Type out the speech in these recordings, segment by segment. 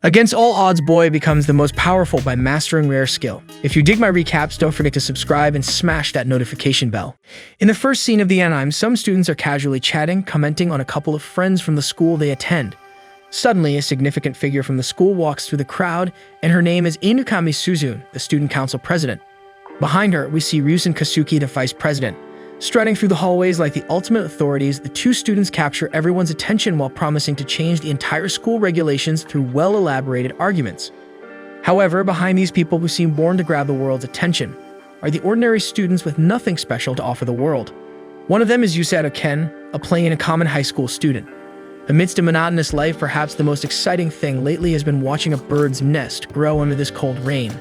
Against all odds, Boy becomes the most powerful by mastering rare skill. If you dig my recaps, don't forget to subscribe and smash that notification bell. In the first scene of the anime, some students are casually chatting, commenting on a couple of friends from the school they attend. Suddenly, a significant figure from the school walks through the crowd, and her name is Inukami Suzune, the student council president. Behind her, we see Ryusen Kasuki, the vice president. Strutting through the hallways like the ultimate authorities, the two students capture everyone's attention while promising to change the entire school regulations through well-elaborated arguments. However, behind these people who seem born to grab the world's attention are the ordinary students with nothing special to offer the world. One of them is Usato Ken, a plain and common high school student. Amidst a monotonous life, perhaps the most exciting thing lately has been watching a bird's nest grow under this cold rain.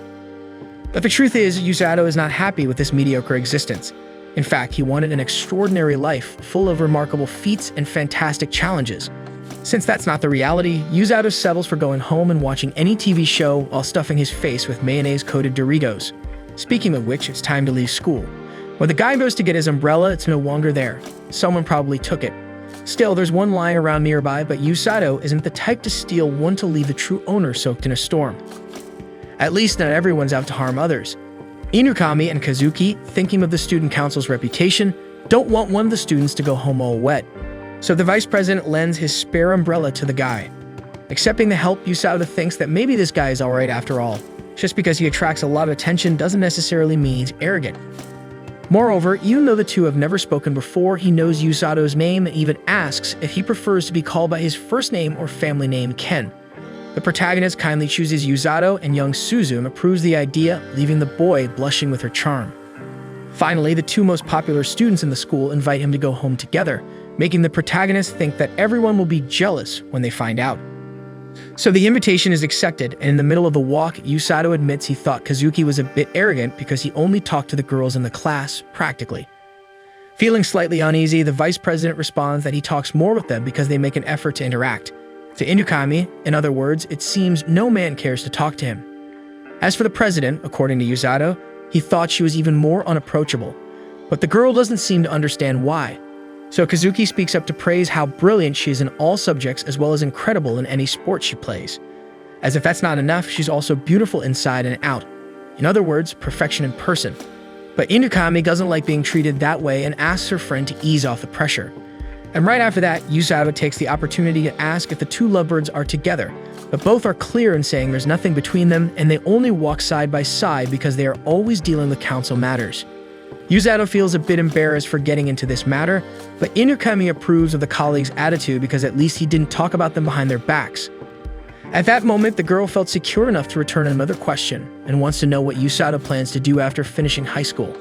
But the truth is, Usato is not happy with this mediocre existence. In fact, he wanted an extraordinary life, full of remarkable feats and fantastic challenges. Since that's not the reality, Usato settles for going home and watching any TV show while stuffing his face with mayonnaise-coated Doritos. Speaking of which, it's time to leave school. When the guy goes to get his umbrella, it's no longer there. Someone probably took it. Still, there's one lying around nearby, but Usato isn't the type to steal one to leave the true owner soaked in a storm. At least not everyone's out to harm others. Inukami and Kazuki, thinking of the student council's reputation, don't want one of the students to go home all wet. So the vice president lends his spare umbrella to the guy. Accepting the help, Usato thinks that maybe this guy is alright after all. Just because he attracts a lot of attention doesn't necessarily mean he's arrogant. Moreover, even though the two have never spoken before, he knows Usato's name and even asks if he prefers to be called by his first name or family name, Ken. The protagonist kindly chooses Usato, and young Suzune approves the idea, leaving the boy blushing with her charm. Finally, the two most popular students in the school invite him to go home together, making the protagonist think that everyone will be jealous when they find out. So the invitation is accepted, and in the middle of the walk, Usato admits he thought Kazuki was a bit arrogant because he only talked to the girls in the class, practically. Feeling slightly uneasy, the vice president responds that he talks more with them because they make an effort to interact. To Inukami, in other words, it seems no man cares to talk to him. As for the president, according to Usato, he thought she was even more unapproachable, but the girl doesn't seem to understand why. So Kazuki speaks up to praise how brilliant she is in all subjects as well as incredible in any sport she plays. As if that's not enough, she's also beautiful inside and out. In other words, perfection in person. But Inukami doesn't like being treated that way and asks her friend to ease off the pressure. And right after that, Usato takes the opportunity to ask if the two lovebirds are together, but both are clear in saying there's nothing between them and they only walk side by side because they are always dealing with council matters. Usato feels a bit embarrassed for getting into this matter, but Inukami approves of the colleague's attitude because at least he didn't talk about them behind their backs. At that moment, the girl felt secure enough to return another question and wants to know what Usato plans to do after finishing high school.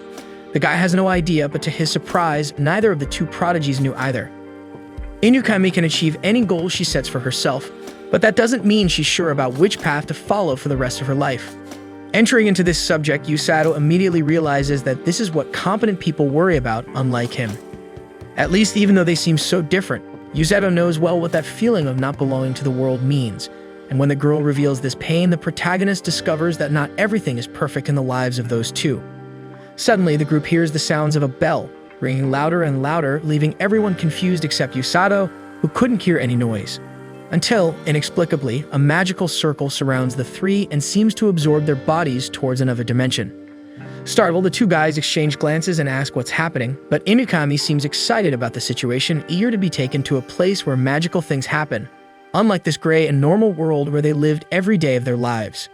The guy has no idea, but to his surprise, neither of the two prodigies knew either. Inukami can achieve any goal she sets for herself, but that doesn't mean she's sure about which path to follow for the rest of her life. Entering into this subject, Usato immediately realizes that this is what competent people worry about, unlike him. At least even though they seem so different, Usato knows well what that feeling of not belonging to the world means, and when the girl reveals this pain, the protagonist discovers that not everything is perfect in the lives of those two. Suddenly, the group hears the sounds of a bell, ringing louder and louder, leaving everyone confused except Usato, who couldn't hear any noise. Until, inexplicably, a magical circle surrounds the three and seems to absorb their bodies towards another dimension. Startled, the two guys exchange glances and ask what's happening, but Inukami seems excited about the situation, eager to be taken to a place where magical things happen, unlike this gray and normal world where they lived every day of their lives.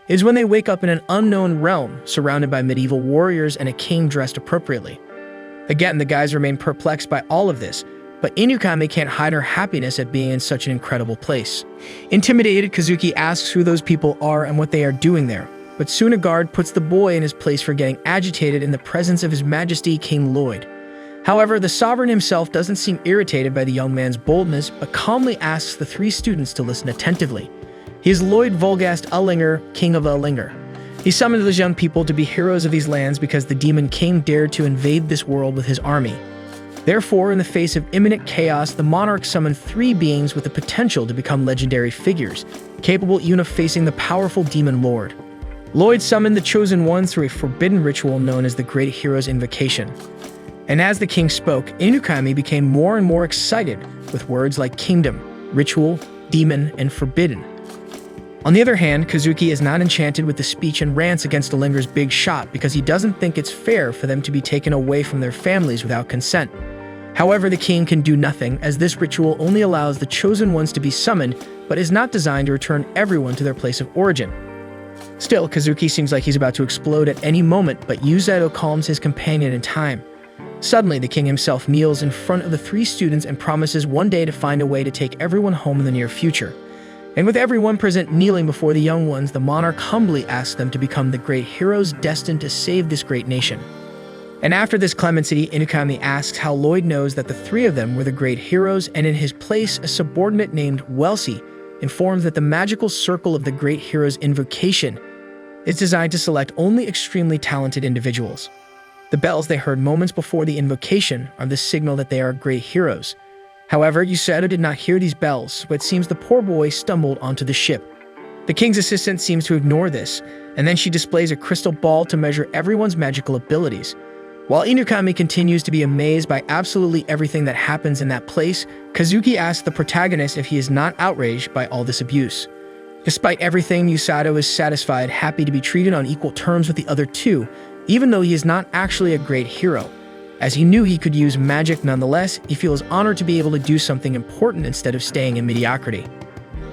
It is when they wake up in an unknown realm, surrounded by medieval warriors and a king dressed appropriately. Again, the guys remain perplexed by all of this, but Inukami can't hide her happiness at being in such an incredible place. Intimidated, Kazuki asks who those people are and what they are doing there, but soon a guard puts the boy in his place for getting agitated in the presence of His Majesty King Lloyd. However, the sovereign himself doesn't seem irritated by the young man's boldness, but calmly asks the three students to listen attentively. He is Lloyd Volgast Ullinger, King of Ullinger. He summoned those young people to be heroes of these lands because the demon king dared to invade this world with his army. Therefore, in the face of imminent chaos, the monarch summoned three beings with the potential to become legendary figures, capable even of facing the powerful demon lord. Lloyd summoned the chosen ones through a forbidden ritual known as the Great Hero's Invocation. And as the king spoke, Inukami became more and more excited with words like kingdom, ritual, demon, and forbidden. On the other hand, Kazuki is not enchanted with the speech and rants against Linger's big shot because he doesn't think it's fair for them to be taken away from their families without consent. However, the king can do nothing, as this ritual only allows the chosen ones to be summoned, but is not designed to return everyone to their place of origin. Still, Kazuki seems like he's about to explode at any moment, but Usato calms his companion in time. Suddenly, the king himself kneels in front of the three students and promises one day to find a way to take everyone home in the near future. And with everyone present kneeling before the young ones, the monarch humbly asks them to become the great heroes destined to save this great nation. And after this clemency, Inukami asks how Lloyd knows that the three of them were the great heroes, and in his place, a subordinate named Welsi informs that the magical circle of the great heroes invocation is designed to select only extremely talented individuals. The bells they heard moments before the invocation are the signal that they are great heroes. However, Usato did not hear these bells, so it seems the poor boy stumbled onto the ship. The king's assistant seems to ignore this, and then she displays a crystal ball to measure everyone's magical abilities. While Inukami continues to be amazed by absolutely everything that happens in that place, Kazuki asks the protagonist if he is not outraged by all this abuse. Despite everything, Usato is satisfied, happy to be treated on equal terms with the other two, even though he is not actually a great hero. As he knew he could use magic nonetheless, he feels honored to be able to do something important instead of staying in mediocrity.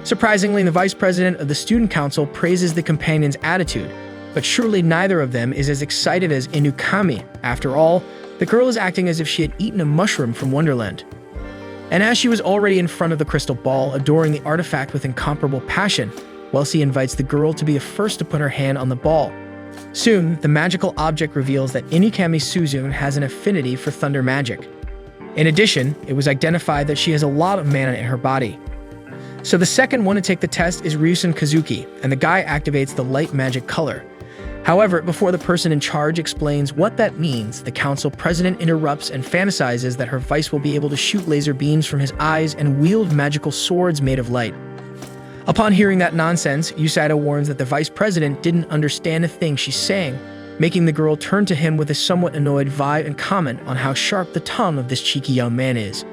Surprisingly, the vice president of the student council praises the companion's attitude, but surely neither of them is as excited as Inukami. After all, the girl is acting as if she had eaten a mushroom from Wonderland. And as she was already in front of the crystal ball, adoring the artifact with incomparable passion, Welsi invites the girl to be the first to put her hand on the ball. Soon, the magical object reveals that Inukami Suzune has an affinity for thunder magic. In addition, it was identified that she has a lot of mana in her body. So the second one to take the test is Ryusen Kazuki, and the guy activates the light magic color. However, before the person in charge explains what that means, the council president interrupts and fantasizes that her vice will be able to shoot laser beams from his eyes and wield magical swords made of light. Upon hearing that nonsense, Usato warns that the vice president didn't understand a thing she's saying, making the girl turn to him with a somewhat annoyed vibe and comment on how sharp the tongue of this cheeky young man is.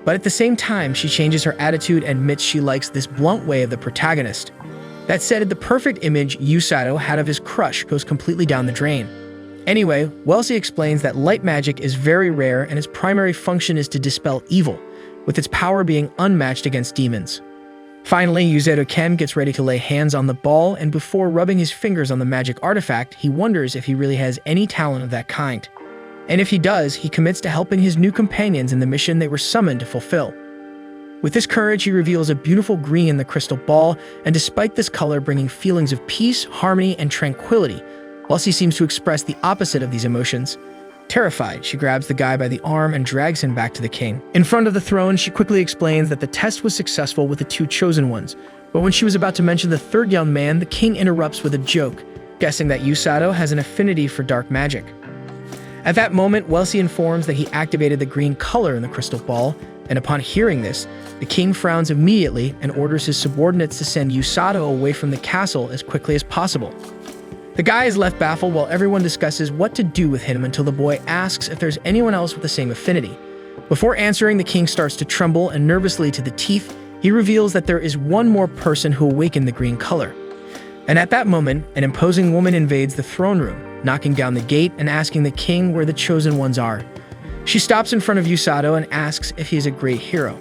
But at the same time, she changes her attitude and admits she likes this blunt way of the protagonist. That said, the perfect image Usato had of his crush goes completely down the drain. Anyway, Welsi explains that light magic is very rare and its primary function is to dispel evil, with its power being unmatched against demons. Finally, Usato Ken gets ready to lay hands on the ball, and before rubbing his fingers on the magic artifact, he wonders if he really has any talent of that kind. And if he does, he commits to helping his new companions in the mission they were summoned to fulfill. With this courage, he reveals a beautiful green in the crystal ball, and despite this color bringing feelings of peace, harmony, and tranquility, Welsi seems to express the opposite of these emotions. Terrified, she grabs the guy by the arm and drags him back to the king. In front of the throne, she quickly explains that the test was successful with the two chosen ones, but when she was about to mention the third young man, the king interrupts with a joke, guessing that Usato has an affinity for dark magic. At that moment, Welsi informs that he activated the green color in the crystal ball, and upon hearing this, the king frowns immediately and orders his subordinates to send Usato away from the castle as quickly as possible. The guy is left baffled while everyone discusses what to do with him until the boy asks if there's anyone else with the same affinity. Before answering, the king starts to tremble, and nervously to the teeth, he reveals that there is one more person who awakened the green color. And at that moment, an imposing woman invades the throne room, knocking down the gate and asking the king where the chosen ones are. She stops in front of Usato and asks if he is a great hero.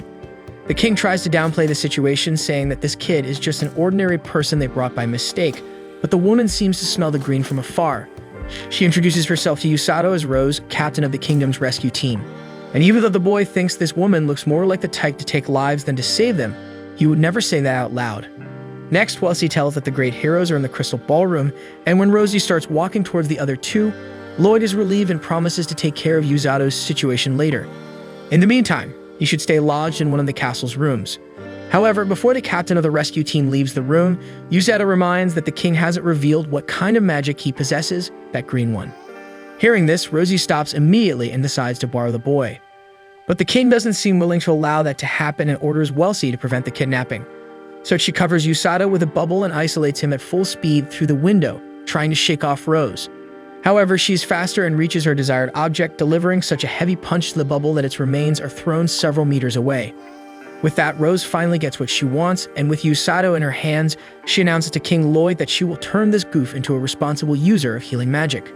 The king tries to downplay the situation, saying that this kid is just an ordinary person they brought by mistake, but the woman seems to smell the green from afar. She introduces herself to Usato as Rose, captain of the kingdom's rescue team. And even though the boy thinks this woman looks more like the type to take lives than to save them, he would never say that out loud. Next, Welsi tells that the great heroes are in the crystal ballroom, and when Rosie starts walking towards the other two, Lloyd is relieved and promises to take care of Usato's situation later. In the meantime, he should stay lodged in one of the castle's rooms. However, before the captain of the rescue team leaves the room, Usato reminds that the king hasn't revealed what kind of magic he possesses, that green one. Hearing this, Rosie stops immediately and decides to borrow the boy. But the king doesn't seem willing to allow that to happen and orders Welsi to prevent the kidnapping. So she covers Usato with a bubble and isolates him at full speed through the window, trying to shake off Rose. However, she's faster and reaches her desired object, delivering such a heavy punch to the bubble that its remains are thrown several meters away. With that, Rose finally gets what she wants, and with Usato in her hands, she announces to King Lloyd that she will turn this goof into a responsible user of healing magic.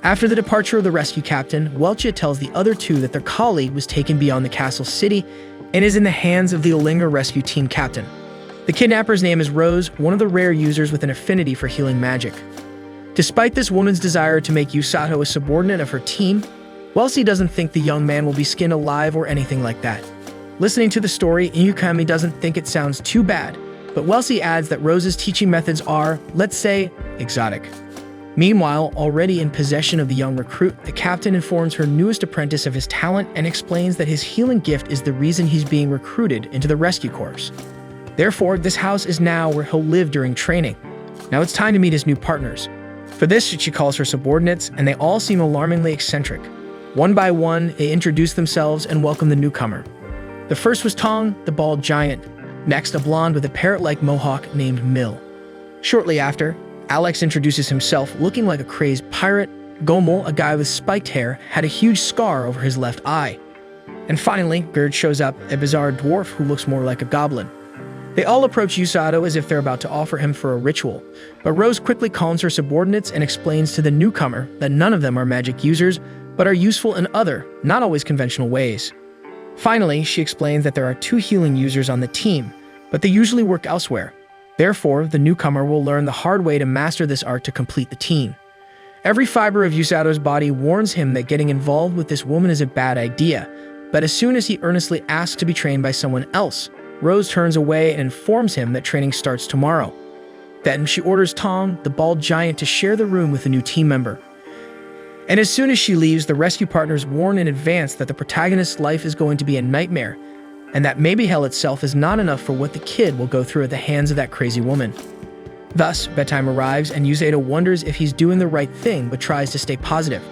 After the departure of the rescue captain, Welchia tells the other two that their colleague was taken beyond the castle city and is in the hands of the Olinga rescue team captain. The kidnapper's name is Rose, one of the rare users with an affinity for healing magic. Despite this woman's desire to make Usato a subordinate of her team, Welchia doesn't think the young man will be skinned alive or anything like that. Listening to the story, Inukami doesn't think it sounds too bad, but Welchia adds that Rose's teaching methods are, let's say, exotic. Meanwhile, already in possession of the young recruit, the captain informs her newest apprentice of his talent and explains that his healing gift is the reason he's being recruited into the rescue corps. Therefore, this house is now where he'll live during training. Now it's time to meet his new partners. For this, she calls her subordinates, and they all seem alarmingly eccentric. One by one, they introduce themselves and welcome the newcomer. The first was Tong, the bald giant. Next, a blonde with a parrot-like mohawk named Mill. Shortly after, Alex introduces himself looking like a crazed pirate. Gomel, a guy with spiked hair, had a huge scar over his left eye. And finally, Gerd shows up, a bizarre dwarf who looks more like a goblin. They all approach Usato as if they're about to offer him for a ritual, but Rose quickly calms her subordinates and explains to the newcomer that none of them are magic users, but are useful in other, not always conventional ways. Finally, she explains that there are 2 healing users on the team, but they usually work elsewhere. Therefore, the newcomer will learn the hard way to master this art to complete the team. Every fiber of Usato's body warns him that getting involved with this woman is a bad idea, but as soon as he earnestly asks to be trained by someone else, Rose turns away and informs him that training starts tomorrow. Then she orders Tong, the bald giant, to share the room with a new team member. And as soon as she leaves, the rescue partners warn in advance that the protagonist's life is going to be a nightmare, and that maybe hell itself is not enough for what the kid will go through at the hands of that crazy woman. Thus, bedtime arrives, and Usato wonders if he's doing the right thing but tries to stay positive.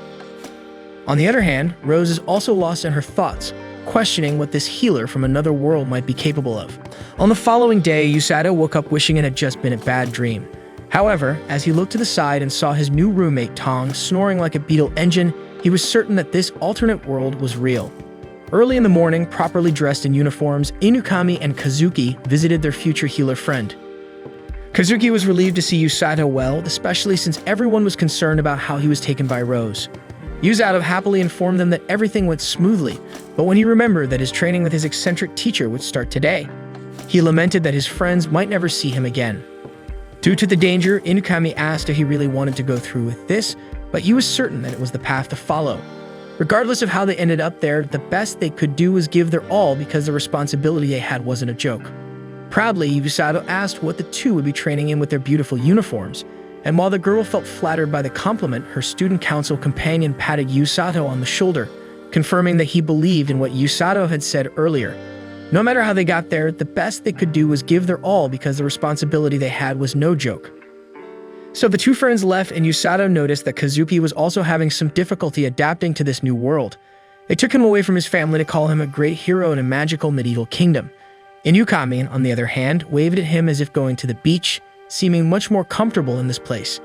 On the other hand, Rose is also lost in her thoughts, questioning what this healer from another world might be capable of. On the following day, Usato woke up wishing it had just been a bad dream. However, as he looked to the side and saw his new roommate Tong snoring like a Beetle engine, he was certain that this alternate world was real. Early in the morning, properly dressed in uniforms, Inukami and Kazuki visited their future healer friend. Kazuki was relieved to see Usato well, especially since everyone was concerned about how he was taken by Rose. Usato happily informed them that everything went smoothly, but when he remembered that his training with his eccentric teacher would start today, he lamented that his friends might never see him again. Due to the danger, Inukami asked if he really wanted to go through with this, but he was certain that it was the path to follow. Regardless of how they ended up there, the best they could do was give their all because the responsibility they had wasn't a joke. Proudly, Usato asked what the two would be training in with their beautiful uniforms, and while the girl felt flattered by the compliment, her student council companion patted Usato on the shoulder, confirming that he believed in what Usato had said earlier. No matter how they got there, the best they could do was give their all because the responsibility they had was no joke. So the two friends left, and Usato noticed that Kazuki was also having some difficulty adapting to this new world. They took him away from his family to call him a great hero in a magical medieval kingdom. Inukami, on the other hand, waved at him as if going to the beach, seeming much more comfortable in this place.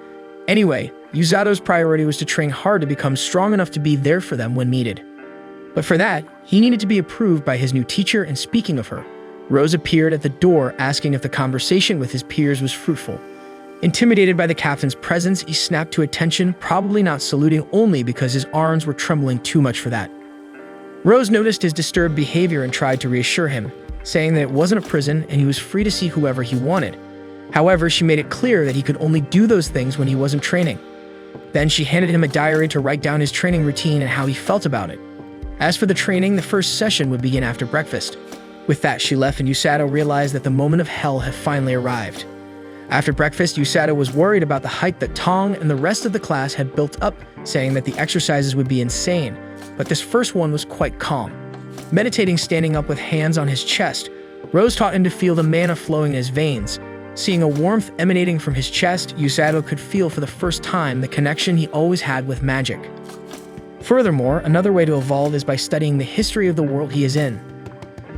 Anyway, Usato's priority was to train hard to become strong enough to be there for them when needed. But for that, he needed to be approved by his new teacher, and speaking of her, Rose appeared at the door asking if the conversation with his peers was fruitful. Intimidated by the captain's presence, he snapped to attention, probably not saluting only because his arms were trembling too much for that. Rose noticed his disturbed behavior and tried to reassure him, saying that it wasn't a prison and he was free to see whoever he wanted. However, she made it clear that he could only do those things when he wasn't training. Then she handed him a diary to write down his training routine and how he felt about it. As for the training, the first session would begin after breakfast. With that, she left, and Usato realized that the moment of hell had finally arrived. After breakfast, Usato was worried about the hype that Tong and the rest of the class had built up, saying that the exercises would be insane, but this first one was quite calm. Meditating standing up with hands on his chest, Rose taught him to feel the mana flowing in his veins. Seeing a warmth emanating from his chest, Usato could feel for the first time the connection he always had with magic. Furthermore, another way to evolve is by studying the history of the world he is in.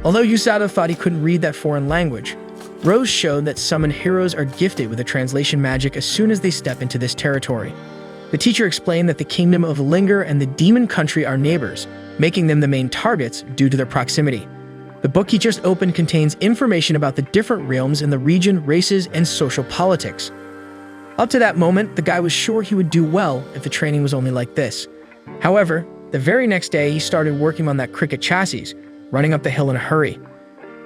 Although Usato thought he couldn't read that foreign language, Rose showed that summoned heroes are gifted with a translation magic as soon as they step into this territory. The teacher explained that the kingdom of Linger and the demon country are neighbors, making them the main targets due to their proximity. The book he just opened contains information about the different realms in the region, races, and social politics. Up to that moment, the guy was sure he would do well if the training was only like this. However, the very next day, he started working on that cricket chassis, running up the hill in a hurry.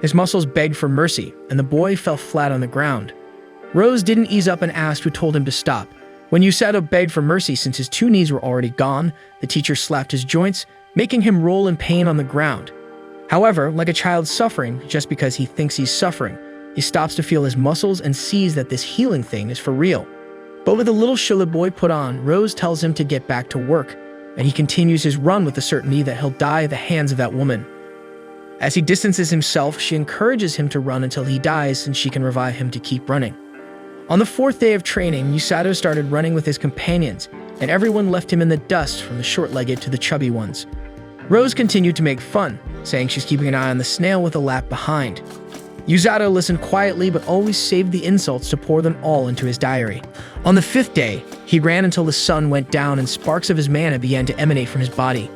His muscles begged for mercy, and the boy fell flat on the ground. Rose didn't ease up and asked who told him to stop. When Usato begged for mercy since his two knees were already gone, the teacher slapped his joints, making him roll in pain on the ground. However, like a child suffering just because he thinks he's suffering, he stops to feel his muscles and sees that this healing thing is for real. But with a little show the boy put on, Rose tells him to get back to work, and he continues his run with the certainty that he'll die at the hands of that woman. As he distances himself, she encourages him to run until he dies since she can revive him to keep running. On the fourth day of training, Usato started running with his companions, and everyone left him in the dust from the short-legged to the chubby ones. Rose continued to make fun, saying she's keeping an eye on the snail with a lap behind. Usato listened quietly but always saved the insults to pour them all into his diary. On the fifth day, he ran until the sun went down and sparks of his mana began to emanate from his body.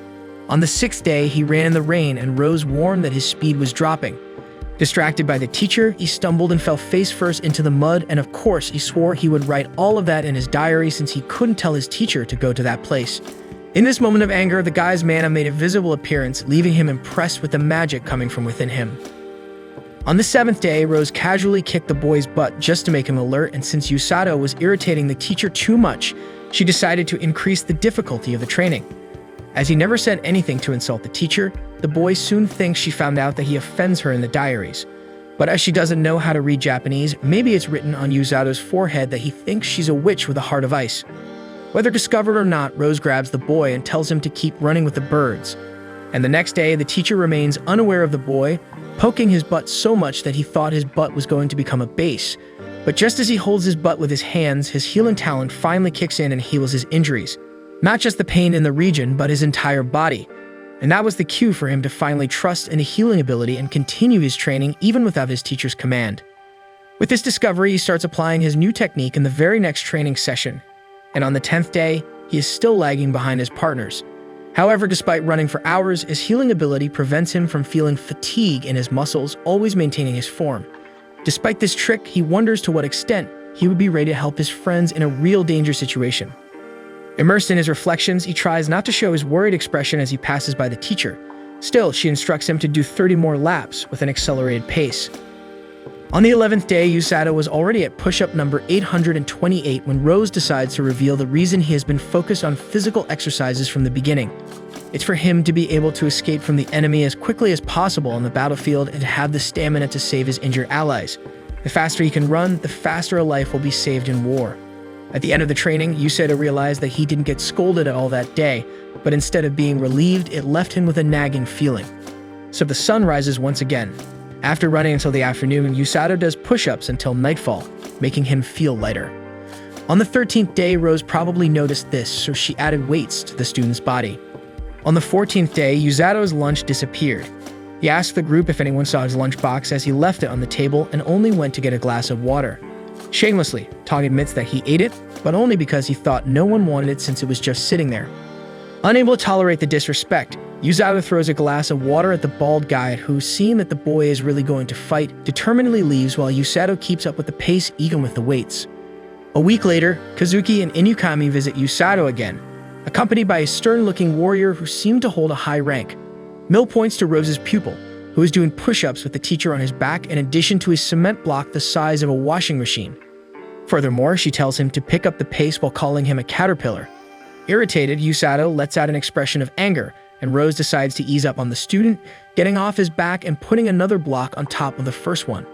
On the sixth day, he ran in the rain and Rose warned that his speed was dropping. Distracted by the teacher, he stumbled and fell face first into the mud, and of course, he swore he would write all of that in his diary since he couldn't tell his teacher to go to that place. In this moment of anger, the guy's mana made a visible appearance, leaving him impressed with the magic coming from within him. On the seventh day, Rose casually kicked the boy's butt just to make him alert, and since Usato was irritating the teacher too much, she decided to increase the difficulty of the training. As he never said anything to insult the teacher, the boy soon thinks she found out that he offends her in the diaries. But as she doesn't know how to read Japanese, maybe it's written on Usato's forehead that he thinks she's a witch with a heart of ice. Whether discovered or not, Rose grabs the boy and tells him to keep running with the birds. And the next day, the teacher remains unaware of the boy, poking his butt so much that he thought his butt was going to become a base. But just as he holds his butt with his hands, his healing talent finally kicks in and heals his injuries. Not just the pain in the region, but his entire body. And that was the cue for him to finally trust in the healing ability and continue his training even without his teacher's command. With this discovery, he starts applying his new technique in the very next training session. And on the 10th day, he is still lagging behind his partners. However, despite running for hours, his healing ability prevents him from feeling fatigue in his muscles, always maintaining his form. Despite this trick, he wonders to what extent he would be ready to help his friends in a real danger situation. Immersed in his reflections, he tries not to show his worried expression as he passes by the teacher. Still, she instructs him to do 30 more laps with an accelerated pace. On the 11th day, Usato was already at push-up number 828 when Rose decides to reveal the reason he has been focused on physical exercises from the beginning. It's for him to be able to escape from the enemy as quickly as possible on the battlefield and to have the stamina to save his injured allies. The faster he can run, the faster a life will be saved in war. At the end of the training, Usato realized that he didn't get scolded at all that day, but instead of being relieved, it left him with a nagging feeling. So the sun rises once again. After running until the afternoon, Usato does push-ups until nightfall, making him feel lighter. On the 13th day, Rose probably noticed this, so she added weights to the student's body. On the 14th day, Usato's lunch disappeared. He asked the group if anyone saw his lunchbox as he left it on the table and only went to get a glass of water. Shamelessly, Tong admits that he ate it, but only because he thought no one wanted it since it was just sitting there. Unable to tolerate the disrespect, Usato throws a glass of water at the bald guy who, seeing that the boy is really going to fight, determinedly leaves while Usato keeps up with the pace even with the weights. A week later, Kazuki and Inukami visit Usato again, accompanied by a stern-looking warrior who seemed to hold a high rank. Mill points to Rose's pupil, who is doing push-ups with the teacher on his back in addition to his cement block the size of a washing machine. Furthermore, she tells him to pick up the pace while calling him a caterpillar. Irritated, Usato lets out an expression of anger, and Rose decides to ease up on the student, getting off his back and putting another block on top of the first one.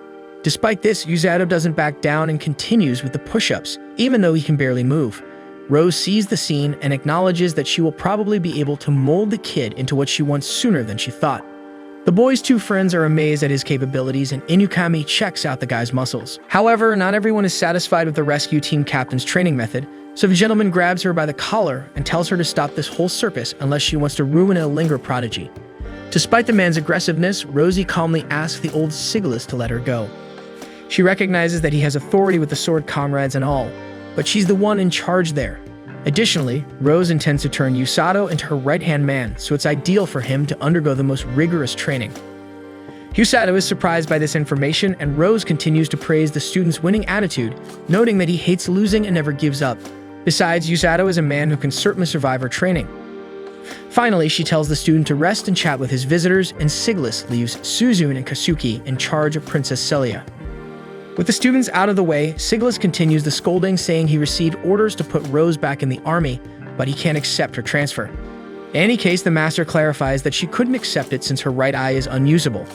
Despite this, Usato doesn't back down and continues with the push-ups, even though he can barely move. Rose sees the scene and acknowledges that she will probably be able to mold the kid into what she wants sooner than she thought. The boy's two friends are amazed at his capabilities, and Inukami checks out the guy's muscles. However, not everyone is satisfied with the rescue team captain's training method, so the gentleman grabs her by the collar and tells her to stop this whole circus unless she wants to ruin a Linger prodigy. Despite the man's aggressiveness, Rosie calmly asks the old Sigilist to let her go. She recognizes that he has authority with the sword comrades and all, but she's the one in charge there. Additionally, Rose intends to turn Usato into her right-hand man, so it's ideal for him to undergo the most rigorous training. Usato is surprised by this information, and Rose continues to praise the student's winning attitude, noting that he hates losing and never gives up. Besides, Usato is a man who can certainly survive her training. Finally, she tells the student to rest and chat with his visitors, and Siglis leaves Suzune and Kasuki in charge of Princess Celia. With the students out of the way, Siglis continues the scolding, saying he received orders to put Rose back in the army, but he can't accept her transfer. In any case, the master clarifies that she couldn't accept it since her right eye is unusable.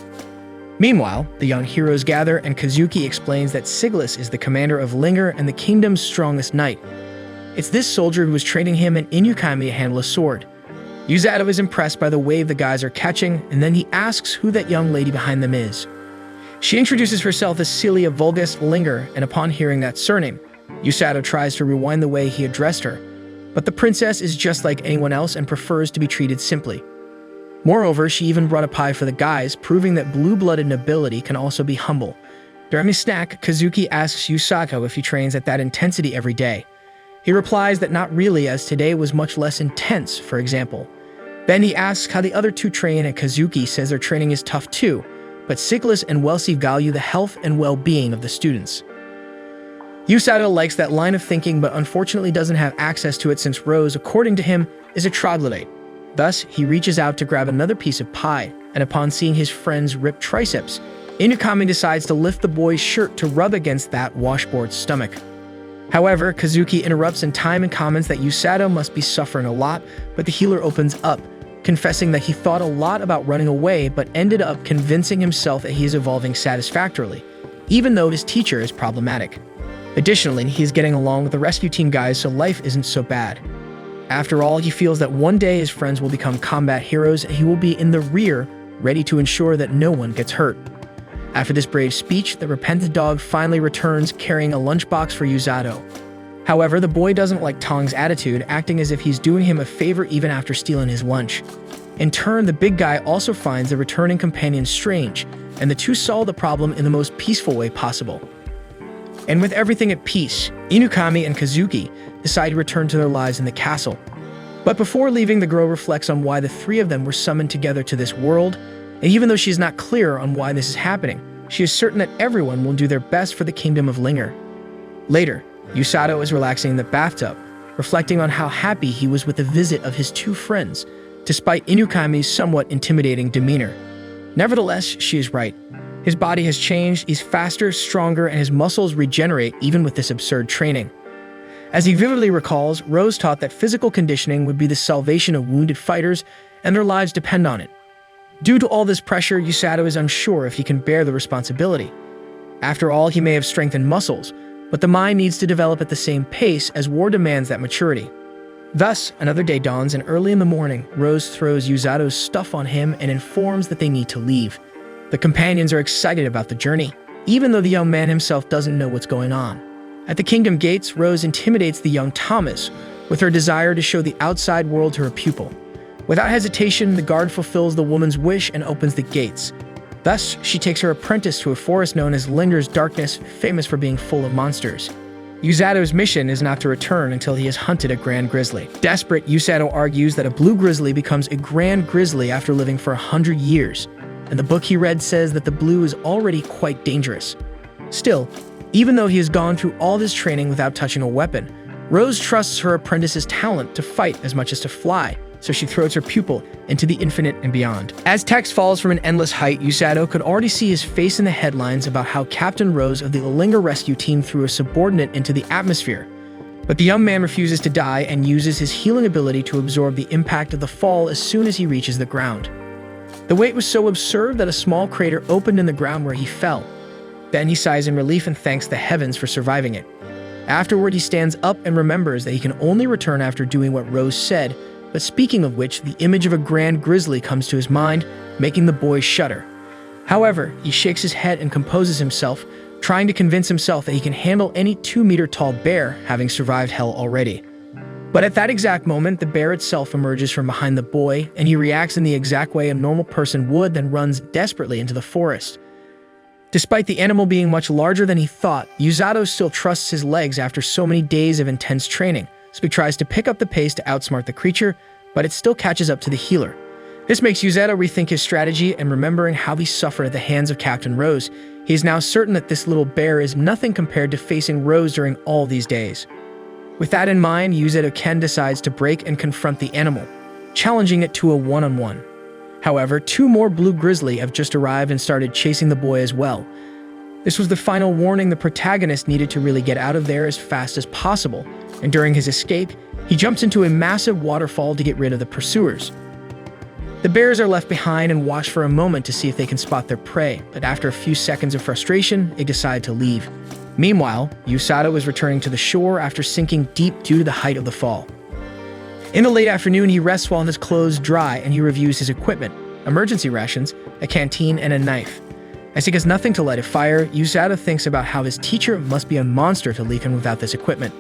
Meanwhile, the young heroes gather, and Kazuki explains that Siglis is the commander of Linger and the kingdom's strongest knight. It's this soldier who was training him and Inukami to handle a sword. Usato is impressed by the wave the guys are catching, and then he asks who that young lady behind them is. She introduces herself as Celia Vulgus Linger, and upon hearing that surname, Usato tries to rewind the way he addressed her, but the princess is just like anyone else and prefers to be treated simply. Moreover, she even brought a pie for the guys, proving that blue-blooded nobility can also be humble. During a snack, Kazuki asks Usato if he trains at that intensity every day. He replies that not really, as today was much less intense, for example. Then he asks how the other two train, and Kazuki says their training is tough too, but Siglis and Welsi value the health and well-being of the students. Usato likes that line of thinking, but unfortunately doesn't have access to it since Rose, according to him, is a troglodyte. Thus, he reaches out to grab another piece of pie, and upon seeing his friend's ripped triceps, Inukami decides to lift the boy's shirt to rub against that washboard's stomach. However, Kazuki interrupts in time and comments that Usato must be suffering a lot, but the healer opens up, confessing that he thought a lot about running away but ended up convincing himself that he is evolving satisfactorily, even though his teacher is problematic. Additionally, he is getting along with the rescue team guys, so life isn't so bad. After all, he feels that one day his friends will become combat heroes and he will be in the rear, ready to ensure that no one gets hurt. After this brave speech, the repentant dog finally returns carrying a lunchbox for Usato. However, the boy doesn't like Tong's attitude, acting as if he's doing him a favor even after stealing his lunch. In turn, the big guy also finds the returning companion strange, and the two solve the problem in the most peaceful way possible. And with everything at peace, Inukami and Kazuki decide to return to their lives in the castle. But before leaving, the girl reflects on why the three of them were summoned together to this world, and even though she is not clear on why this is happening, she is certain that everyone will do their best for the kingdom of Linger. Later, Usato is relaxing in the bathtub, reflecting on how happy he was with the visit of his two friends, despite Inukami's somewhat intimidating demeanor. Nevertheless, she is right. His body has changed, he's faster, stronger, and his muscles regenerate even with this absurd training. As he vividly recalls, Rose taught that physical conditioning would be the salvation of wounded fighters, and their lives depend on it. Due to all this pressure, Usato is unsure if he can bear the responsibility. After all, he may have strength and muscles, but the mind needs to develop at the same pace as war demands that maturity. Thus, another day dawns, and early in the morning, Rose throws Usato's stuff on him and informs that they need to leave. The companions are excited about the journey, even though the young man himself doesn't know what's going on. At the kingdom gates, Rose intimidates the young Thomas with her desire to show the outside world to her pupil. Without hesitation, the guard fulfills the woman's wish and opens the gates. Thus, she takes her apprentice to a forest known as Linger's Darkness, famous for being full of monsters. Usato's mission is not to return until he has hunted a grand grizzly. Desperate, Usato argues that a blue grizzly becomes a grand grizzly after living for 100 years, and the book he read says that the blue is already quite dangerous. Still, even though he has gone through all this training without touching a weapon, Rose trusts her apprentice's talent to fight as much as to fly, so she throws her pupil into the infinite and beyond. As text falls from an endless height, Usato could already see his face in the headlines about how Captain Rose of the Linger rescue team threw a subordinate into the atmosphere. But the young man refuses to die and uses his healing ability to absorb the impact of the fall as soon as he reaches the ground. The weight was so absurd that a small crater opened in the ground where he fell. Then he sighs in relief and thanks the heavens for surviving it. Afterward, he stands up and remembers that he can only return after doing what Rose said, but speaking of which, the image of a grand grizzly comes to his mind, making the boy shudder. However, he shakes his head and composes himself, trying to convince himself that he can handle any 2-meter-tall bear, having survived hell already. But at that exact moment, the bear itself emerges from behind the boy, and he reacts in the exact way a normal person would, then runs desperately into the forest. Despite the animal being much larger than he thought, Usato still trusts his legs after so many days of intense training, so he tries to pick up the pace to outsmart the creature, but it still catches up to the healer. This makes Usato rethink his strategy, and remembering how he suffered at the hands of Captain Rose, he is now certain that this little bear is nothing compared to facing Rose during all these days. With that in mind, Usato Ken decides to break and confront the animal, challenging it to a one-on-one. However, two more blue grizzly have just arrived and started chasing the boy as well. This was the final warning the protagonist needed to really get out of there as fast as possible, and during his escape, he jumps into a massive waterfall to get rid of the pursuers. The bears are left behind and watch for a moment to see if they can spot their prey, but after a few seconds of frustration, they decide to leave. Meanwhile, Usato is returning to the shore after sinking deep due to the height of the fall. In the late afternoon, he rests while his clothes dry and he reviews his equipment, emergency rations, a canteen, and a knife. As he has nothing to light a fire, Usato thinks about how his teacher must be a monster to leave him without this equipment.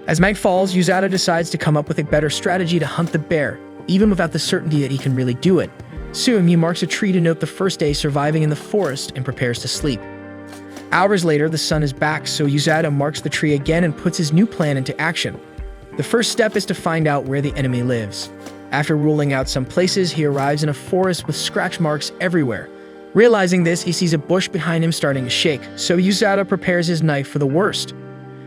As night falls, Usato decides to come up with a better strategy to hunt the bear, even without the certainty that he can really do it. Soon, he marks a tree to note the first day surviving in the forest and prepares to sleep. Hours later, the sun is back, so Usato marks the tree again and puts his new plan into action. The first step is to find out where the enemy lives. After ruling out some places, he arrives in a forest with scratch marks everywhere. Realizing this, he sees a bush behind him starting to shake, so Usato prepares his knife for the worst.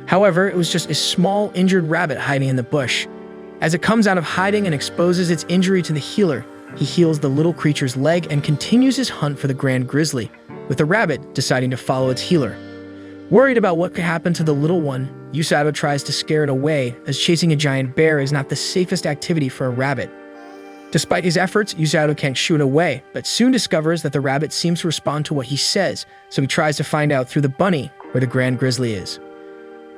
However, it was just a small, injured rabbit hiding in the bush. As it comes out of hiding and exposes its injury to the healer, he heals the little creature's leg and continues his hunt for the grand grizzly, with the rabbit deciding to follow its healer. Worried about what could happen to the little one, Usato tries to scare it away, as chasing a giant bear is not the safest activity for a rabbit. Despite his efforts, Usato can't shoo it away, but soon discovers that the rabbit seems to respond to what he says, so he tries to find out through the bunny where the grand grizzly is.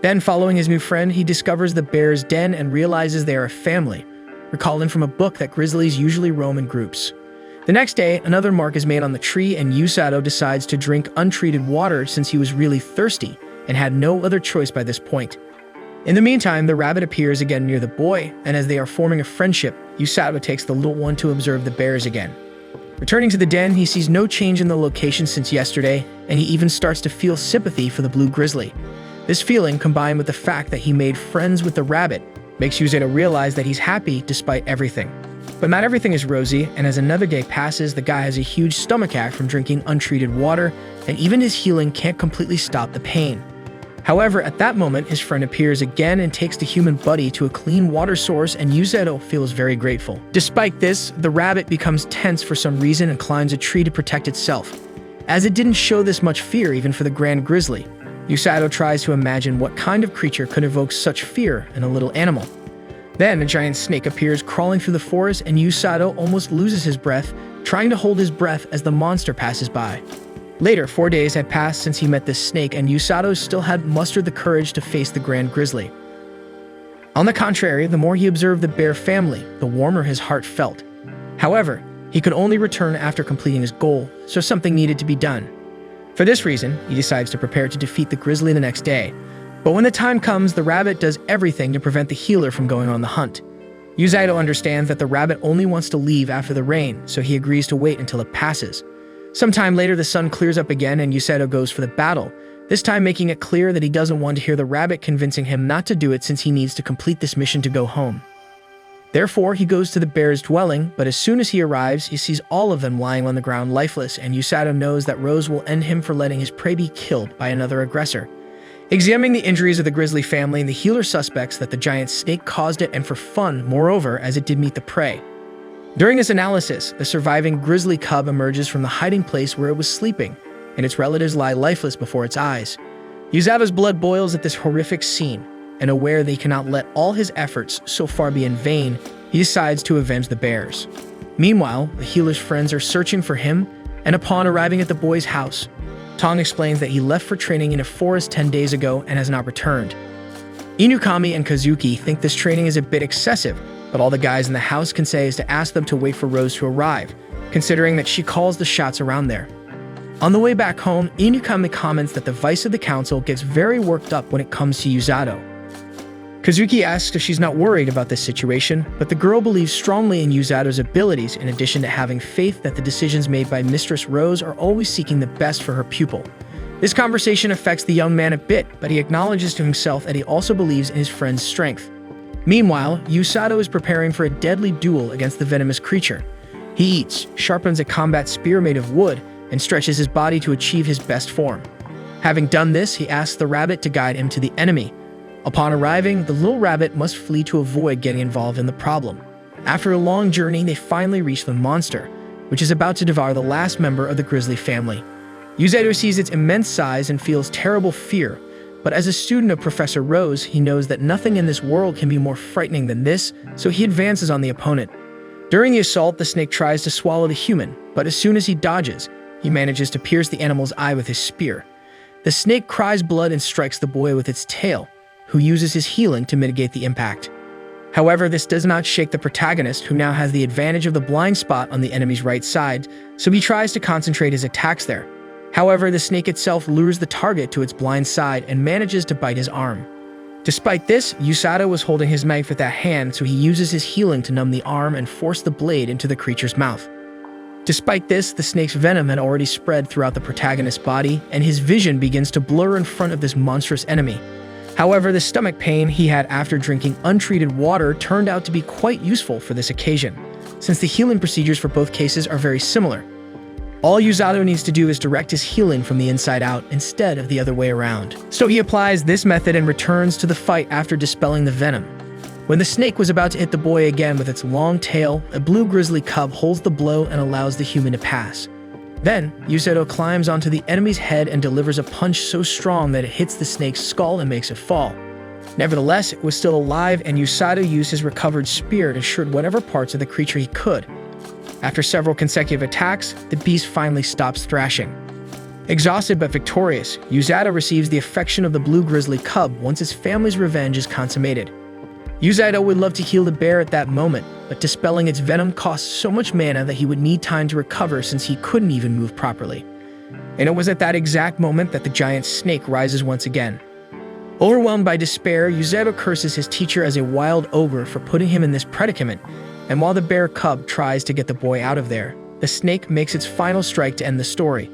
Then, following his new friend, he discovers the bear's den and realizes they are a family, recalling from a book that grizzlies usually roam in groups. The next day, another mark is made on the tree, and Usato decides to drink untreated water since he was really thirsty and had no other choice by this point. In the meantime, the rabbit appears again near the boy, and as they are forming a friendship, Usato takes the little one to observe the bears again. Returning to the den, he sees no change in the location since yesterday, and he even starts to feel sympathy for the blue grizzly. This feeling, combined with the fact that he made friends with the rabbit, makes Usato realize that he's happy despite everything. But not everything is rosy, and as another day passes, the guy has a huge stomachache from drinking untreated water, and even his healing can't completely stop the pain. However, at that moment, his friend appears again and takes the human buddy to a clean water source, and Usato feels very grateful. Despite this, the rabbit becomes tense for some reason and climbs a tree to protect itself, as it didn't show this much fear even for the grand grizzly. Usato tries to imagine what kind of creature could evoke such fear in a little animal. Then a giant snake appears crawling through the forest, and Usato almost loses his breath, trying to hold his breath as the monster passes by. Later, 4 days had passed since he met this snake, and Usato still had mustered the courage to face the grand grizzly. On the contrary, the more he observed the bear family, the warmer his heart felt. However, he could only return after completing his goal, so something needed to be done. For this reason, he decides to prepare to defeat the grizzly the next day. But when the time comes, the rabbit does everything to prevent the healer from going on the hunt. Usato understands that the rabbit only wants to leave after the rain, so he agrees to wait until it passes. Sometime later, the sun clears up again and Usato goes for the battle, this time making it clear that he doesn't want to hear the rabbit convincing him not to do it since he needs to complete this mission to go home. Therefore, he goes to the bear's dwelling, but as soon as he arrives, he sees all of them lying on the ground lifeless, and Usato knows that Rose will end him for letting his prey be killed by another aggressor. Examining the injuries of the grizzly family, the healer suspects that the giant snake caused it, and for fun, moreover, as it did meet the prey. During this analysis, the surviving grizzly cub emerges from the hiding place where it was sleeping, and its relatives lie lifeless before its eyes. Usato's blood boils at this horrific scene, and aware that he cannot let all his efforts so far be in vain, he decides to avenge the bears. Meanwhile, the healer's friends are searching for him, and upon arriving at the boy's house, Tong explains that he left for training in a forest 10 days ago and has not returned. Inukami and Kazuki think this training is a bit excessive, but all the guys in the house can say is to ask them to wait for Rose to arrive, considering that she calls the shots around there. On the way back home, Inukami comments that the vice of the council gets very worked up when it comes to Usato. Kazuki asks if she's not worried about this situation, but the girl believes strongly in Usato's abilities in addition to having faith that the decisions made by Mistress Rose are always seeking the best for her pupil. This conversation affects the young man a bit, but he acknowledges to himself that he also believes in his friend's strength. Meanwhile, Usato is preparing for a deadly duel against the venomous creature. He eats, sharpens a combat spear made of wood, and stretches his body to achieve his best form. Having done this, he asks the rabbit to guide him to the enemy. Upon arriving, the little rabbit must flee to avoid getting involved in the problem. After a long journey, they finally reach the monster, which is about to devour the last member of the grizzly family. Usato sees its immense size and feels terrible fear, but as a student of Professor Rose, he knows that nothing in this world can be more frightening than this, so he advances on the opponent. During the assault, the snake tries to swallow the human, but as soon as he dodges, he manages to pierce the animal's eye with his spear. The snake cries blood and strikes the boy with its tail, who uses his healing to mitigate the impact. However, this does not shake the protagonist, who now has the advantage of the blind spot on the enemy's right side, so he tries to concentrate his attacks there. However, the snake itself lures the target to its blind side and manages to bite his arm. Despite this, Usato was holding his knife with that hand, so he uses his healing to numb the arm and force the blade into the creature's mouth. Despite this, the snake's venom had already spread throughout the protagonist's body, and his vision begins to blur in front of this monstrous enemy. However, the stomach pain he had after drinking untreated water turned out to be quite useful for this occasion, since the healing procedures for both cases are very similar. All Usato needs to do is direct his healing from the inside out instead of the other way around. So he applies this method and returns to the fight after dispelling the venom. When the snake was about to hit the boy again with its long tail, a blue grizzly cub holds the blow and allows the human to pass. Then, Usato climbs onto the enemy's head and delivers a punch so strong that it hits the snake's skull and makes it fall. Nevertheless, it was still alive, and Usato used his recovered spear to shoot whatever parts of the creature he could. After several consecutive attacks, the beast finally stops thrashing. Exhausted but victorious, Usato receives the affection of the blue grizzly cub once his family's revenge is consummated. Usato would love to heal the bear at that moment, but dispelling its venom costs so much mana that he would need time to recover since he couldn't even move properly. And it was at that exact moment that the giant snake rises once again. Overwhelmed by despair, Usato curses his teacher as a wild ogre for putting him in this predicament, and while the bear cub tries to get the boy out of there, the snake makes its final strike to end the story.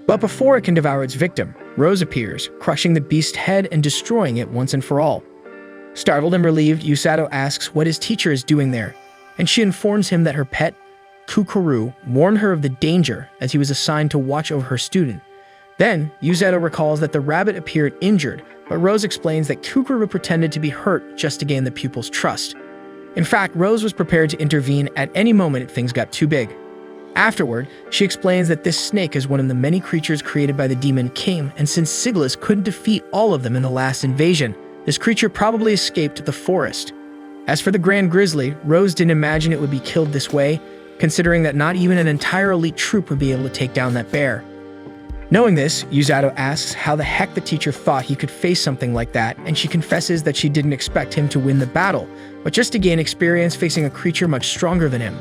But before it can devour its victim, Rose appears, crushing the beast's head and destroying it once and for all. Startled and relieved, Usato asks what his teacher is doing there, and she informs him that her pet, Kukuru, warned her of the danger as he was assigned to watch over her student. Then, Usato recalls that the rabbit appeared injured, but Rose explains that Kukuru pretended to be hurt just to gain the pupil's trust. In fact, Rose was prepared to intervene at any moment if things got too big. Afterward, she explains that this snake is one of the many creatures created by the Demon King, and since Sigilus couldn't defeat all of them in the last invasion, this creature probably escaped the forest. As for the Grand Grizzly, Rose didn't imagine it would be killed this way, considering that not even an entire elite troop would be able to take down that bear. Knowing this, Usato asks how the heck the teacher thought he could face something like that, and she confesses that she didn't expect him to win the battle, but just to gain experience facing a creature much stronger than him.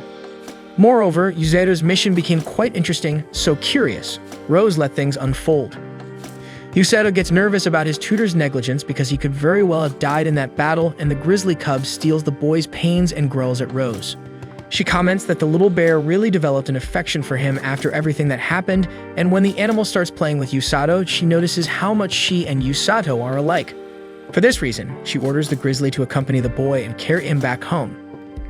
Moreover, Usato's mission became quite interesting, so curious, Rose let things unfold. Usato gets nervous about his tutor's negligence because he could very well have died in that battle, and the grizzly cub steals the boy's pains and growls at Rose. She comments that the little bear really developed an affection for him after everything that happened, and when the animal starts playing with Usato, she notices how much she and Usato are alike. For this reason, she orders the grizzly to accompany the boy and carry him back home.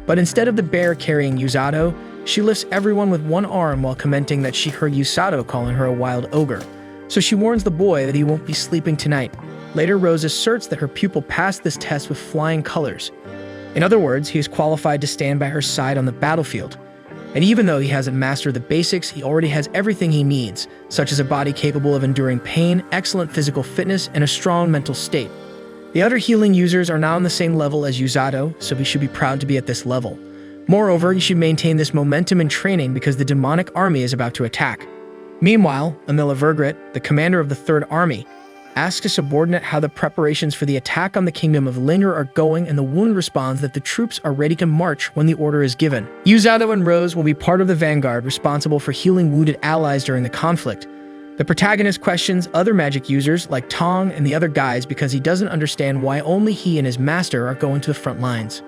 But instead of the bear carrying Usato, she lifts everyone with one arm while commenting that she heard Usato calling her a wild ogre. So she warns the boy that he won't be sleeping tonight. Later, Rose asserts that her pupil passed this test with flying colors. In other words, he is qualified to stand by her side on the battlefield. And even though he hasn't mastered the basics, he already has everything he needs, such as a body capable of enduring pain, excellent physical fitness, and a strong mental state. The other healing users are now on the same level as Usato, so he should be proud to be at this level. Moreover, he should maintain this momentum in training because the demonic army is about to attack. Meanwhile, Amila Vergrit, the commander of the Third Army, asks a subordinate how the preparations for the attack on the kingdom of Linger are going, and the wound responds that the troops are ready to march when the order is given. Usato and Rose will be part of the vanguard responsible for healing wounded allies during the conflict. The protagonist questions other magic users like Tong and the other guys because he doesn't understand why only he and his master are going to the front lines.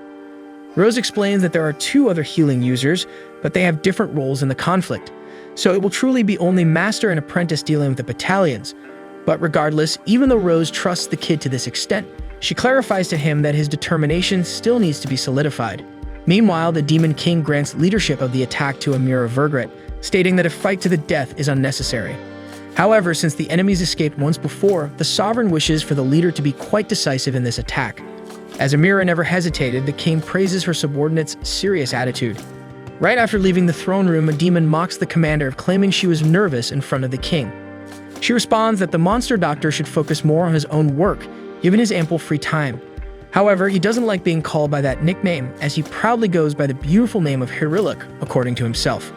Rose explains that there are two other healing users, but they have different roles in the conflict. So it will truly be only master and apprentice dealing with the battalions. But regardless, even though Rose trusts the kid to this extent, she clarifies to him that his determination still needs to be solidified. Meanwhile, the Demon King grants leadership of the attack to Amira Vergret, stating that a fight to the death is unnecessary. However, since the enemies escaped once before, the Sovereign wishes for the leader to be quite decisive in this attack. As Amira never hesitated, the king praises her subordinate's serious attitude. Right after leaving the throne room, a demon mocks the commander, claiming she was nervous in front of the king. She responds that the monster doctor should focus more on his own work, given his ample free time. However, he doesn't like being called by that nickname, as he proudly goes by the beautiful name of Hiriluk, according to himself.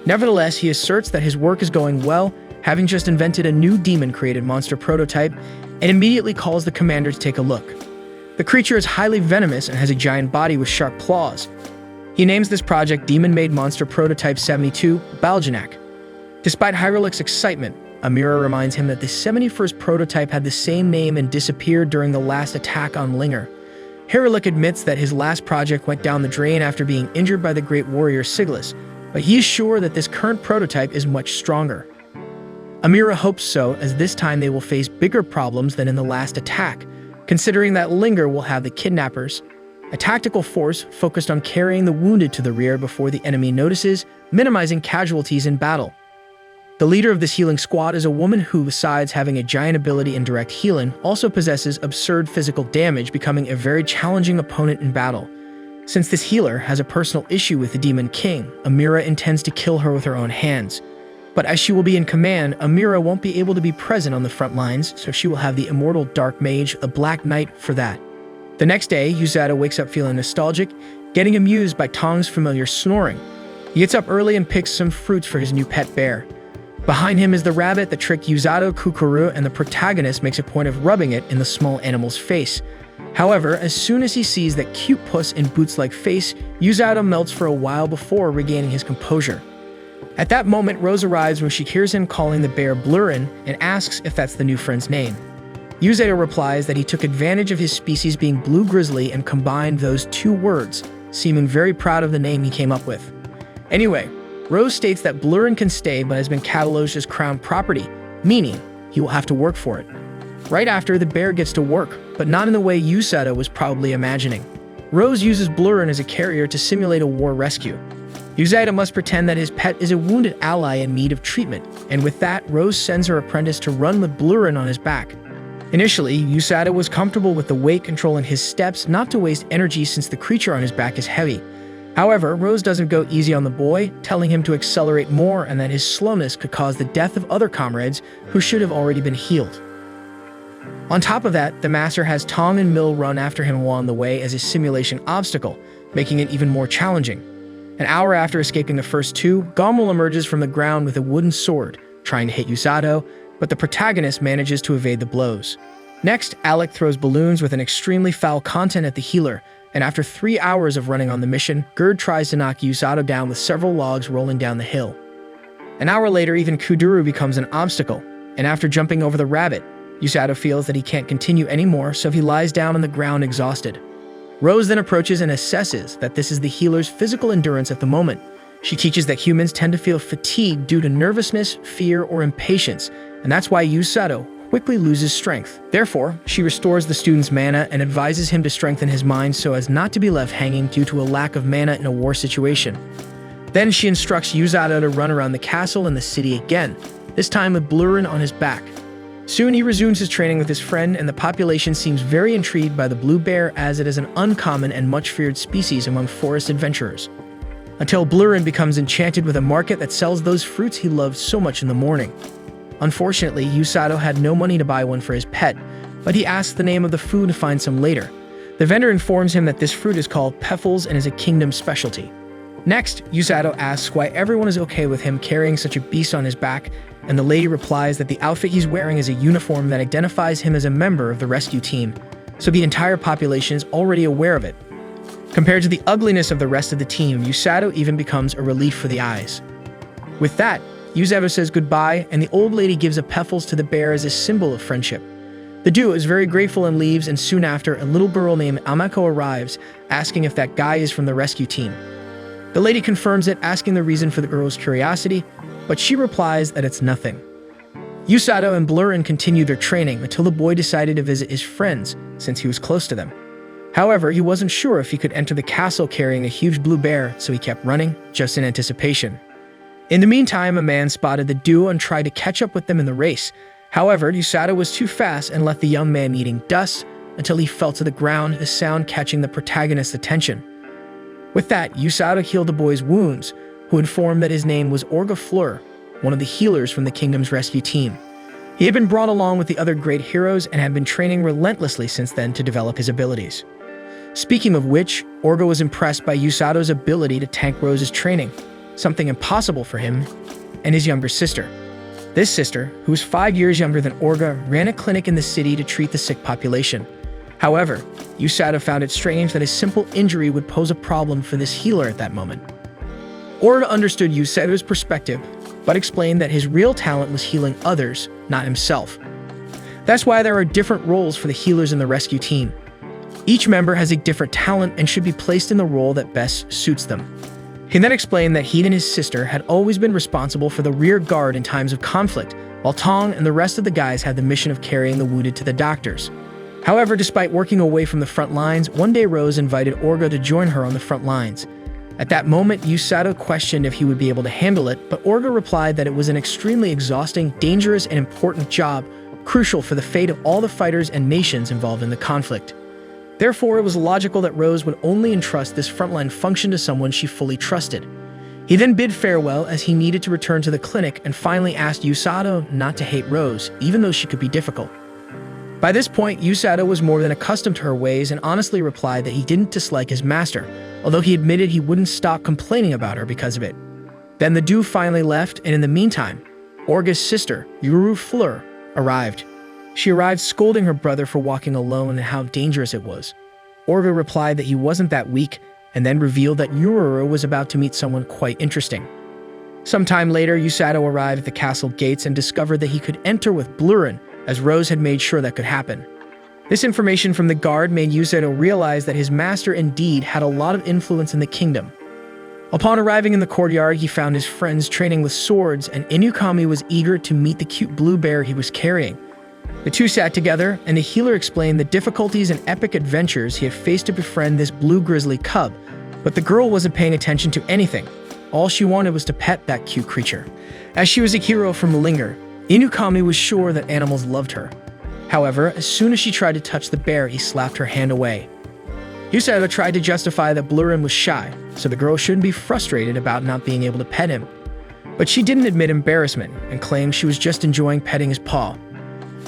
Nevertheless, he asserts that his work is going well, having just invented a new demon-created monster prototype, and immediately calls the commander to take a look. The creature is highly venomous and has a giant body with sharp claws. He names this project Demon-Made Monster Prototype 72, Baljanak. Despite Hiriluk's excitement, Amira reminds him that the 71st prototype had the same name and disappeared during the last attack on Linger. Hiriluk admits that his last project went down the drain after being injured by the great warrior Sigilus, but he is sure that this current prototype is much stronger. Amira hopes so, as this time they will face bigger problems than in the last attack, considering that Linger will have the kidnappers, a tactical force focused on carrying the wounded to the rear before the enemy notices, minimizing casualties in battle. The leader of this healing squad is a woman who, besides having a giant ability in direct healing, also possesses absurd physical damage, becoming a very challenging opponent in battle. Since this healer has a personal issue with the Demon King, Amira intends to kill her with her own hands. But as she will be in command, Amira won't be able to be present on the front lines, so she will have the immortal Dark Mage, the Black Knight, for that. The next day, Usato wakes up feeling nostalgic, getting amused by Tong's familiar snoring. He gets up early and picks some fruits for his new pet bear. Behind him is the rabbit that tricked Usato Kukuru, and the protagonist makes a point of rubbing it in the small animal's face. However, as soon as he sees that cute puss in boots-like face, Usato melts for a while before regaining his composure. At that moment, Rose arrives when she hears him calling the bear Blurin and asks if that's the new friend's name. Usato replies that he took advantage of his species being blue grizzly and combined those two words, seeming very proud of the name he came up with. Anyway, Rose states that Blurin can stay but has been cataloged as crown property, meaning he will have to work for it. Right after, the bear gets to work, but not in the way Usato was probably imagining. Rose uses Blurin as a carrier to simulate a war rescue. Usato must pretend that his pet is a wounded ally in need of treatment, and with that, Rose sends her apprentice to run with Blurin on his back. Initially, Usato was comfortable with the weight control in his steps, not to waste energy since the creature on his back is heavy. However, Rose doesn't go easy on the boy, telling him to accelerate more and that his slowness could cause the death of other comrades who should have already been healed. On top of that, the master has Tong and Mill run after him while on the way as a simulation obstacle, making it even more challenging. An hour after escaping the first two, Gommel emerges from the ground with a wooden sword, trying to hit Usato, but the protagonist manages to evade the blows. Next, Alec throws balloons with an extremely foul content at the healer, and after 3 hours of running on the mission, Gerd tries to knock Usato down with several logs rolling down the hill. An hour later, even Kuduru becomes an obstacle, and after jumping over the rabbit, Usato feels that he can't continue anymore, so he lies down on the ground exhausted. Rose then approaches and assesses that this is the healer's physical endurance at the moment. She teaches that humans tend to feel fatigued due to nervousness, fear, or impatience, and that's why Usato quickly loses strength. Therefore, she restores the student's mana and advises him to strengthen his mind so as not to be left hanging due to a lack of mana in a war situation. Then she instructs Usato to run around the castle and the city again, this time with Blurin on his back. Soon he resumes his training with his friend, and the population seems very intrigued by the blue bear, as it is an uncommon and much feared species among forest adventurers. Until Blurin becomes enchanted with a market that sells those fruits he loved so much in the morning. Unfortunately, Usato had no money to buy one for his pet, but he asks the name of the food to find some later. The vendor informs him that this fruit is called Peffles and is a kingdom specialty. Next, Usato asks why everyone is okay with him carrying such a beast on his back, and the lady replies that the outfit he's wearing is a uniform that identifies him as a member of the rescue team, so the entire population is already aware of it. Compared to the ugliness of the rest of the team, Usato even becomes a relief for the eyes. With that, Usato says goodbye, and the old lady gives a Peffles to the bear as a symbol of friendship. The duo is very grateful and leaves, and soon after, a little girl named Amako arrives, asking if that guy is from the rescue team. The lady confirms it, asking the reason for the girl's curiosity, but she replies that it's nothing. Usato and Blurin continue their training until the boy decided to visit his friends, since he was close to them. However, he wasn't sure if he could enter the castle carrying a huge blue bear, so he kept running, just in anticipation. In the meantime, a man spotted the duo and tried to catch up with them in the race. However, Usato was too fast and left the young man eating dust until he fell to the ground, his sound catching the protagonist's attention. With that, Usato healed the boy's wounds, who informed that his name was Orga Fleur, one of the healers from the kingdom's rescue team. He had been brought along with the other great heroes and had been training relentlessly since then to develop his abilities. Speaking of which, Orga was impressed by Usato's ability to tank Rose's training, something impossible for him and his younger sister. This sister, who was 5 years younger than Orga, ran a clinic in the city to treat the sick population. However, Usato found it strange that a simple injury would pose a problem for this healer at that moment. Orga understood Usato's perspective, but explained that his real talent was healing others, not himself. That's why there are different roles for the healers in the rescue team. Each member has a different talent and should be placed in the role that best suits them. He then explained that he and his sister had always been responsible for the rear guard in times of conflict, while Tong and the rest of the guys had the mission of carrying the wounded to the doctors. However, despite working away from the front lines, one day Rose invited Orga to join her on the front lines. At that moment, Usato questioned if he would be able to handle it, but Orga replied that it was an extremely exhausting, dangerous, and important job, crucial for the fate of all the fighters and nations involved in the conflict. Therefore, it was logical that Rose would only entrust this frontline function to someone she fully trusted. He then bid farewell as he needed to return to the clinic and finally asked Usato not to hate Rose, even though she could be difficult. By this point, Usato was more than accustomed to her ways and honestly replied that he didn't dislike his master, although he admitted he wouldn't stop complaining about her because of it. Then the duo finally left, and in the meantime, Orga's sister, Yuru Fleur, arrived. She arrived scolding her brother for walking alone and how dangerous it was. Orga replied that he wasn't that weak, and then revealed that Yuru was about to meet someone quite interesting. Sometime later, Usato arrived at the castle gates and discovered that he could enter with Blurin, as Rose had made sure that could happen. This information from the guard made Usato realize that his master indeed had a lot of influence in the kingdom. Upon arriving in the courtyard, he found his friends training with swords, and Inukami was eager to meet the cute blue bear he was carrying. The two sat together, and the healer explained the difficulties and epic adventures he had faced to befriend this blue grizzly cub, but the girl wasn't paying attention to anything. All she wanted was to pet that cute creature. As she was a hero from Linger, Inukami was sure that animals loved her. However, as soon as she tried to touch the bear, he slapped her hand away. Usato tried to justify that Blurin was shy, so the girl shouldn't be frustrated about not being able to pet him. But she didn't admit embarrassment and claimed she was just enjoying petting his paw.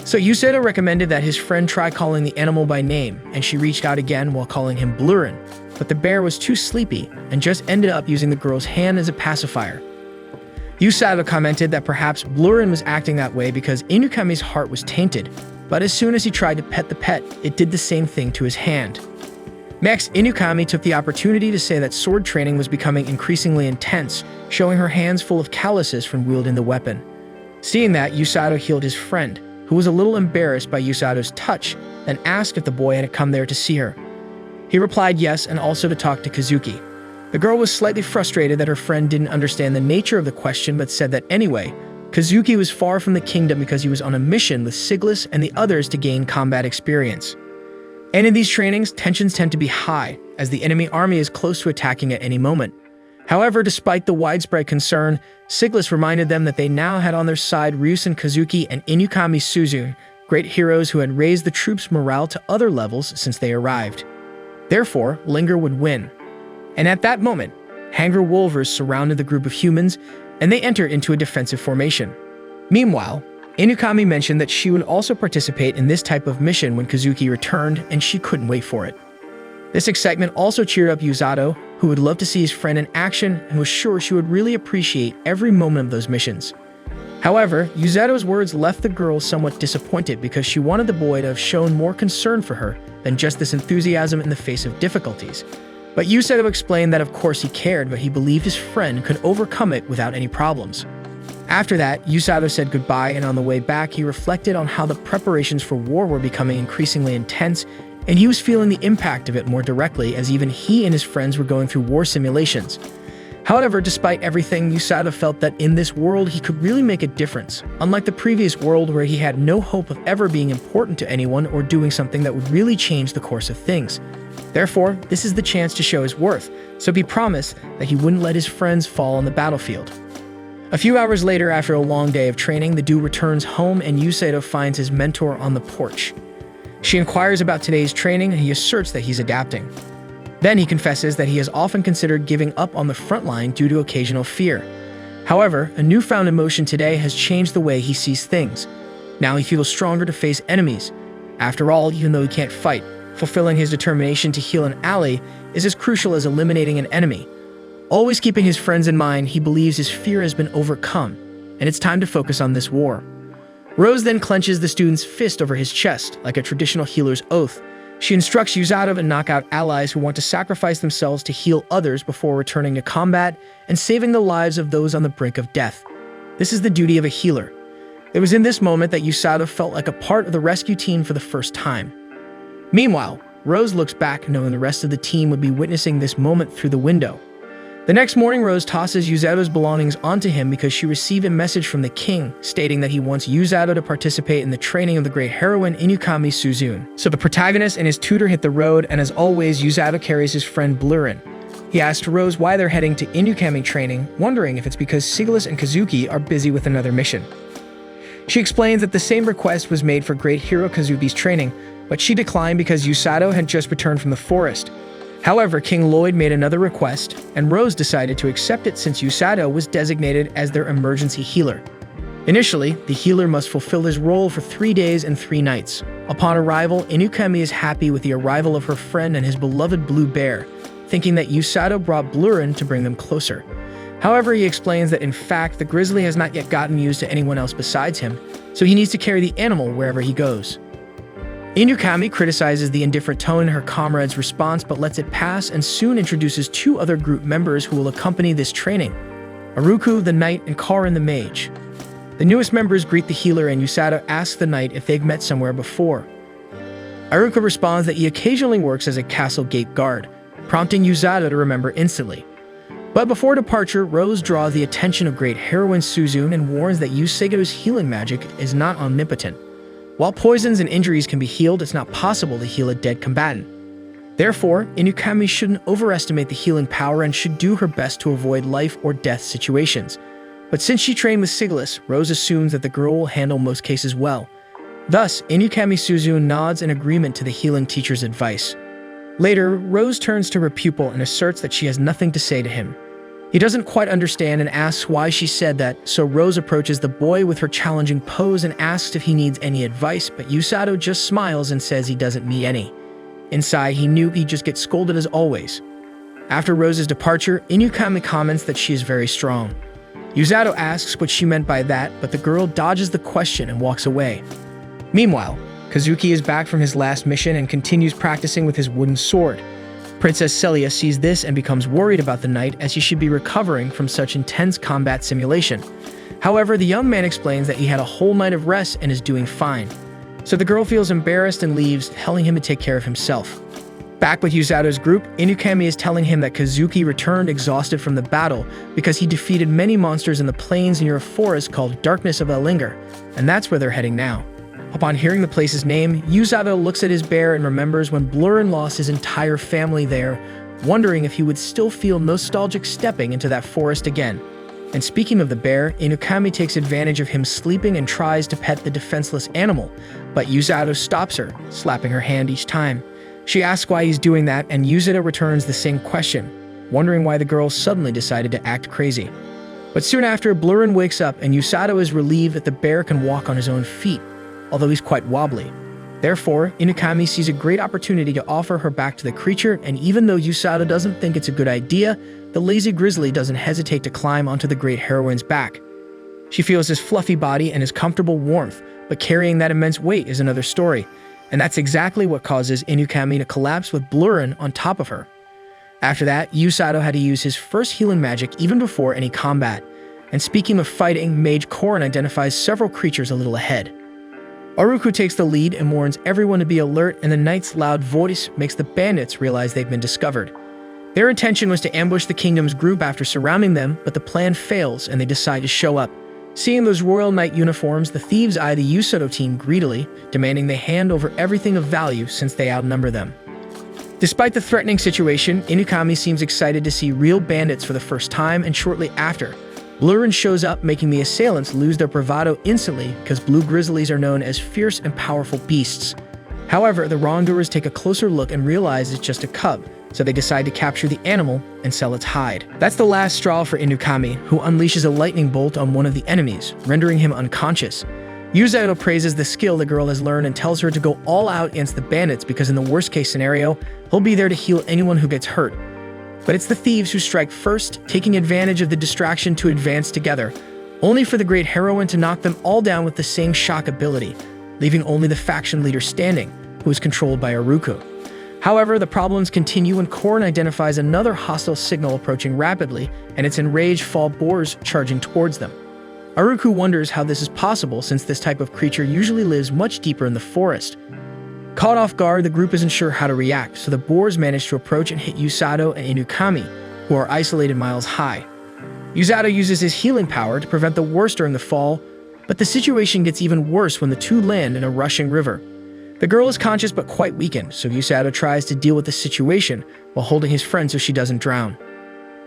So Usato recommended that his friend try calling the animal by name, and she reached out again while calling him Blurin, but the bear was too sleepy and just ended up using the girl's hand as a pacifier. Usato commented that perhaps Blurin was acting that way because Inukami's heart was tainted, but as soon as he tried to pet the pet, it did the same thing to his hand. Next, Inukami took the opportunity to say that sword training was becoming increasingly intense, showing her hands full of calluses from wielding the weapon. Seeing that, Usato healed his friend, who was a little embarrassed by Usato's touch, and asked if the boy had come there to see her. He replied yes, and also to talk to Kazuki. The girl was slightly frustrated that her friend didn't understand the nature of the question, but said that anyway, Kazuki was far from the kingdom because he was on a mission with Siglis and the others to gain combat experience. And in these trainings, tensions tend to be high, as the enemy army is close to attacking at any moment. However, despite the widespread concern, Siglis reminded them that they now had on their side Ryusen Kazuki and Inukami Suzune, great heroes who had raised the troops' morale to other levels since they arrived. Therefore, Linger would win. And at that moment, Hanger Wolvers surrounded the group of humans, and they entered into a defensive formation. Meanwhile, Inukami mentioned that she would also participate in this type of mission when Kazuki returned, and she couldn't wait for it. This excitement also cheered up Usato, who would love to see his friend in action and was sure she would really appreciate every moment of those missions. However, Usato's words left the girl somewhat disappointed because she wanted the boy to have shown more concern for her than just this enthusiasm in the face of difficulties. But Usato explained that of course he cared, but he believed his friend could overcome it without any problems. After that, Usato said goodbye, and on the way back, he reflected on how the preparations for war were becoming increasingly intense, and he was feeling the impact of it more directly as even he and his friends were going through war simulations. However, despite everything, Usato felt that in this world he could really make a difference, unlike the previous world where he had no hope of ever being important to anyone or doing something that would really change the course of things. Therefore, this is the chance to show his worth, so he promised that he wouldn't let his friends fall on the battlefield. A few hours later, after a long day of training, the dude returns home and Usato finds his mentor on the porch. She inquires about today's training and he asserts that he's adapting. Then he confesses that he has often considered giving up on the front line due to occasional fear. However, a newfound emotion today has changed the way he sees things. Now he feels stronger to face enemies. After all, even though he can't fight, fulfilling his determination to heal an ally is as crucial as eliminating an enemy. Always keeping his friends in mind, he believes his fear has been overcome, and it's time to focus on this war. Rose then clenches the student's fist over his chest, like a traditional healer's oath. She instructs Usato to knock out allies who want to sacrifice themselves to heal others before returning to combat and saving the lives of those on the brink of death. This is the duty of a healer. It was in this moment that Usato felt like a part of the rescue team for the first time. Meanwhile, Rose looks back, knowing the rest of the team would be witnessing this moment through the window. The next morning, Rose tosses Usato's belongings onto him because she received a message from the king stating that he wants Usato to participate in the training of the great heroine Inukami Suzune. So the protagonist and his tutor hit the road, and as always, Usato carries his friend Blurin. He asks Rose why they're heading to Inukami training, wondering if it's because Sigillus and Kazuki are busy with another mission. She explains that the same request was made for great hero Kazuki's training, but she declined because Usato had just returned from the forest. However, King Lloyd made another request, and Rose decided to accept it since Usato was designated as their emergency healer. Initially, the healer must fulfill his role for 3 days and 3 nights. Upon arrival, Inukami is happy with the arrival of her friend and his beloved blue bear, thinking that Usato brought Blurin to bring them closer. However, he explains that in fact, the grizzly has not yet gotten used to anyone else besides him, so he needs to carry the animal wherever he goes. Inukami criticizes the indifferent tone in her comrade's response but lets it pass and soon introduces 2 other group members who will accompany this training: Aruku the knight and Karin the mage. The newest members greet the healer and Usato asks the knight if they've met somewhere before. Aruku responds that he occasionally works as a castle gate guard, prompting Usato to remember instantly. But before departure, Rose draws the attention of great heroine Suzune and warns that Usato's healing magic is not omnipotent. While poisons and injuries can be healed, it's not possible to heal a dead combatant. Therefore, Inukami shouldn't overestimate the healing power and should do her best to avoid life or death situations. But since she trained with Sigillus, Rose assumes that the girl will handle most cases well. Thus, Inukami Suzune nods in agreement to the healing teacher's advice. Later, Rose turns to her pupil and asserts that she has nothing to say to him. He doesn't quite understand and asks why she said that, so Rose approaches the boy with her challenging pose and asks if he needs any advice, but Usato just smiles and says he doesn't need any. Inside, he knew he'd just get scolded as always. After Rose's departure, Inukami comments that she is very strong. Usato asks what she meant by that, but the girl dodges the question and walks away. Meanwhile, Kazuki is back from his last mission and continues practicing with his wooden sword. Princess Celia sees this and becomes worried about the knight as he should be recovering from such intense combat simulation. However, the young man explains that he had a whole night of rest and is doing fine. So the girl feels embarrassed and leaves, telling him to take care of himself. Back with Usato's group, Inukami is telling him that Kazuki returned exhausted from the battle because he defeated many monsters in the plains near a forest called Darkness of Ellinger, and that's where they're heading now. Upon hearing the place's name, Usato looks at his bear and remembers when Blurin lost his entire family there, wondering if he would still feel nostalgic stepping into that forest again. And speaking of the bear, Inukami takes advantage of him sleeping and tries to pet the defenseless animal, but Usato stops her, slapping her hand each time. She asks why he's doing that, and Usato returns the same question, wondering why the girl suddenly decided to act crazy. But soon after, Blurin wakes up and Usato is relieved that the bear can walk on his own feet, although he's quite wobbly. Therefore, Inukami sees a great opportunity to offer her back to the creature, and even though Usato doesn't think it's a good idea, the lazy grizzly doesn't hesitate to climb onto the great heroine's back. She feels his fluffy body and his comfortable warmth, but carrying that immense weight is another story, and that's exactly what causes Inukami to collapse with Blurin on top of her. After that, Usato had to use his first healing magic even before any combat, and speaking of fighting, Mage Korin identifies several creatures a little ahead. Aruku takes the lead and warns everyone to be alert, and the knight's loud voice makes the bandits realize they've been discovered. Their intention was to ambush the kingdom's group after surrounding them, but the plan fails and they decide to show up. Seeing those royal knight uniforms, the thieves eye the Usato team greedily, demanding they hand over everything of value since they outnumber them. Despite the threatening situation, Inukami seems excited to see real bandits for the first time, and shortly after, Lurin shows up, making the assailants lose their bravado instantly because blue grizzlies are known as fierce and powerful beasts. However, the wrongdoers take a closer look and realize it's just a cub, so they decide to capture the animal and sell its hide. That's the last straw for Inukami, who unleashes a lightning bolt on one of the enemies, rendering him unconscious. Usato praises the skill the girl has learned and tells her to go all out against the bandits because in the worst-case scenario, he'll be there to heal anyone who gets hurt. But it's the thieves who strike first, taking advantage of the distraction to advance together, only for the great heroine to knock them all down with the same shock ability, leaving only the faction leader standing, who is controlled by Aruku. However, the problems continue when Korn identifies another hostile signal approaching rapidly, and its enraged fall boars charging towards them. Aruku wonders how this is possible since this type of creature usually lives much deeper in the forest. Caught off guard, the group isn't sure how to react, so the boars manage to approach and hit Usato and Inukami, who are isolated miles high. Usato uses his healing power to prevent the worst during the fall, but the situation gets even worse when the two land in a rushing river. The girl is conscious but quite weakened, so Usato tries to deal with the situation while holding his friend so she doesn't drown.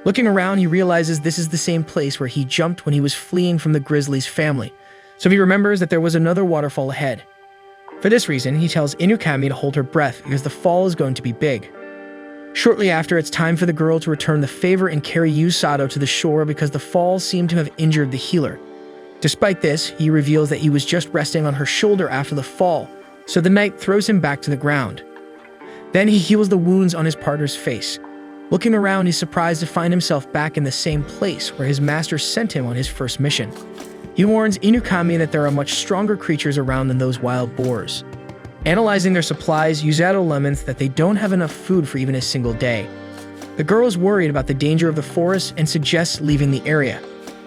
Looking around, he realizes this is the same place where he jumped when he was fleeing from the grizzly's family, so he remembers that there was another waterfall ahead. For this reason, he tells Inukami to hold her breath because the fall is going to be big. Shortly after, it's time for the girl to return the favor and carry Usato to the shore because the fall seemed to have injured the healer. Despite this, he reveals that he was just resting on her shoulder after the fall, so the knight throws him back to the ground. Then he heals the wounds on his partner's face. Looking around, he's surprised to find himself back in the same place where his master sent him on his first mission. He warns Inukami that there are much stronger creatures around than those wild boars. Analyzing their supplies, Usato laments that they don't have enough food for even a single day. The girl is worried about the danger of the forest and suggests leaving the area.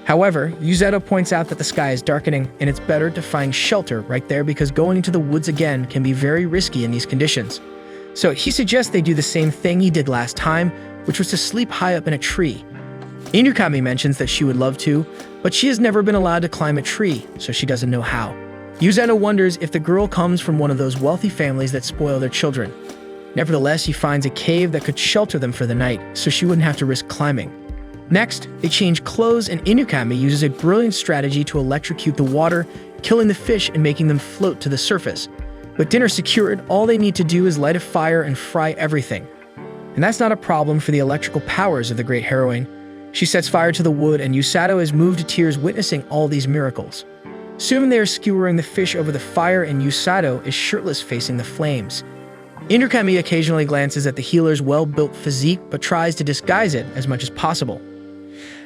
However, Usato points out that the sky is darkening and it's better to find shelter right there because going into the woods again can be very risky in these conditions. So he suggests they do the same thing he did last time, which was to sleep high up in a tree. Inukami mentions that she would love to, but she has never been allowed to climb a tree, so she doesn't know how. Usato wonders if the girl comes from one of those wealthy families that spoil their children. Nevertheless, he finds a cave that could shelter them for the night, so she wouldn't have to risk climbing. Next, they change clothes and Inukami uses a brilliant strategy to electrocute the water, killing the fish and making them float to the surface. With dinner secured, all they need to do is light a fire and fry everything. And that's not a problem for the electrical powers of the great heroine. She sets fire to the wood and Usato is moved to tears witnessing all these miracles. Soon they are skewering the fish over the fire and Usato is shirtless facing the flames. Inukami occasionally glances at the healer's well-built physique but tries to disguise it as much as possible.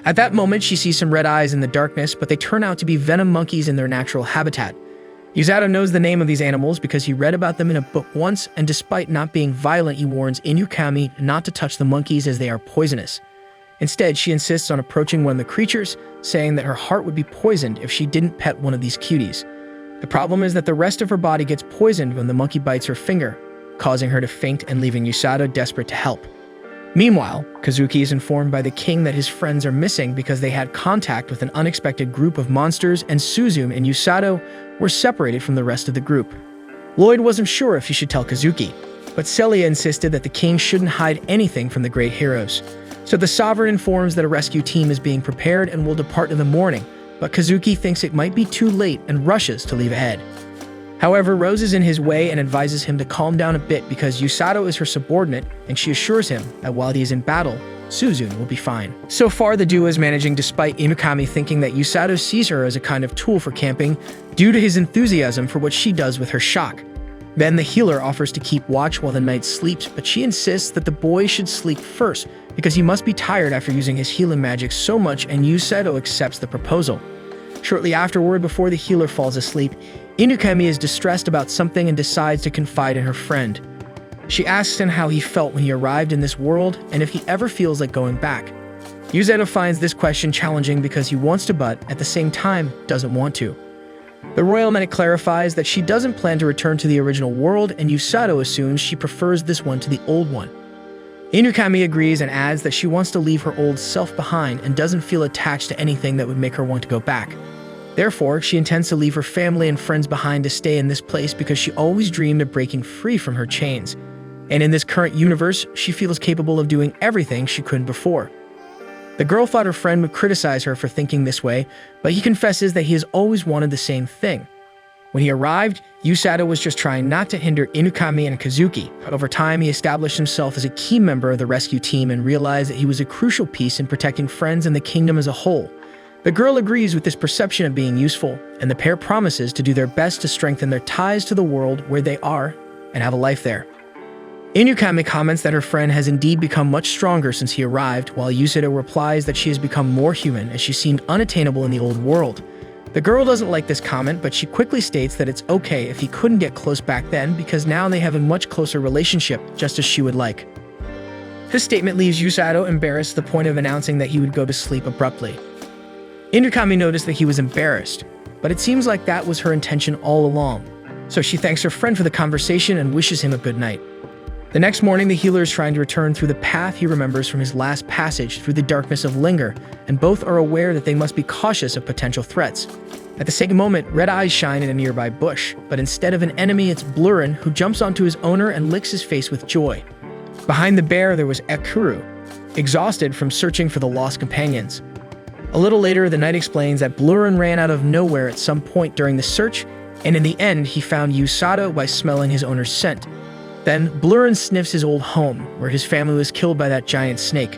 At that moment, she sees some red eyes in the darkness, but they turn out to be venom monkeys in their natural habitat. Usato knows the name of these animals because he read about them in a book once, and despite not being violent, he warns Inukami not to touch the monkeys as they are poisonous. Instead, she insists on approaching one of the creatures, saying that her heart would be poisoned if she didn't pet one of these cuties. The problem is that the rest of her body gets poisoned when the monkey bites her finger, causing her to faint and leaving Usato desperate to help. Meanwhile, Kazuki is informed by the king that his friends are missing because they had contact with an unexpected group of monsters and Suzune and Usato were separated from the rest of the group. Lloyd wasn't sure if he should tell Kazuki, but Celia insisted that the king shouldn't hide anything from the great heroes. So the sovereign informs that a rescue team is being prepared and will depart in the morning, but Kazuki thinks it might be too late and rushes to leave ahead. However, Rose is in his way and advises him to calm down a bit because Usato is her subordinate, and she assures him that while he is in battle, Suzune will be fine. So far, the duo is managing despite Inukami thinking that Usato sees her as a kind of tool for camping due to his enthusiasm for what she does with her shock. Then the healer offers to keep watch while the knight sleeps, but she insists that the boy should sleep first because he must be tired after using his healing magic so much, and Usato accepts the proposal. Shortly afterward, before the healer falls asleep, Inukami is distressed about something and decides to confide in her friend. She asks him how he felt when he arrived in this world and if he ever feels like going back. Usato finds this question challenging because he wants to but, at the same time, doesn't want to. The royal medic clarifies that she doesn't plan to return to the original world, and Usato assumes she prefers this one to the old one. Inukami agrees and adds that she wants to leave her old self behind and doesn't feel attached to anything that would make her want to go back. Therefore, she intends to leave her family and friends behind to stay in this place because she always dreamed of breaking free from her chains. and in this current universe, she feels capable of doing everything she couldn't before. The girl thought her friend would criticize her for thinking this way, but he confesses that he has always wanted the same thing. When he arrived, Usato was just trying not to hinder Inukami and Kazuki. Over time, he established himself as a key member of the rescue team and realized that he was a crucial piece in protecting friends and the kingdom as a whole. The girl agrees with this perception of being useful, and the pair promises to do their best to strengthen their ties to the world where they are and have a life there. Inukami comments that her friend has indeed become much stronger since he arrived, while Usato replies that she has become more human as she seemed unattainable in the old world. The girl doesn't like this comment, but she quickly states that it's okay if he couldn't get close back then because now they have a much closer relationship, just as she would like. This statement leaves Usato embarrassed to the point of announcing that he would go to sleep abruptly. Inukami noticed that he was embarrassed, but it seems like that was her intention all along. So she thanks her friend for the conversation and wishes him a good night. The next morning, the healer is trying to return through the path he remembers from his last passage through the darkness of Linger, and both are aware that they must be cautious of potential threats. At the same moment, red eyes shine in a nearby bush, but instead of an enemy, it's Blurin, who jumps onto his owner and licks his face with joy. Behind the bear, there was Ekuru, exhausted from searching for the lost companions. A little later, the knight explains that Blurin ran out of nowhere at some point during the search, and in the end, he found Usato by smelling his owner's scent. Then, Blurin sniffs his old home, where his family was killed by that giant snake.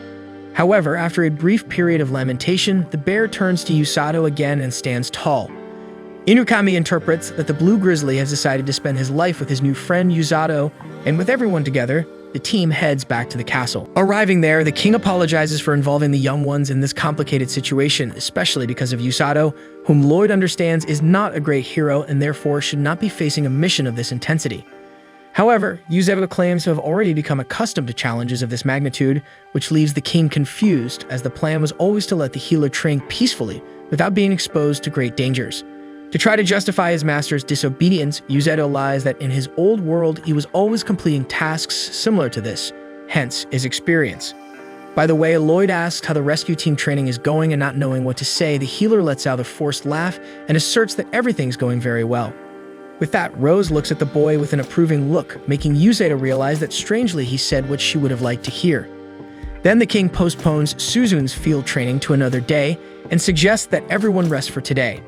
However, after a brief period of lamentation, the bear turns to Usato again and stands tall. Inukami interprets that the blue grizzly has decided to spend his life with his new friend Usato, and with everyone together, the team heads back to the castle. Arriving there, the king apologizes for involving the young ones in this complicated situation, especially because of Usato, whom Lloyd understands is not a great hero and therefore should not be facing a mission of this intensity. However, Usato claims to have already become accustomed to challenges of this magnitude, which leaves the king confused, as the plan was always to let the healer train peacefully without being exposed to great dangers. To try to justify his master's disobedience, Usato lies that in his old world he was always completing tasks similar to this, hence his experience. By the way, Lloyd asks how the rescue team training is going, and not knowing what to say, the healer lets out a forced laugh and asserts that everything's going very well. With that, Rose looks at the boy with an approving look, making Usato realize that strangely he said what she would have liked to hear. Then the king postpones Suzune's field training to another day and suggests that everyone rest for today.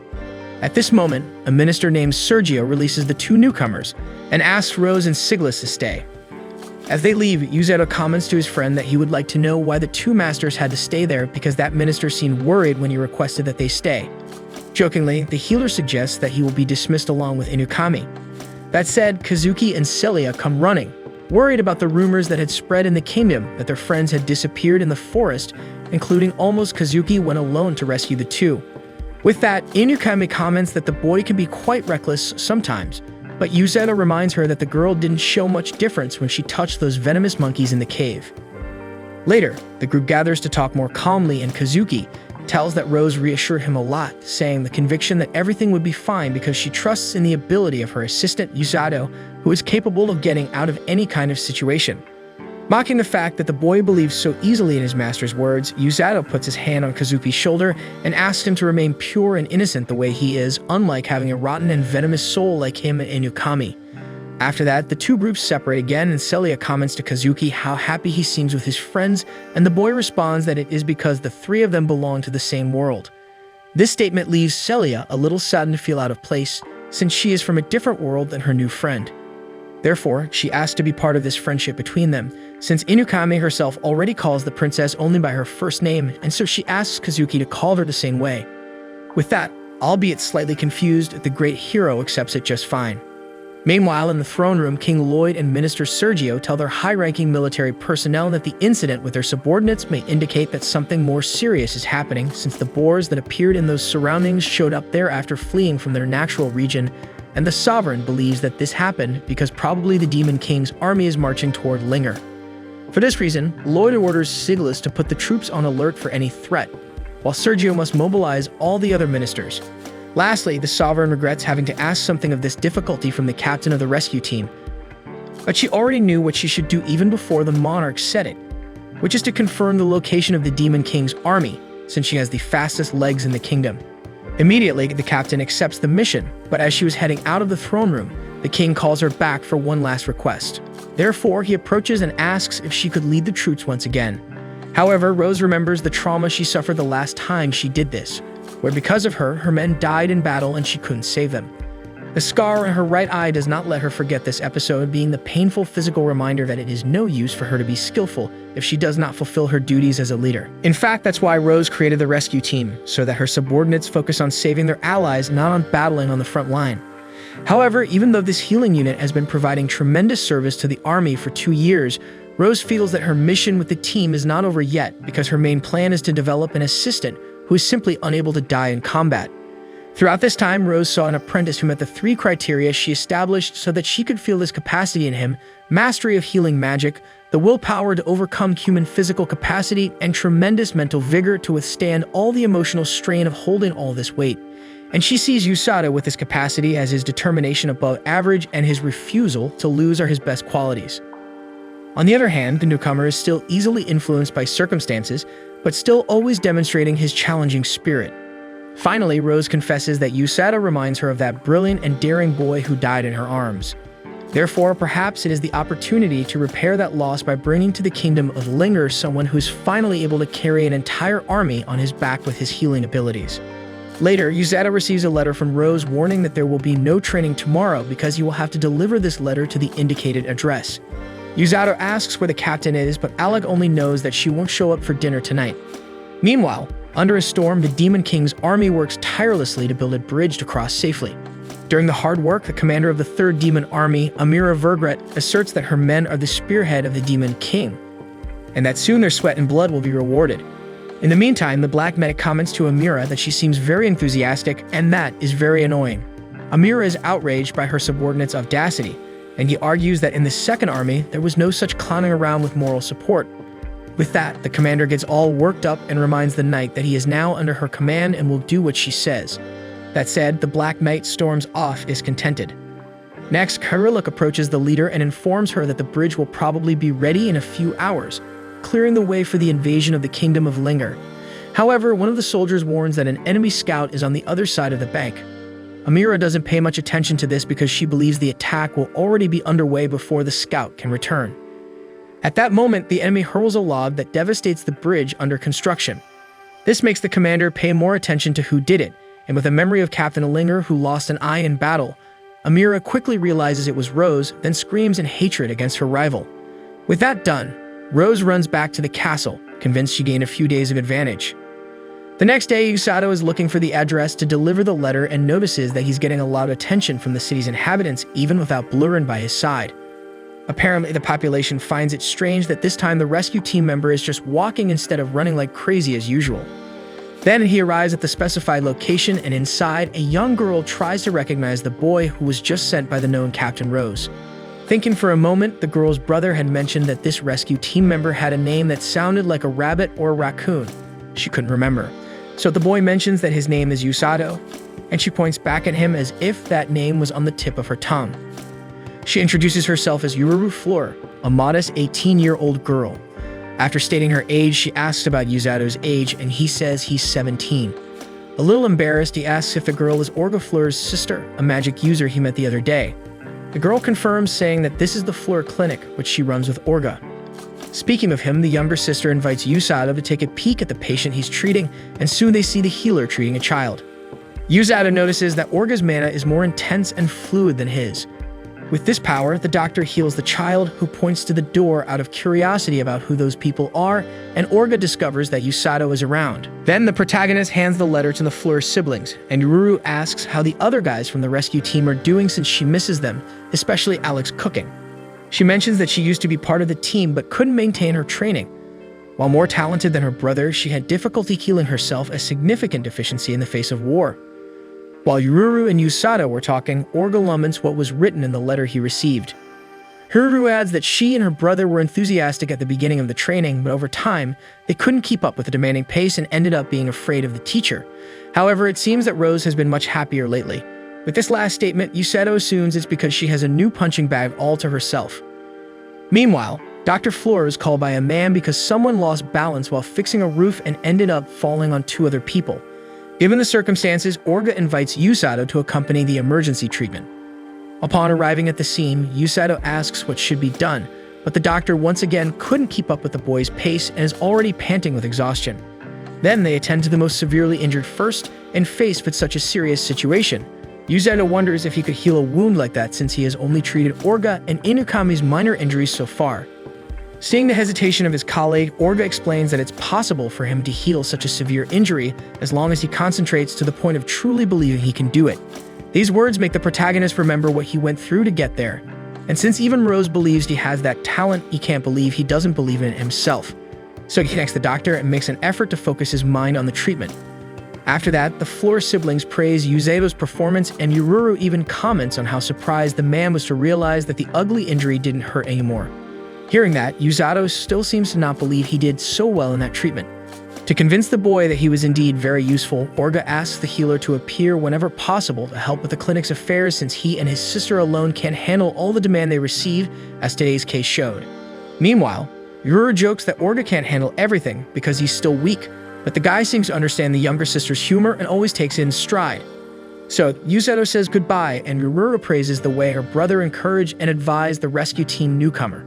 At this moment, a minister named Sergio releases the two newcomers and asks Rose and Siglas to stay. As they leave, Usato comments to his friend that he would like to know why the two masters had to stay there because that minister seemed worried when he requested that they stay. Jokingly, the healer suggests that he will be dismissed along with Inukami. That said, Kazuki and Celia come running, worried about the rumors that had spread in the kingdom that their friends had disappeared in the forest, including almost Kazuki went alone to rescue the two. With that, Inukami comments that the boy can be quite reckless sometimes, but Usato reminds her that the girl didn't show much difference when she touched those venomous monkeys in the cave. Later, the group gathers to talk more calmly, and Kazuki tells that Rose reassured him a lot, saying the conviction that everything would be fine because she trusts in the ability of her assistant Usato, who is capable of getting out of any kind of situation. Mocking the fact that the boy believes so easily in his master's words, Usato puts his hand on Kazuki's shoulder and asks him to remain pure and innocent the way he is, unlike having a rotten and venomous soul like him and Inukami. After that, the two groups separate again, and Celia comments to Kazuki how happy he seems with his friends, and the boy responds that it is because the three of them belong to the same world. This statement leaves Celia a little saddened to feel out of place, since she is from a different world than her new friend. Therefore, she asks to be part of this friendship between them, since Inukami herself already calls the princess only by her first name, and so she asks Kazuki to call her the same way. With that, albeit slightly confused, the great hero accepts it just fine. Meanwhile, in the throne room, King Lloyd and Minister Sergio tell their high-ranking military personnel that the incident with their subordinates may indicate that something more serious is happening, since the boars that appeared in those surroundings showed up there after fleeing from their natural region, and the sovereign believes that this happened because probably the Demon King's army is marching toward Linger. For this reason, Lloyd orders Siglas to put the troops on alert for any threat, while Sergio must mobilize all the other ministers. Lastly, the sovereign regrets having to ask something of this difficulty from the captain of the rescue team. But she already knew what she should do even before the monarch said it, which is to confirm the location of the Demon King's army, since she has the fastest legs in the kingdom. Immediately, the captain accepts the mission, but as she was heading out of the throne room, The king calls her back for one last request. Therefore, he approaches and asks if she could lead the troops once again. However, Rose remembers the trauma she suffered the last time she did this, where because of her, her men died in battle and she couldn't save them. The scar in her right eye does not let her forget this episode, being the painful physical reminder that it is no use for her to be skillful if she does not fulfill her duties as a leader. In fact, that's why Rose created the rescue team, so that her subordinates focus on saving their allies, not on battling on the front line. However, even though this healing unit has been providing tremendous service to the army for 2 years, Rose feels that her mission with the team is not over yet because her main plan is to develop an assistant who is simply unable to die in combat. Throughout this time, Rose saw an apprentice who met the 3 criteria she established so that she could feel this capacity in him: mastery of healing magic, the willpower to overcome human physical capacity, and tremendous mental vigor to withstand all the emotional strain of holding all this weight. And she sees Usato with his capacity as his determination above average and his refusal to lose are his best qualities. On the other hand, the newcomer is still easily influenced by circumstances, but still always demonstrating his challenging spirit. Finally, Rose confesses that Usato reminds her of that brilliant and daring boy who died in her arms. Therefore, perhaps it is the opportunity to repair that loss by bringing to the kingdom of Linger someone who is finally able to carry an entire army on his back with his healing abilities. Later, Usato receives a letter from Rose warning that there will be no training tomorrow because he will have to deliver this letter to the indicated address. Usato asks where the captain is, but Alec only knows that she won't show up for dinner tonight. Meanwhile, under a storm, the Demon King's army works tirelessly to build a bridge to cross safely. During the hard work, the commander of the 3rd Demon Army, Amira Vergret, asserts that her men are the spearhead of the Demon King, and that soon their sweat and blood will be rewarded. In the meantime, the Black Medic comments to Amira that she seems very enthusiastic, and that is very annoying. Amira is outraged by her subordinate's audacity, and he argues that in the 2nd Army, there was no such clowning around with moral support. With that, the commander gets all worked up and reminds the knight that he is now under her command and will do what she says. That said, the Black Knight storms off discontented. Next, Kyrillik approaches the leader and informs her that the bridge will probably be ready in a few hours, clearing the way for the invasion of the kingdom of Linger. However, one of the soldiers warns that an enemy scout is on the other side of the bank. Amira doesn't pay much attention to this because she believes the attack will already be underway before the scout can return. At that moment, the enemy hurls a lob that devastates the bridge under construction. This makes the commander pay more attention to who did it, and with a memory of Captain Linger who lost an eye in battle, Amira quickly realizes it was Rose, then screams in hatred against her rival. With that done, Rose runs back to the castle, convinced she gained a few days of advantage. The next day, Usato is looking for the address to deliver the letter and notices that he's getting a lot of attention from the city's inhabitants even without Blurin by his side. Apparently, the population finds it strange that this time the rescue team member is just walking instead of running like crazy as usual. Then he arrives at the specified location, and inside, a young girl tries to recognize the boy who was just sent by the known Captain Rose. Thinking for a moment, the girl's brother had mentioned that this rescue team member had a name that sounded like a rabbit or a raccoon. She couldn't remember. So the boy mentions that his name is Usato, and she points back at him as if that name was on the tip of her tongue. She introduces herself as Yururu Fleur, a modest 18-year-old girl. After stating her age, she asks about Usato's age, and he says he's 17. A little embarrassed, he asks if the girl is Orga Fleur's sister, a magic user he met the other day. The girl confirms, saying that this is the Fleur Clinic, which she runs with Orga. Speaking of him, the younger sister invites Usato to take a peek at the patient he's treating, and soon they see the healer treating a child. Usato notices that Orga's mana is more intense and fluid than his. With this power, the doctor heals the child, who points to the door out of curiosity about who those people are, and Orga discovers that Usato is around. Then the protagonist hands the letter to the Fleur siblings, and Yururu asks how the other guys from the rescue team are doing since she misses them, especially Alex cooking. She mentions that she used to be part of the team but couldn't maintain her training. While more talented than her brother, she had difficulty healing herself, a significant deficiency in the face of war. While Yururu and Usato were talking, Orga laments what was written in the letter he received. Yururu adds that she and her brother were enthusiastic at the beginning of the training, but over time, they couldn't keep up with the demanding pace and ended up being afraid of the teacher. However, it seems that Rose has been much happier lately. With this last statement, Usato assumes it's because she has a new punching bag all to herself. Meanwhile, Dr. Fleur is called by a man because someone lost balance while fixing a roof and ended up falling on 2 other people. Given the circumstances, Orga invites Usato to accompany the emergency treatment. Upon arriving at the scene, Usato asks what should be done, but the doctor once again couldn't keep up with the boy's pace and is already panting with exhaustion. Then they attend to the most severely injured first, and faced with such a serious situation, Usato wonders if he could heal a wound like that since he has only treated Orga and Inukami's minor injuries so far. Seeing the hesitation of his colleague, Orga explains that it's possible for him to heal such a severe injury as long as he concentrates to the point of truly believing he can do it. These words make the protagonist remember what he went through to get there. And since even Rose believes he has that talent, he can't believe he doesn't believe in it himself. So he connects the doctor and makes an effort to focus his mind on the treatment. After that, the Floor siblings praise Usato's performance, and Yururu even comments on how surprised the man was to realize that the ugly injury didn't hurt anymore. Hearing that, Usato still seems to not believe he did so well in that treatment. To convince the boy that he was indeed very useful, Orga asks the healer to appear whenever possible to help with the clinic's affairs since he and his sister alone can't handle all the demand they receive, as today's case showed. Meanwhile, Yururu jokes that Orga can't handle everything because he's still weak, but the guy seems to understand the younger sister's humor and always takes it in stride. So, Usato says goodbye, and Yururu praises the way her brother encouraged and advised the rescue team newcomer.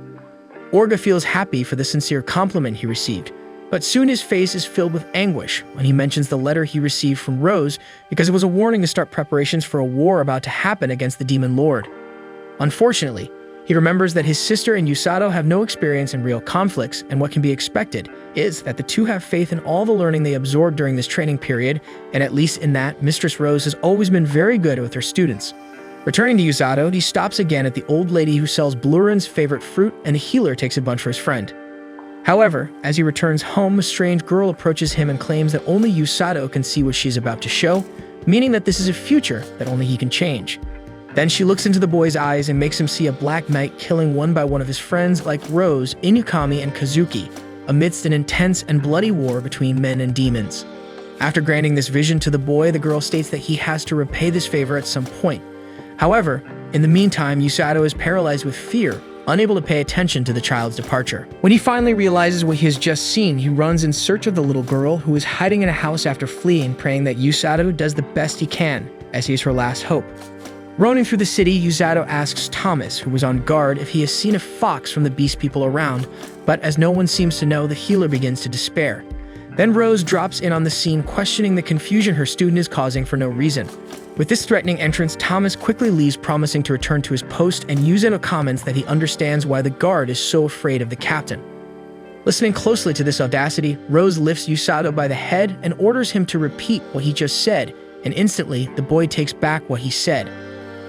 Orga feels happy for the sincere compliment he received, but soon his face is filled with anguish when he mentions the letter he received from Rose because it was a warning to start preparations for a war about to happen against the Demon Lord. Unfortunately, he remembers that his sister and Usato have no experience in real conflicts, and what can be expected is that the two have faith in all the learning they absorbed during this training period, and at least in that, Mistress Rose has always been very good with her students. Returning to Usato, he stops again at the old lady who sells Blurin's favorite fruit, and the healer takes a bunch for his friend. However, as he returns home, a strange girl approaches him and claims that only Usato can see what she's about to show, meaning that this is a future that only he can change. Then she looks into the boy's eyes and makes him see a black knight killing one by one of his friends like Rose, Inukami, and Kazuki, amidst an intense and bloody war between men and demons. After granting this vision to the boy, the girl states that he has to repay this favor at some point. However, in the meantime, Usato is paralyzed with fear, unable to pay attention to the child's departure. When he finally realizes what he has just seen, he runs in search of the little girl who is hiding in a house after fleeing, praying that Usato does the best he can, as he is her last hope. Roaming through the city, Usato asks Thomas, who was on guard, if he has seen a fox from the beast people around, but as no one seems to know, the healer begins to despair. Then Rose drops in on the scene, questioning the confusion her student is causing for no reason. With this threatening entrance, Thomas quickly leaves, promising to return to his post, and Usato comments that he understands why the guard is so afraid of the captain. Listening closely to this audacity, Rose lifts Usato by the head and orders him to repeat what he just said, and instantly, the boy takes back what he said.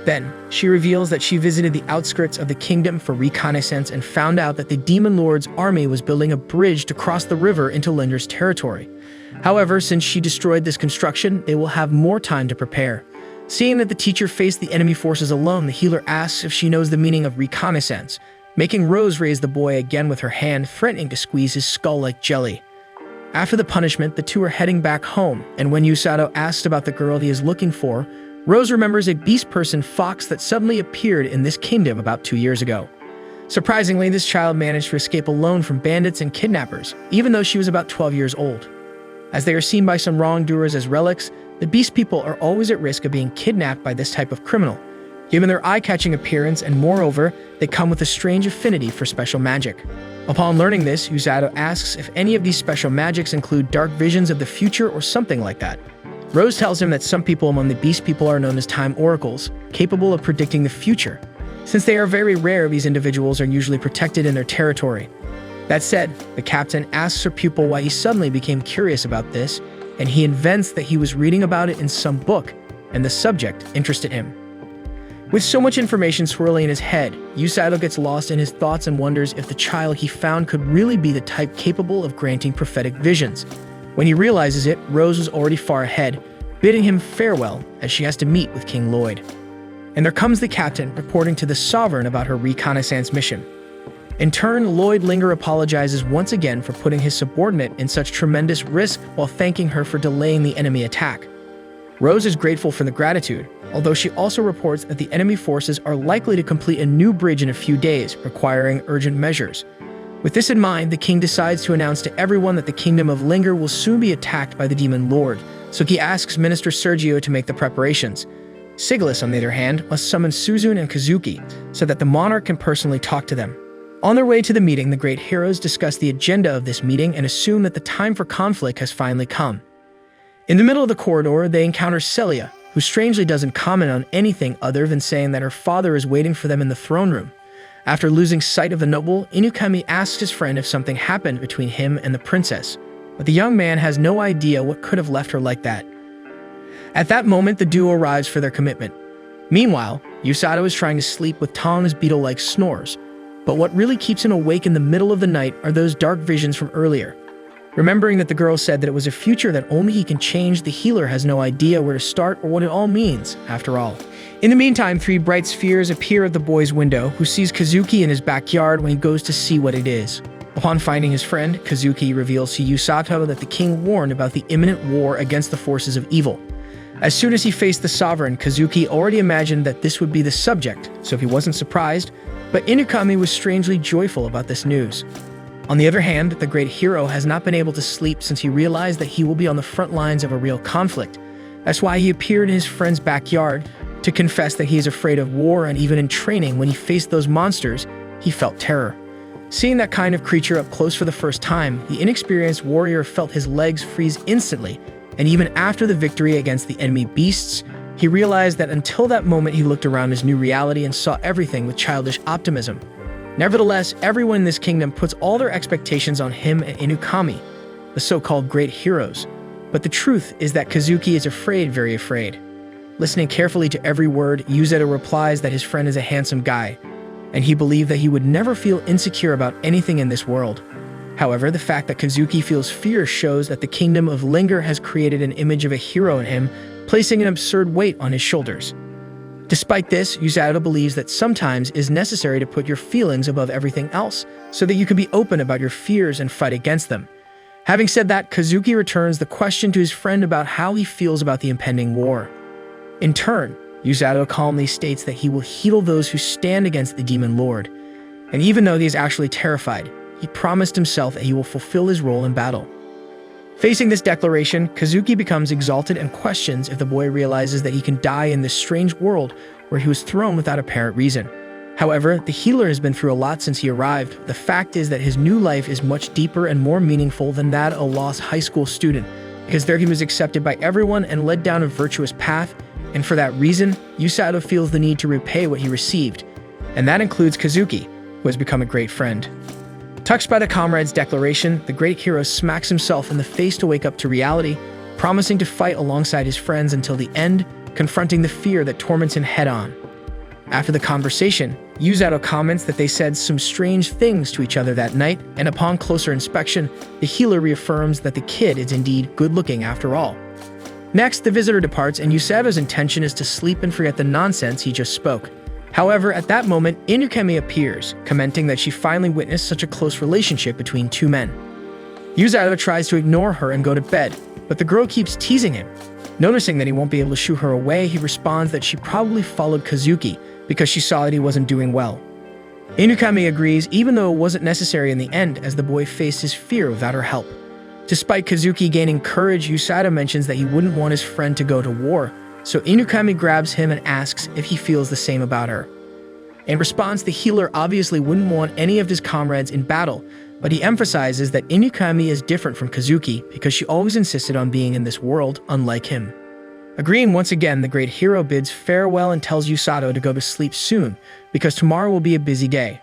Then, she reveals that she visited the outskirts of the kingdom for reconnaissance and found out that the Demon Lord's army was building a bridge to cross the river into Linger's territory. However, since she destroyed this construction, they will have more time to prepare. Seeing that the teacher faced the enemy forces alone, the healer asks if she knows the meaning of reconnaissance, making Rose raise the boy again with her hand, threatening to squeeze his skull like jelly. After the punishment, the two are heading back home, and when Usato asks about the girl he is looking for, Rose remembers a beast person fox that suddenly appeared in this kingdom about 2 years ago. Surprisingly, this child managed to escape alone from bandits and kidnappers, even though she was about 12 years old. As they are seen by some wrongdoers as relics, the beast people are always at risk of being kidnapped by this type of criminal, given their eye-catching appearance, and moreover, they come with a strange affinity for special magic. Upon learning this, Usato asks if any of these special magics include dark visions of the future or something like that. Rose tells him that some people among the beast people are known as time oracles, capable of predicting the future. Since they are very rare, these individuals are usually protected in their territory. That said, the captain asks her pupil why he suddenly became curious about this, and he invents that he was reading about it in some book, and the subject interested him. With so much information swirling in his head, Usato gets lost in his thoughts and wonders if the child he found could really be the type capable of granting prophetic visions. When he realizes it, Rose was already far ahead, bidding him farewell as she has to meet with King Lloyd. And there comes the captain, reporting to the sovereign about her reconnaissance mission. In turn, Lloyd Linger apologizes once again for putting his subordinate in such tremendous risk while thanking her for delaying the enemy attack. Rose is grateful for the gratitude, although she also reports that the enemy forces are likely to complete a new bridge in a few days, requiring urgent measures. With this in mind, the king decides to announce to everyone that the kingdom of Linger will soon be attacked by the Demon Lord, so he asks Minister Sergio to make the preparations. Sigilis, on the other hand, must summon Suzune and Kazuki so that the monarch can personally talk to them. On their way to the meeting, the great heroes discuss the agenda of this meeting and assume that the time for conflict has finally come. In the middle of the corridor, they encounter Celia, who strangely doesn't comment on anything other than saying that her father is waiting for them in the throne room. After losing sight of the noble, Inukami asks his friend if something happened between him and the princess, but the young man has no idea what could have left her like that. At that moment, the duo arrives for their commitment. Meanwhile, Usato is trying to sleep with Tom's beetle-like snores, but what really keeps him awake in the middle of the night are those dark visions from earlier. Remembering that the girl said that it was a future that only he can change, the healer has no idea where to start or what it all means, after all. In the meantime, 3 bright spheres appear at the boy's window, who sees Kazuki in his backyard when he goes to see what it is. Upon finding his friend, Kazuki reveals to Usato that the king warned about the imminent war against the forces of evil. As soon as he faced the sovereign, Kazuki already imagined that this would be the subject, so he wasn't surprised, but Inukami was strangely joyful about this news. On the other hand, the great hero has not been able to sleep since he realized that he will be on the front lines of a real conflict. That's why he appeared in his friend's backyard to confess that he is afraid of war, and even in training, when he faced those monsters, he felt terror. Seeing that kind of creature up close for the first time, the inexperienced warrior felt his legs freeze instantly, and even after the victory against the enemy beasts, he realized that until that moment he looked around his new reality and saw everything with childish optimism. Nevertheless, everyone in this kingdom puts all their expectations on him and Inukami, the so-called great heroes. But the truth is that Kazuki is afraid, very afraid. Listening carefully to every word, Usato replies that his friend is a handsome guy, and he believed that he would never feel insecure about anything in this world. However, the fact that Kazuki feels fear shows that the kingdom of Linger has created an image of a hero in him, placing an absurd weight on his shoulders. Despite this, Usato believes that sometimes it is necessary to put your feelings above everything else, so that you can be open about your fears and fight against them. Having said that, Kazuki returns the question to his friend about how he feels about the impending war. In turn, Usato calmly states that he will heal those who stand against the demon lord, and even though he is actually terrified, he promised himself that he will fulfill his role in battle. Facing this declaration, Kazuki becomes exalted and questions if the boy realizes that he can die in this strange world where he was thrown without apparent reason. However, the healer has been through a lot since he arrived. The fact is that his new life is much deeper and more meaningful than that of a lost high school student, because there he was accepted by everyone and led down a virtuous path, and for that reason, Usato feels the need to repay what he received, and that includes Kazuki, who has become a great friend. Touched by the comrade's declaration, the great hero smacks himself in the face to wake up to reality, promising to fight alongside his friends until the end, confronting the fear that torments him head-on. After the conversation, Usato comments that they said some strange things to each other that night, and upon closer inspection, the healer reaffirms that the kid is indeed good-looking after all. Next, the visitor departs, and Usato's intention is to sleep and forget the nonsense he just spoke. However, at that moment, Inukami appears, commenting that she finally witnessed such a close relationship between 2 men. Usato tries to ignore her and go to bed, but the girl keeps teasing him. Noticing that he won't be able to shoo her away, he responds that she probably followed Kazuki because she saw that he wasn't doing well. Inukami agrees, even though it wasn't necessary in the end, as the boy faced his fear without her help. Despite Kazuki gaining courage, Usato mentions that he wouldn't want his friend to go to war, so Inukami grabs him and asks if he feels the same about her. In response, the healer obviously wouldn't want any of his comrades in battle, but he emphasizes that Inukami is different from Kazuki because she always insisted on being in this world, unlike him. Agreeing once again, the great hero bids farewell and tells Usato to go to sleep soon, because tomorrow will be a busy day.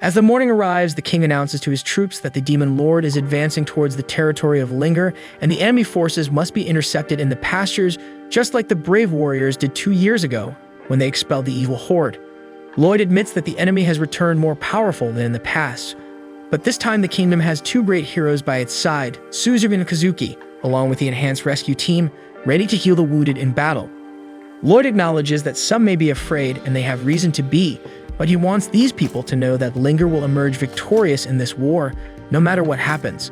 As the morning arrives, the king announces to his troops that the demon lord is advancing towards the territory of Linger, and the enemy forces must be intercepted in the pastures, just like the brave warriors did 2 years ago, when they expelled the evil horde. Lloyd admits that the enemy has returned more powerful than in the past, but this time the kingdom has 2 great heroes by its side, Suzune and Kazuki, along with the enhanced rescue team, ready to heal the wounded in battle. Lloyd acknowledges that some may be afraid, and they have reason to be, but he wants these people to know that Linger will emerge victorious in this war, no matter what happens.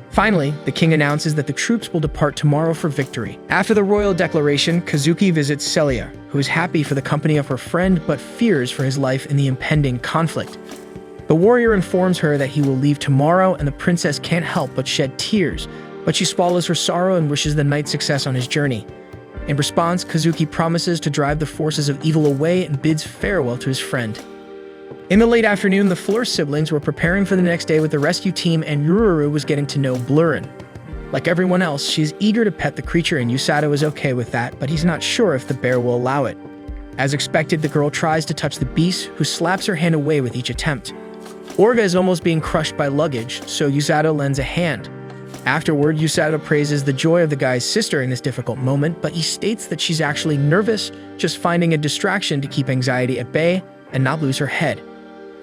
Finally, the king announces that the troops will depart tomorrow for victory. After the royal declaration, Kazuki visits Celia, who is happy for the company of her friend but fears for his life in the impending conflict. The warrior informs her that he will leave tomorrow, and the princess can't help but shed tears, but she swallows her sorrow and wishes the knight success on his journey. In response, Kazuki promises to drive the forces of evil away and bids farewell to his friend. In the late afternoon, the Fleur siblings were preparing for the next day with the rescue team, and Yururu was getting to know Blurrin. Like everyone else, she is eager to pet the creature, and Usato is okay with that, but he's not sure if the bear will allow it. As expected, the girl tries to touch the beast, who slaps her hand away with each attempt. Orga is almost being crushed by luggage, so Usato lends a hand. Afterward, Usato praises the joy of the guy's sister in this difficult moment, but he states that she's actually nervous, just finding a distraction to keep anxiety at bay and not lose her head.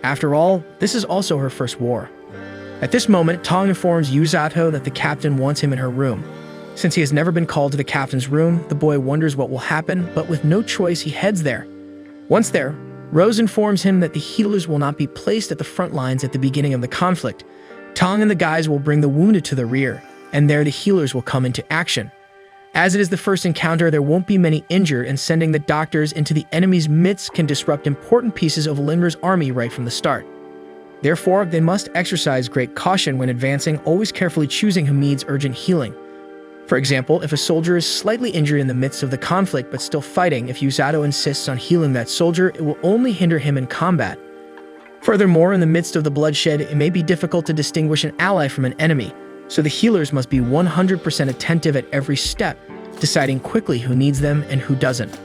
After all, this is also her first war. At this moment, Tong informs Usato that the captain wants him in her room. Since he has never been called to the captain's room, the boy wonders what will happen, but with no choice, he heads there. Once there, Rose informs him that the healers will not be placed at the front lines at the beginning of the conflict. Tong and the guys will bring the wounded to the rear, and there the healers will come into action. As it is the first encounter, there won't be many injured, and sending the doctors into the enemy's midst can disrupt important pieces of Linra's army right from the start. Therefore, they must exercise great caution when advancing, always carefully choosing who needs urgent healing. For example, if a soldier is slightly injured in the midst of the conflict but still fighting, if Usato insists on healing that soldier, it will only hinder him in combat. Furthermore, in the midst of the bloodshed, it may be difficult to distinguish an ally from an enemy, so the healers must be 100% attentive at every step, deciding quickly who needs them and who doesn't.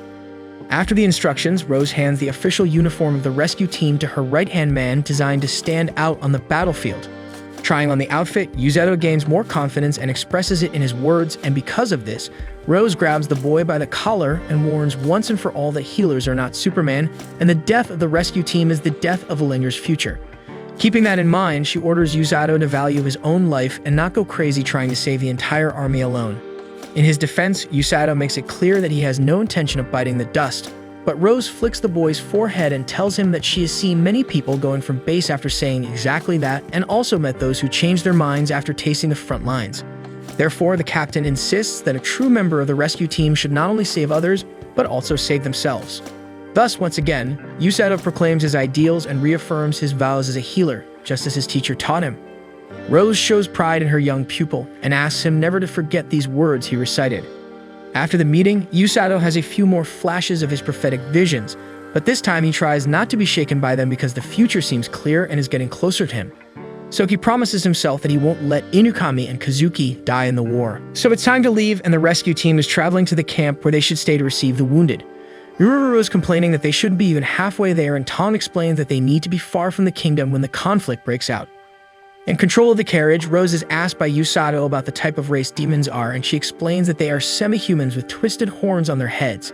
After the instructions, Rose hands the official uniform of the rescue team to her right-hand man, designed to stand out on the battlefield. Trying on the outfit, Usato gains more confidence and expresses it in his words, and because of this, Rose grabs the boy by the collar and warns once and for all that healers are not Superman, and the death of the rescue team is the death of Linger's future. Keeping that in mind, she orders Usato to value his own life and not go crazy trying to save the entire army alone. In his defense, Usato makes it clear that he has no intention of biting the dust, but Rose flicks the boy's forehead and tells him that she has seen many people going from base after saying exactly that, and also met those who changed their minds after tasting the front lines. Therefore, the captain insists that a true member of the rescue team should not only save others, but also save themselves. Thus, once again, Usato proclaims his ideals and reaffirms his vows as a healer, just as his teacher taught him. Rose shows pride in her young pupil and asks him never to forget these words he recited. After the meeting, Usato has a few more flashes of his prophetic visions, but this time he tries not to be shaken by them because the future seems clear and is getting closer to him. So he promises himself that he won't let Inukami and Kazuki die in the war. So it's time to leave, and the rescue team is traveling to the camp where they should stay to receive the wounded. Yururu is complaining that they shouldn't be even halfway there, and Tong explains that they need to be far from the kingdom when the conflict breaks out. In control of the carriage, Rose is asked by Usato about the type of race demons are, and she explains that they are semi-humans with twisted horns on their heads.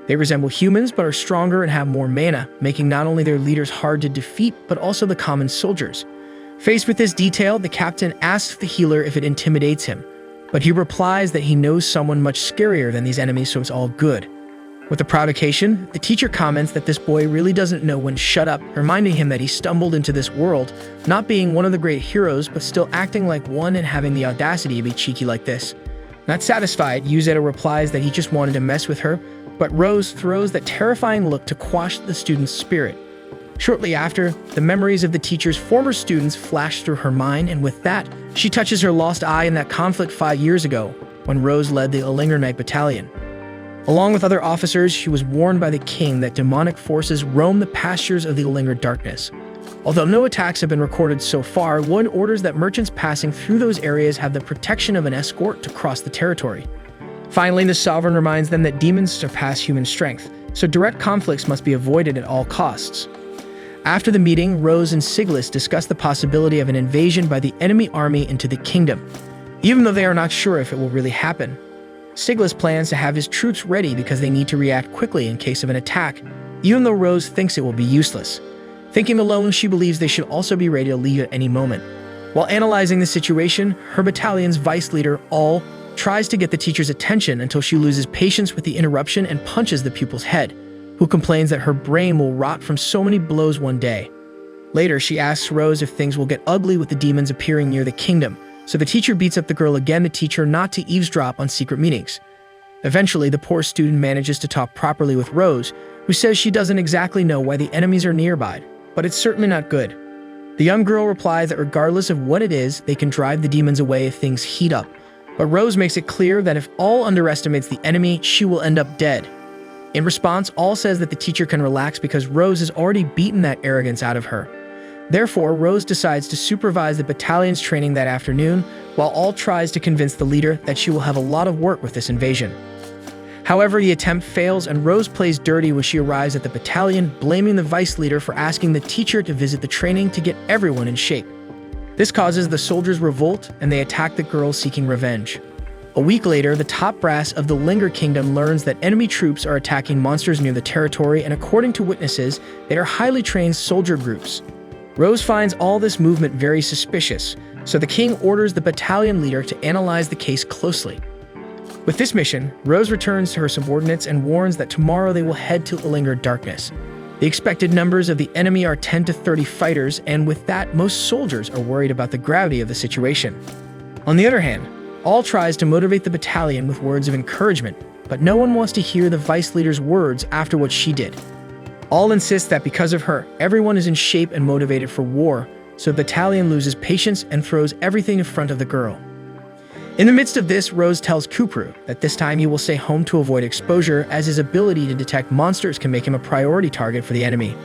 They resemble humans but are stronger and have more mana, making not only their leaders hard to defeat, but also the common soldiers. Faced with this detail, the captain asks the healer if it intimidates him, but he replies that he knows someone much scarier than these enemies, so it's all good. With a proud occasion, the teacher comments that this boy really doesn't know when to shut up, reminding him that he stumbled into this world, not being one of the great heroes, but still acting like one and having the audacity to be cheeky like this. Not satisfied, Usato replies that he just wanted to mess with her, but Rose throws that terrifying look to quash the student's spirit. Shortly after, the memories of the teacher's former students flash through her mind, and with that, she touches her lost eye in that conflict 5 years ago, when Rose led the Illinger Knight Battalion. Along with other officers, she was warned by the king that demonic forces roam the pastures of the Illinger darkness. Although no attacks have been recorded so far, one orders that merchants passing through those areas have the protection of an escort to cross the territory. Finally, the sovereign reminds them that demons surpass human strength, so direct conflicts must be avoided at all costs. After the meeting, Rose and Siglis discuss the possibility of an invasion by the enemy army into the kingdom, even though they are not sure if it will really happen. Siglis plans to have his troops ready because they need to react quickly in case of an attack, even though Rose thinks it will be useless. Thinking alone, she believes they should also be ready to leave at any moment. While analyzing the situation, her battalion's vice leader, All, tries to get the teacher's attention until she loses patience with the interruption and punches the pupil's head, who complains that her brain will rot from so many blows one day. Later, she asks Rose if things will get ugly with the demons appearing near the kingdom, so the teacher beats up the girl again to teach her not to eavesdrop on secret meetings. Eventually, the poor student manages to talk properly with Rose, who says she doesn't exactly know why the enemies are nearby, but it's certainly not good. The young girl replies that regardless of what it is, they can drive the demons away if things heat up. But Rose makes it clear that if all underestimates the enemy, she will end up dead. In response, All says that the teacher can relax because Rose has already beaten that arrogance out of her. Therefore, Rose decides to supervise the battalion's training that afternoon, while All tries to convince the leader that she will have a lot of work with this invasion. However, the attempt fails and Rose plays dirty when she arrives at the battalion, blaming the vice leader for asking the teacher to visit the training to get everyone in shape. This causes the soldiers revolt and they attack the girls seeking revenge. A week later, the top brass of the Linger Kingdom learns that enemy troops are attacking monsters near the territory, and according to witnesses, they are highly trained soldier groups. Rose finds all this movement very suspicious, so the king orders the battalion leader to analyze the case closely. With this mission, Rose returns to her subordinates and warns that tomorrow they will head to Linger Darkness. The expected numbers of the enemy are 10 to 30 fighters, and with that, most soldiers are worried about the gravity of the situation. On the other hand, All tries to motivate the battalion with words of encouragement, but no one wants to hear the vice leader's words after what she did. All insists that because of her, everyone is in shape and motivated for war, so the battalion loses patience and throws everything in front of the girl. In the midst of this, Rose tells Kupru that this time he will stay home to avoid exposure, as his ability to detect monsters can make him a priority target for the enemy.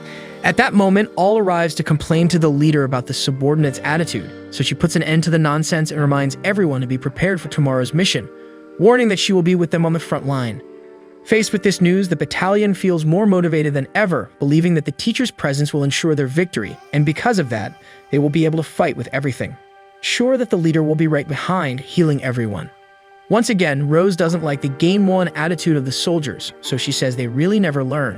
At that moment, All arrives to complain to the leader about the subordinates' attitude, so she puts an end to the nonsense and reminds everyone to be prepared for tomorrow's mission, warning that she will be with them on the front line. Faced with this news, the battalion feels more motivated than ever, believing that the teacher's presence will ensure their victory, and because of that, they will be able to fight with everything. Sure that the leader will be right behind, healing everyone. Once again, Rose doesn't like the game-on attitude of the soldiers, so she says they really never learn.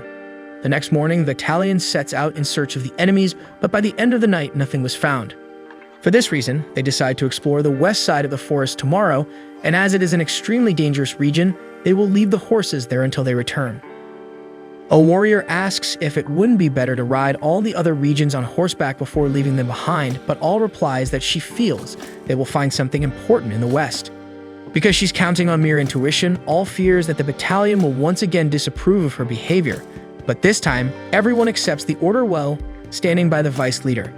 The next morning, the battalion sets out in search of the enemies, but by the end of the night, nothing was found. For this reason, they decide to explore the west side of the forest tomorrow, and as it is an extremely dangerous region, they will leave the horses there until they return. A warrior asks if it wouldn't be better to ride all the other regions on horseback before leaving them behind, but All replies that she feels they will find something important in the west. Because she's counting on mere intuition, All fears that the battalion will once again disapprove of her behavior, but this time, everyone accepts the order well, standing by the vice leader.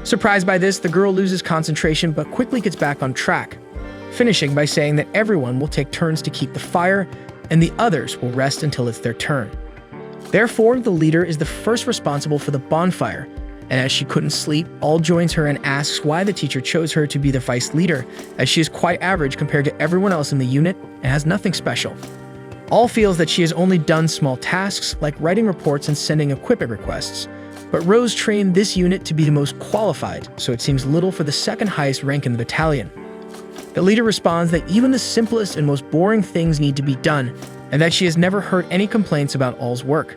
Surprised by this, the girl loses concentration but quickly gets back on track, finishing by saying that everyone will take turns to keep the fire, and the others will rest until it's their turn. Therefore, the leader is the first responsible for the bonfire, and as she couldn't sleep, All joins her and asks why the teacher chose her to be the vice leader, as she is quite average compared to everyone else in the unit and has nothing special. All feels that she has only done small tasks like writing reports and sending equipment requests, but Rose trained this unit to be the most qualified, so it seems little for the second highest rank in the battalion. The leader responds that even the simplest and most boring things need to be done, and that she has never heard any complaints about All's work.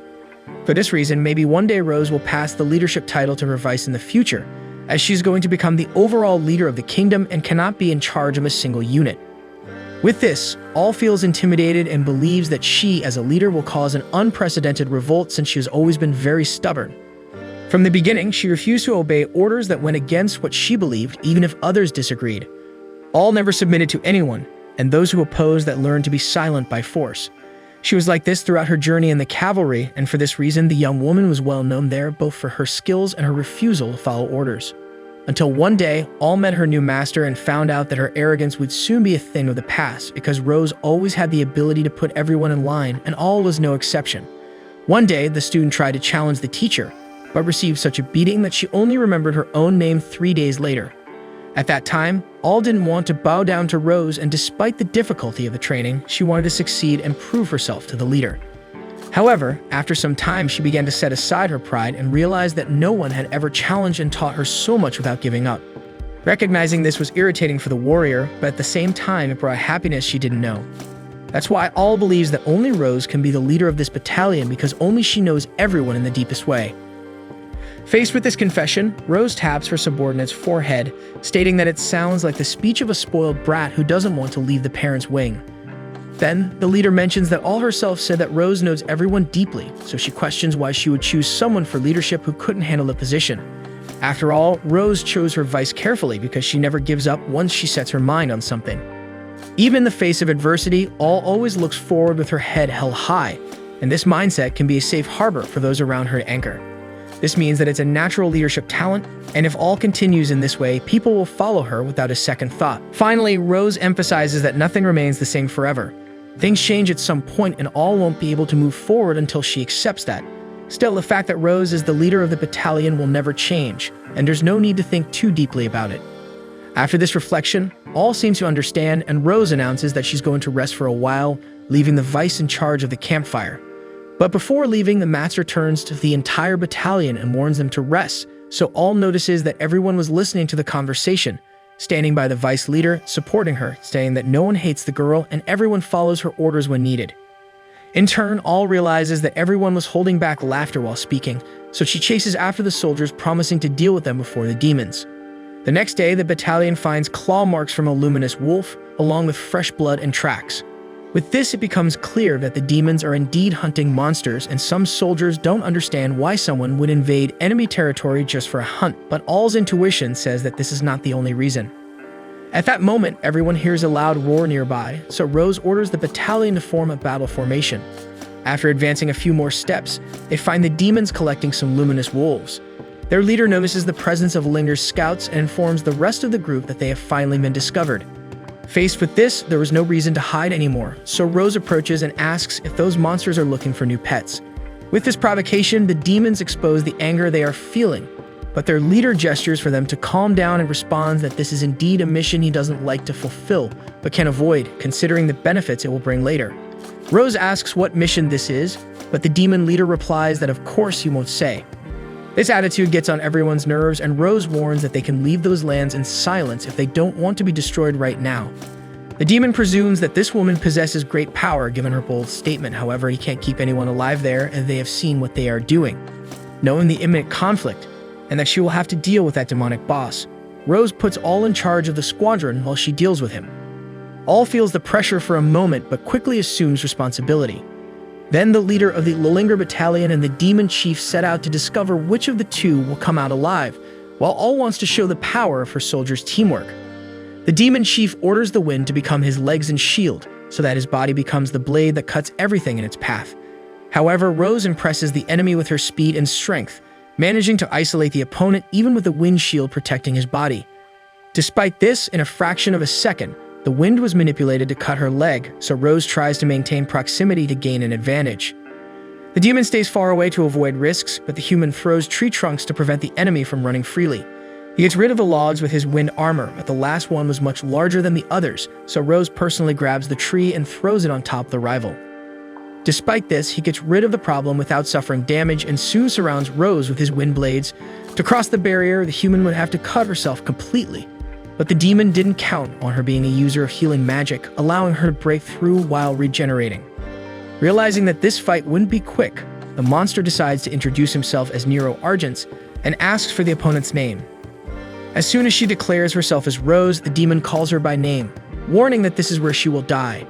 For this reason, maybe one day Rose will pass the leadership title to her vice in the future, as she's going to become the overall leader of the kingdom and cannot be in charge of a single unit. With this, All feels intimidated and believes that she, as a leader, will cause an unprecedented revolt since she has always been very stubborn. From the beginning, she refused to obey orders that went against what she believed, even if others disagreed. All never submitted to anyone, and those who opposed that learned to be silent by force. She was like this throughout her journey in the cavalry, and for this reason, the young woman was well known there both for her skills and her refusal to follow orders. Until one day, All met her new master and found out that her arrogance would soon be a thing of the past because Rose always had the ability to put everyone in line, and All was no exception. One day, the student tried to challenge the teacher, but received such a beating that she only remembered her own name 3 days later. At that time, All didn't want to bow down to Rose, and despite the difficulty of the training, she wanted to succeed and prove herself to the leader. However, after some time, she began to set aside her pride and realized that no one had ever challenged and taught her so much without giving up. Recognizing this was irritating for the warrior, but at the same time, it brought happiness she didn't know. That's why All believes that only Rose can be the leader of this battalion because only she knows everyone in the deepest way. Faced with this confession, Rose taps her subordinate's forehead, stating that it sounds like the speech of a spoiled brat who doesn't want to leave the parents' wing. Then, the leader mentions that All herself said that Rose knows everyone deeply, so she questions why she would choose someone for leadership who couldn't handle the position. After all, Rose chose her vice carefully because she never gives up once she sets her mind on something. Even in the face of adversity, All always looks forward with her head held high, and this mindset can be a safe harbor for those around her to anchor. This means that it's a natural leadership talent, and if all continues in this way, people will follow her without a second thought. Finally, Rose emphasizes that nothing remains the same forever. Things change at some point and all won't be able to move forward until she accepts that. Still, the fact that Rose is the leader of the battalion will never change, and there's no need to think too deeply about it. After this reflection, all seem to understand, and Rose announces that she's going to rest for a while, leaving the vice in charge of the campfire. But before leaving, the master turns to the entire battalion and warns them to rest, so all notices that everyone was listening to the conversation, standing by the vice leader, supporting her, saying that no one hates the girl and everyone follows her orders when needed. In turn, all realizes that everyone was holding back laughter while speaking, so she chases after the soldiers, promising to deal with them before the demons. The next day, the battalion finds claw marks from a luminous wolf, along with fresh blood and tracks. With this, it becomes clear that the demons are indeed hunting monsters, and some soldiers don't understand why someone would invade enemy territory just for a hunt, but all's intuition says that this is not the only reason. At that moment, everyone hears a loud roar nearby, so Rose orders the battalion to form a battle formation. After advancing a few more steps, they find the demons collecting some luminous wolves. Their leader notices the presence of Linger's scouts and informs the rest of the group that they have finally been discovered. Faced with this, there was no reason to hide anymore, so Rose approaches and asks if those monsters are looking for new pets. With this provocation, the demons expose the anger they are feeling, but their leader gestures for them to calm down and responds that this is indeed a mission he doesn't like to fulfill, but can avoid, considering the benefits it will bring later. Rose asks what mission this is, but the demon leader replies that of course he won't say. This attitude gets on everyone's nerves, and Rose warns that they can leave those lands in silence if they don't want to be destroyed right now. The demon presumes that this woman possesses great power given her bold statement. However, he can't keep anyone alive there, and they have seen what they are doing. Knowing the imminent conflict, and that she will have to deal with that demonic boss, Rose puts all in charge of the squadron while she deals with him. All feels the pressure for a moment, but quickly assumes responsibility. Then the leader of the Linger battalion and the demon chief set out to discover which of the two will come out alive, while all wants to show the power of her soldiers' teamwork. The demon chief orders the wind to become his legs and shield, so that his body becomes the blade that cuts everything in its path. However, Rose impresses the enemy with her speed and strength, managing to isolate the opponent even with the wind shield protecting his body. Despite this, in a fraction of a second, the wind was manipulated to cut her leg, so Rose tries to maintain proximity to gain an advantage. The demon stays far away to avoid risks, but the human throws tree trunks to prevent the enemy from running freely. He gets rid of the logs with his wind armor, but the last one was much larger than the others, so Rose personally grabs the tree and throws it on top of the rival. Despite this, he gets rid of the problem without suffering damage and soon surrounds Rose with his wind blades. To cross the barrier, the human would have to cut herself completely. But the demon didn't count on her being a user of healing magic, allowing her to break through while regenerating. Realizing that this fight wouldn't be quick, the monster decides to introduce himself as Nero Argents and asks for the opponent's name. As soon as she declares herself as Rose, the demon calls her by name, warning that this is where she will die.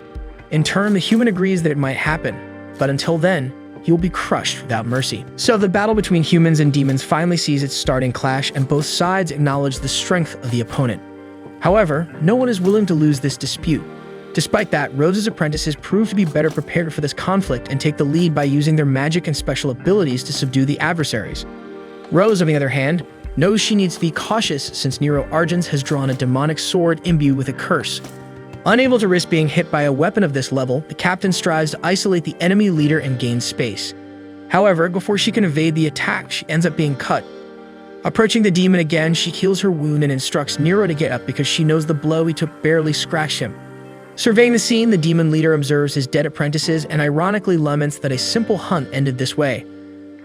In turn, the human agrees that it might happen, but until then, he will be crushed without mercy. So the battle between humans and demons finally sees its starting clash, and both sides acknowledge the strength of the opponent. However, no one is willing to lose this dispute. Despite that, Rose's apprentices prove to be better prepared for this conflict and take the lead by using their magic and special abilities to subdue the adversaries. Rose, on the other hand, knows she needs to be cautious since Nero Argents has drawn a demonic sword imbued with a curse. Unable to risk being hit by a weapon of this level, the captain strives to isolate the enemy leader and gain space. However, before she can evade the attack, she ends up being cut. Approaching the demon again, she heals her wound and instructs Nero to get up because she knows the blow he took barely scratched him. Surveying the scene, the demon leader observes his dead apprentices and ironically laments that a simple hunt ended this way.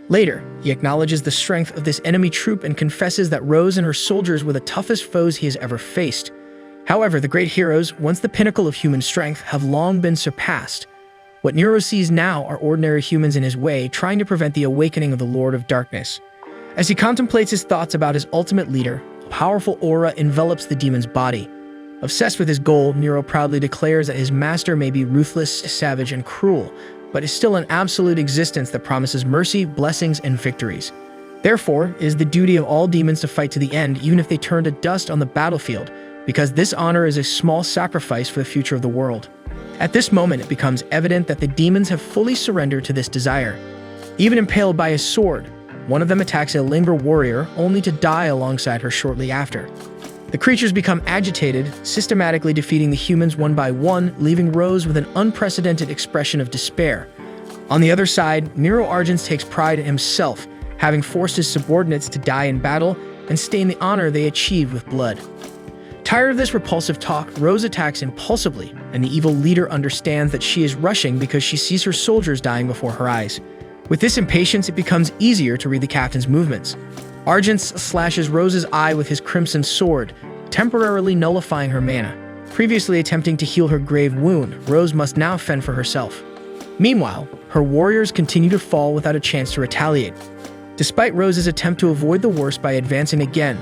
Later, he acknowledges the strength of this enemy troop and confesses that Rose and her soldiers were the toughest foes he has ever faced. However, the great heroes, once the pinnacle of human strength, have long been surpassed. What Nero sees now are ordinary humans in his way, trying to prevent the awakening of the Lord of Darkness. As he contemplates his thoughts about his ultimate leader, a powerful aura envelops the demon's body. Obsessed with his goal, Nero proudly declares that his master may be ruthless, savage, and cruel, but is still an absolute existence that promises mercy, blessings, and victories. Therefore, it is the duty of all demons to fight to the end, even if they turn to dust on the battlefield, because this honor is a small sacrifice for the future of the world. At this moment, it becomes evident that the demons have fully surrendered to this desire. Even impaled by his sword, one of them attacks a Linger warrior, only to die alongside her shortly after. The creatures become agitated, systematically defeating the humans one by one, leaving Rose with an unprecedented expression of despair. On the other side, Nero Argents takes pride in himself, having forced his subordinates to die in battle and stain the honor they achieved with blood. Tired of this repulsive talk, Rose attacks impulsively, and the evil leader understands that she is rushing because she sees her soldiers dying before her eyes. With this impatience, it becomes easier to read the captain's movements. Argents slashes Rose's eye with his crimson sword, temporarily nullifying her mana. Previously attempting to heal her grave wound, Rose must now fend for herself. Meanwhile, her warriors continue to fall without a chance to retaliate. Despite Rose's attempt to avoid the worst by advancing again,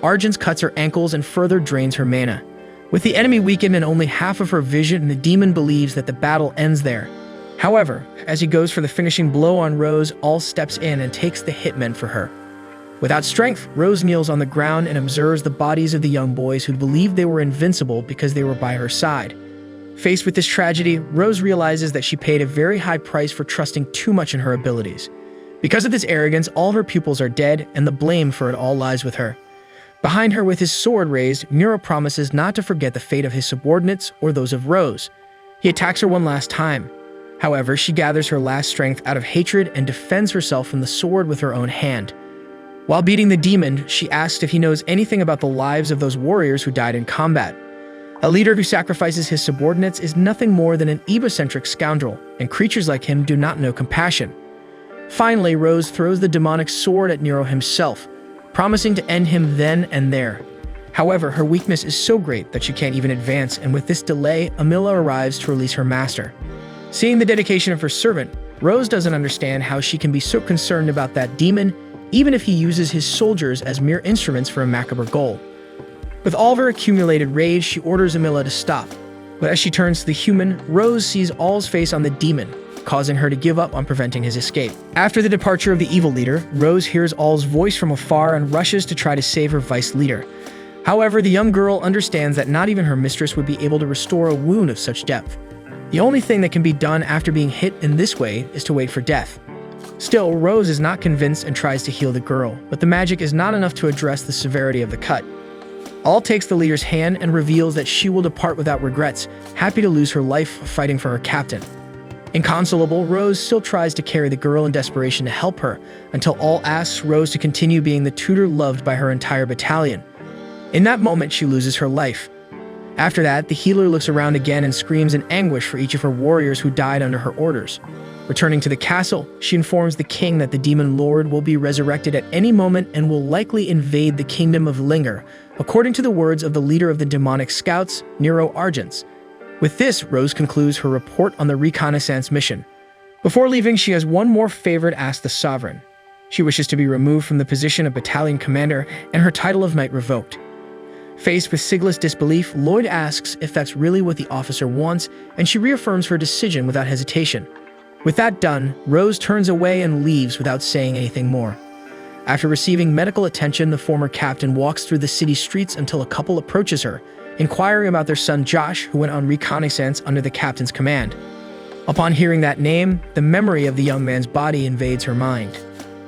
Argents cuts her ankles and further drains her mana. With the enemy weakened and only half of her vision, the demon believes that the battle ends there. However, as he goes for the finishing blow on Rose, All steps in and takes the hitman for her. Without strength, Rose kneels on the ground and observes the bodies of the young boys who believed they were invincible because they were by her side. Faced with this tragedy, Rose realizes that she paid a very high price for trusting too much in her abilities. Because of this arrogance, all her pupils are dead, and the blame for it all lies with her. Behind her, with his sword raised, Nero promises not to forget the fate of his subordinates or those of Rose. He attacks her one last time. However, she gathers her last strength out of hatred and defends herself from the sword with her own hand. While beating the demon, she asks if he knows anything about the lives of those warriors who died in combat. A leader who sacrifices his subordinates is nothing more than an egocentric scoundrel, and creatures like him do not know compassion. Finally, Rose throws the demonic sword at Nero himself, promising to end him then and there. However, her weakness is so great that she can't even advance, and with this delay, Amila arrives to release her master. Seeing the dedication of her servant, Rose doesn't understand how she can be so concerned about that demon, even if he uses his soldiers as mere instruments for a macabre goal. With all of her accumulated rage, she orders Amila to stop. But as she turns to the human, Rose sees All's face on the demon, causing her to give up on preventing his escape. After the departure of the evil leader, Rose hears All's voice from afar and rushes to try to save her vice leader. However, the young girl understands that not even her mistress would be able to restore a wound of such depth. The only thing that can be done after being hit in this way is to wait for death. Still, Rose is not convinced and tries to heal the girl, but the magic is not enough to address the severity of the cut. All takes the leader's hand and reveals that she will depart without regrets, happy to lose her life fighting for her captain. Inconsolable, Rose still tries to carry the girl in desperation to help her, until All asks Rose to continue being the tutor loved by her entire battalion. In that moment, she loses her life. After that, the healer looks around again and screams in anguish for each of her warriors who died under her orders. Returning to the castle, she informs the king that the demon lord will be resurrected at any moment and will likely invade the kingdom of Linger, according to the words of the leader of the demonic scouts, Nero Argents. With this, Rose concludes her report on the reconnaissance mission. Before leaving, she has one more favor to ask the sovereign. She wishes to be removed from the position of battalion commander and her title of knight revoked. Faced with Sigla's disbelief, Lloyd asks if that's really what the officer wants, and she reaffirms her decision without hesitation. With that done, Rose turns away and leaves without saying anything more. After receiving medical attention, the former captain walks through the city streets until a couple approaches her, inquiring about their son Josh, who went on reconnaissance under the captain's command. Upon hearing that name, the memory of the young man's body invades her mind.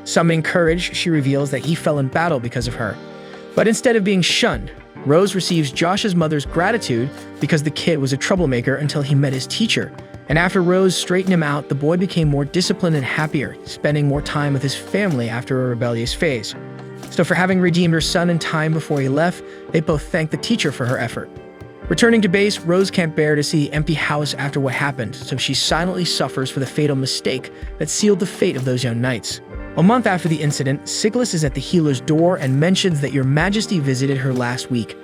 Summoning courage, she reveals that he fell in battle because of her. But instead of being shunned, Rose receives Josh's mother's gratitude because the kid was a troublemaker until he met his teacher. And after Rose straightened him out, the boy became more disciplined and happier, spending more time with his family after a rebellious phase. So for having redeemed her son in time before he left, they both thanked the teacher for her effort. Returning to base, Rose can't bear to see the empty house after what happened, so she silently suffers for the fatal mistake that sealed the fate of those young knights. A month after the incident, Siglas is at the healer's door and mentions that Your Majesty visited her last week.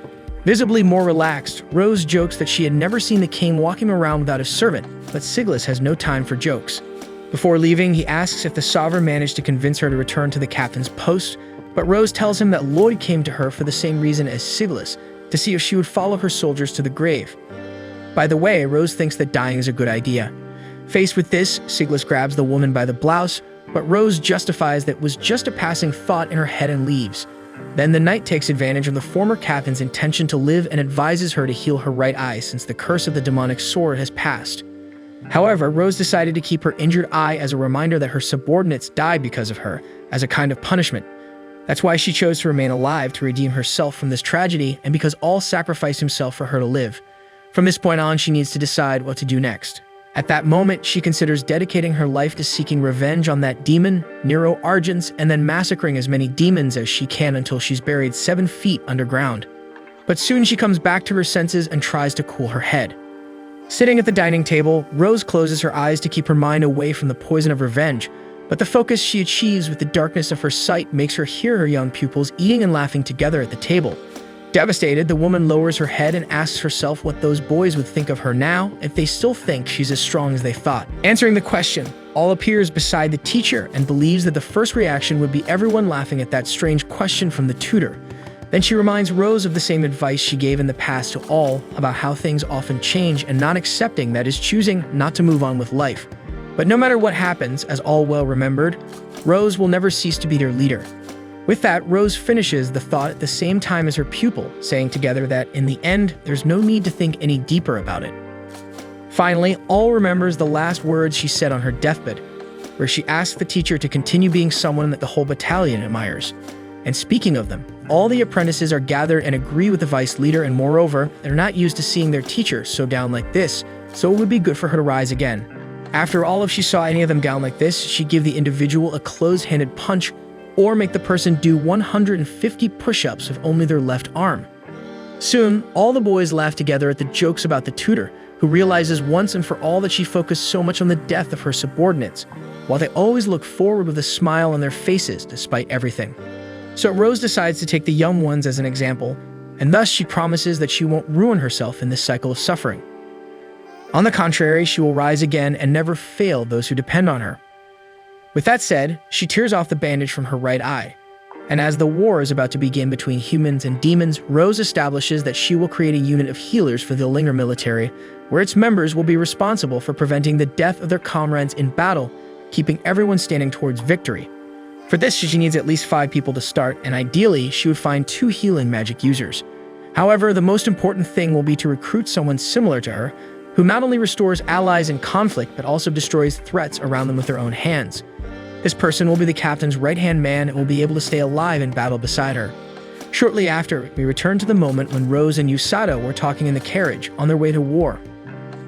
Visibly more relaxed, Rose jokes that she had never seen the king walking around without a servant, but Siglas has no time for jokes. Before leaving, he asks if the sovereign managed to convince her to return to the captain's post, but Rose tells him that Lloyd came to her for the same reason as Siglas, to see if she would follow her soldiers to the grave. By the way, Rose thinks that dying is a good idea. Faced with this, Siglas grabs the woman by the blouse, but Rose justifies that it was just a passing thought in her head and leaves. Then the knight takes advantage of the former captain's intention to live and advises her to heal her right eye since the curse of the demonic sword has passed. However, Rose decided to keep her injured eye as a reminder that her subordinates died because of her, as a kind of punishment. That's why she chose to remain alive to redeem herself from this tragedy, and because all sacrificed himself for her to live. From this point on, she needs to decide what to do next. At that moment, she considers dedicating her life to seeking revenge on that demon, Nero Argents, and then massacring as many demons as she can until she's buried 7 feet underground. But soon she comes back to her senses and tries to cool her head. Sitting at the dining table, Rose closes her eyes to keep her mind away from the poison of revenge, but the focus she achieves with the darkness of her sight makes her hear her young pupils eating and laughing together at the table. Devastated, the woman lowers her head and asks herself what those boys would think of her now if they still think she's as strong as they thought. Answering the question, all appears beside the teacher and believes that the first reaction would be everyone laughing at that strange question from the tutor. Then she reminds Rose of the same advice she gave in the past to all about how things often change, and not accepting that is choosing not to move on with life. But no matter what happens, as all well remembered, Rose will never cease to be their leader. With that, Rose finishes the thought at the same time as her pupil, saying together that in the end, there's no need to think any deeper about it. Finally, all remembers the last words she said on her deathbed, where she asked the teacher to continue being someone that the whole battalion admires. And speaking of them, all the apprentices are gathered and agree with the vice leader, and moreover, they're not used to seeing their teacher so down like this, so it would be good for her to rise again. After all, if she saw any of them down like this, she'd give the individual a closed-handed punch or make the person do 150 push-ups with only their left arm. Soon, all the boys laugh together at the jokes about the tutor, who realizes once and for all that she focused so much on the death of her subordinates, while they always look forward with a smile on their faces despite everything. So Rose decides to take the young ones as an example, and thus she promises that she won't ruin herself in this cycle of suffering. On the contrary, she will rise again and never fail those who depend on her. With that said, she tears off the bandage from her right eye, and as the war is about to begin between humans and demons, Rose establishes that she will create a unit of healers for the Linger military, where its members will be responsible for preventing the death of their comrades in battle, keeping everyone standing towards victory. For this, she needs at least 5 people to start, and ideally, she would find 2 healing magic users. However, the most important thing will be to recruit someone similar to her, who not only restores allies in conflict, but also destroys threats around them with their own hands. This person will be the captain's right-hand man and will be able to stay alive in battle beside her. Shortly after, we return to the moment when Rose and Usato were talking in the carriage on their way to war.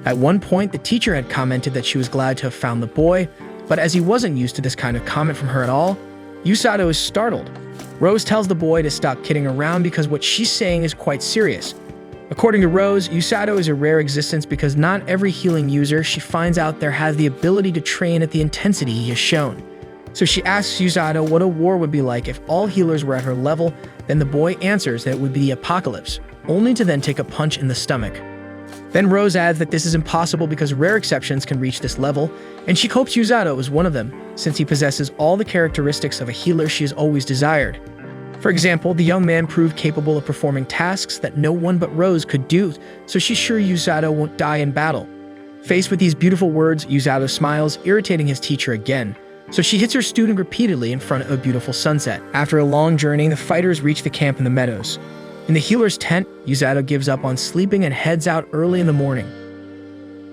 At one point, the teacher had commented that she was glad to have found the boy, but as he wasn't used to this kind of comment from her at all, Usato is startled. Rose tells the boy to stop kidding around because what she's saying is quite serious. According to Rose, Usato is a rare existence because not every healing user she finds out there has the ability to train at the intensity he has shown. So she asks Usato what a war would be like if all healers were at her level, then the boy answers that it would be the apocalypse, only to then take a punch in the stomach. Then Rose adds that this is impossible because rare exceptions can reach this level, and she hopes Usato is one of them, since he possesses all the characteristics of a healer she has always desired. For example, the young man proved capable of performing tasks that no one but Rose could do, so she's sure Usato won't die in battle. Faced with these beautiful words, Usato smiles, irritating his teacher again, so she hits her student repeatedly in front of a beautiful sunset. After a long journey, the fighters reach the camp in the meadows. In the healer's tent, Usato gives up on sleeping and heads out early in the morning.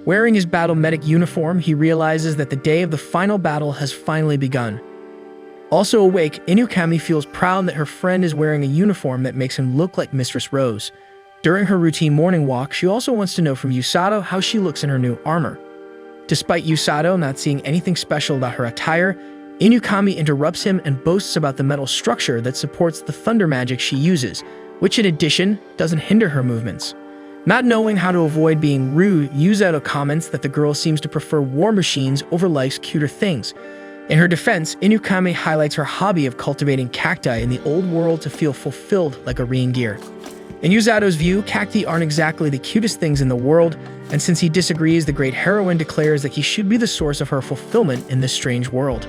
Wearing his battle medic uniform, he realizes that the day of the final battle has finally begun. Also awake, Inukami feels proud that her friend is wearing a uniform that makes him look like Mistress Rose. During her routine morning walk, she also wants to know from Usato how she looks in her new armor. Despite Usato not seeing anything special about her attire, Inukami interrupts him and boasts about the metal structure that supports the thunder magic she uses, which in addition doesn't hinder her movements. Not knowing how to avoid being rude, Usato comments that the girl seems to prefer war machines over life's cuter things. In her defense, Inukami highlights her hobby of cultivating cacti in the old world to feel fulfilled like a reindeer. In Usato's view, cacti aren't exactly the cutest things in the world, and since he disagrees, the great heroine declares that he should be the source of her fulfillment in this strange world.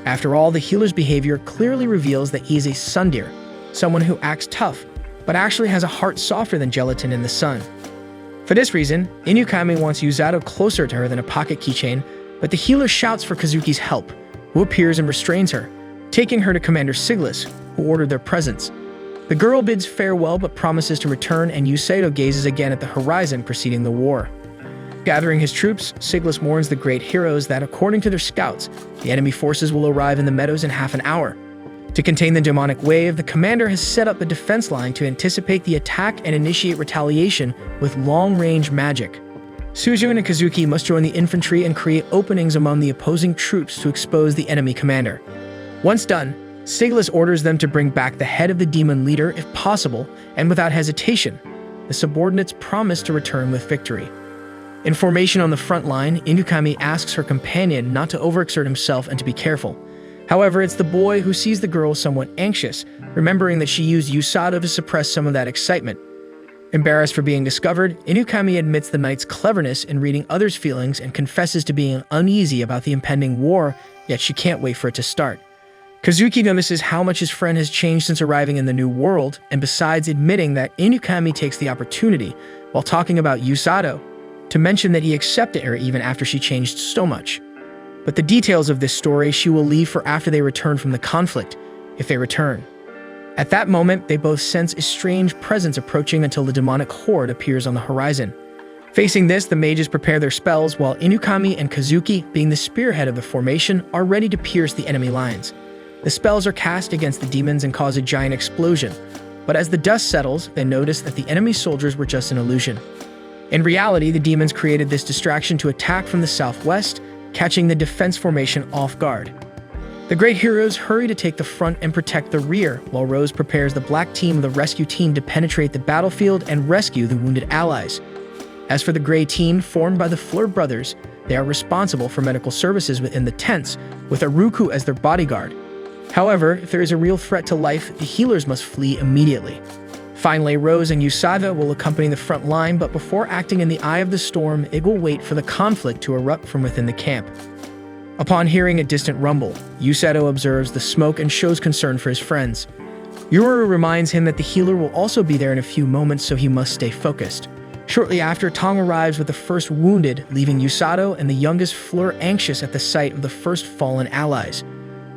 After all, the healer's behavior clearly reveals that he is a tsundere, someone who acts tough, but actually has a heart softer than gelatin in the sun. For this reason, Inukami wants Usato closer to her than a pocket keychain, but the healer shouts for Kazuki's help, who appears and restrains her, taking her to Commander Siglis, who ordered their presence. The girl bids farewell but promises to return, and Usato gazes again at the horizon preceding the war. Gathering his troops, Siglas warns the great heroes that, according to their scouts, the enemy forces will arrive in the meadows in half an hour. To contain the demonic wave, the commander has set up a defense line to anticipate the attack and initiate retaliation with long-range magic. Suzune and Kazuki must join the infantry and create openings among the opposing troops to expose the enemy commander. Once done, Siglas orders them to bring back the head of the demon leader if possible, and without hesitation, the subordinates promise to return with victory. In formation on the front line, Inukami asks her companion not to overexert himself and to be careful. However, it's the boy who sees the girl somewhat anxious, remembering that she used Usato to suppress some of that excitement. Embarrassed for being discovered, Inukami admits the knight's cleverness in reading others' feelings and confesses to being uneasy about the impending war, yet she can't wait for it to start. Kazuki notices how much his friend has changed since arriving in the new world, and besides admitting that, Inukami takes the opportunity, while talking about Usato, to mention that he accepted her even after she changed so much. But the details of this story she will leave for after they return from the conflict, if they return. At that moment, they both sense a strange presence approaching until the demonic horde appears on the horizon. Facing this, the mages prepare their spells, while Inukami and Kazuki, being the spearhead of the formation, are ready to pierce the enemy lines. The spells are cast against the demons and cause a giant explosion, but as the dust settles, they notice that the enemy soldiers were just an illusion. In reality, the demons created this distraction to attack from the southwest, catching the defense formation off guard. The great heroes hurry to take the front and protect the rear, while Rose prepares the black team of the rescue team to penetrate the battlefield and rescue the wounded allies. As for the gray team, formed by the Fleur brothers, they are responsible for medical services within the tents, with Aruku as their bodyguard. However, if there is a real threat to life, the healers must flee immediately. Finally, Rose and Usato will accompany the front line, but before acting in the eye of the storm, it will wait for the conflict to erupt from within the camp. Upon hearing a distant rumble, Usato observes the smoke and shows concern for his friends. Yuru reminds him that the healer will also be there in a few moments, so he must stay focused. Shortly after, Tong arrives with the first wounded, leaving Usato and the youngest Fleur anxious at the sight of the first fallen allies.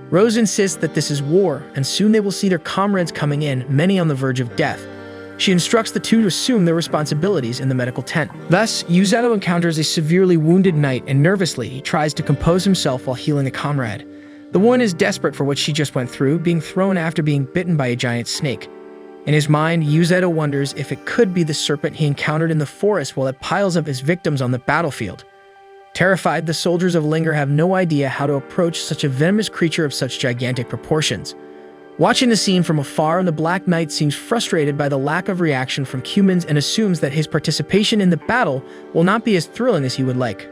Rose insists that this is war, and soon they will see their comrades coming in, many on the verge of death. She instructs the two to assume their responsibilities in the medical tent. Thus, Usato encounters a severely wounded knight, and nervously, he tries to compose himself while healing a comrade. The woman is desperate for what she just went through, being thrown after being bitten by a giant snake. In his mind, Usato wonders if it could be the serpent he encountered in the forest while it piles up his victims on the battlefield. Terrified, the soldiers of Linger have no idea how to approach such a venomous creature of such gigantic proportions. Watching the scene from afar, the Black Knight seems frustrated by the lack of reaction from humans and assumes that his participation in the battle will not be as thrilling as he would like.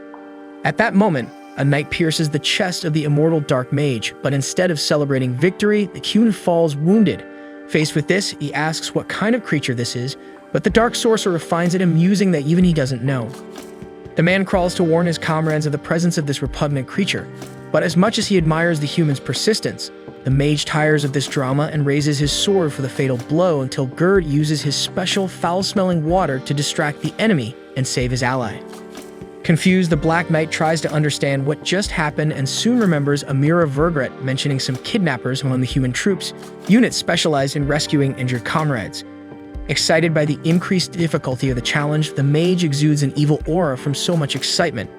At that moment, a knight pierces the chest of the immortal Dark Mage, but instead of celebrating victory, the Kyun falls wounded. Faced with this, he asks what kind of creature this is, but the Dark Sorcerer finds it amusing that even he doesn't know. The man crawls to warn his comrades of the presence of this repugnant creature, but as much as he admires the human's persistence, the mage tires of this drama and raises his sword for the fatal blow until Gerd uses his special foul-smelling water to distract the enemy and save his ally. Confused, the Black Knight tries to understand what just happened and soon remembers Amira Vergret mentioning some kidnappers among the human troops, units specialized in rescuing injured comrades. Excited by the increased difficulty of the challenge, the mage exudes an evil aura from so much excitement.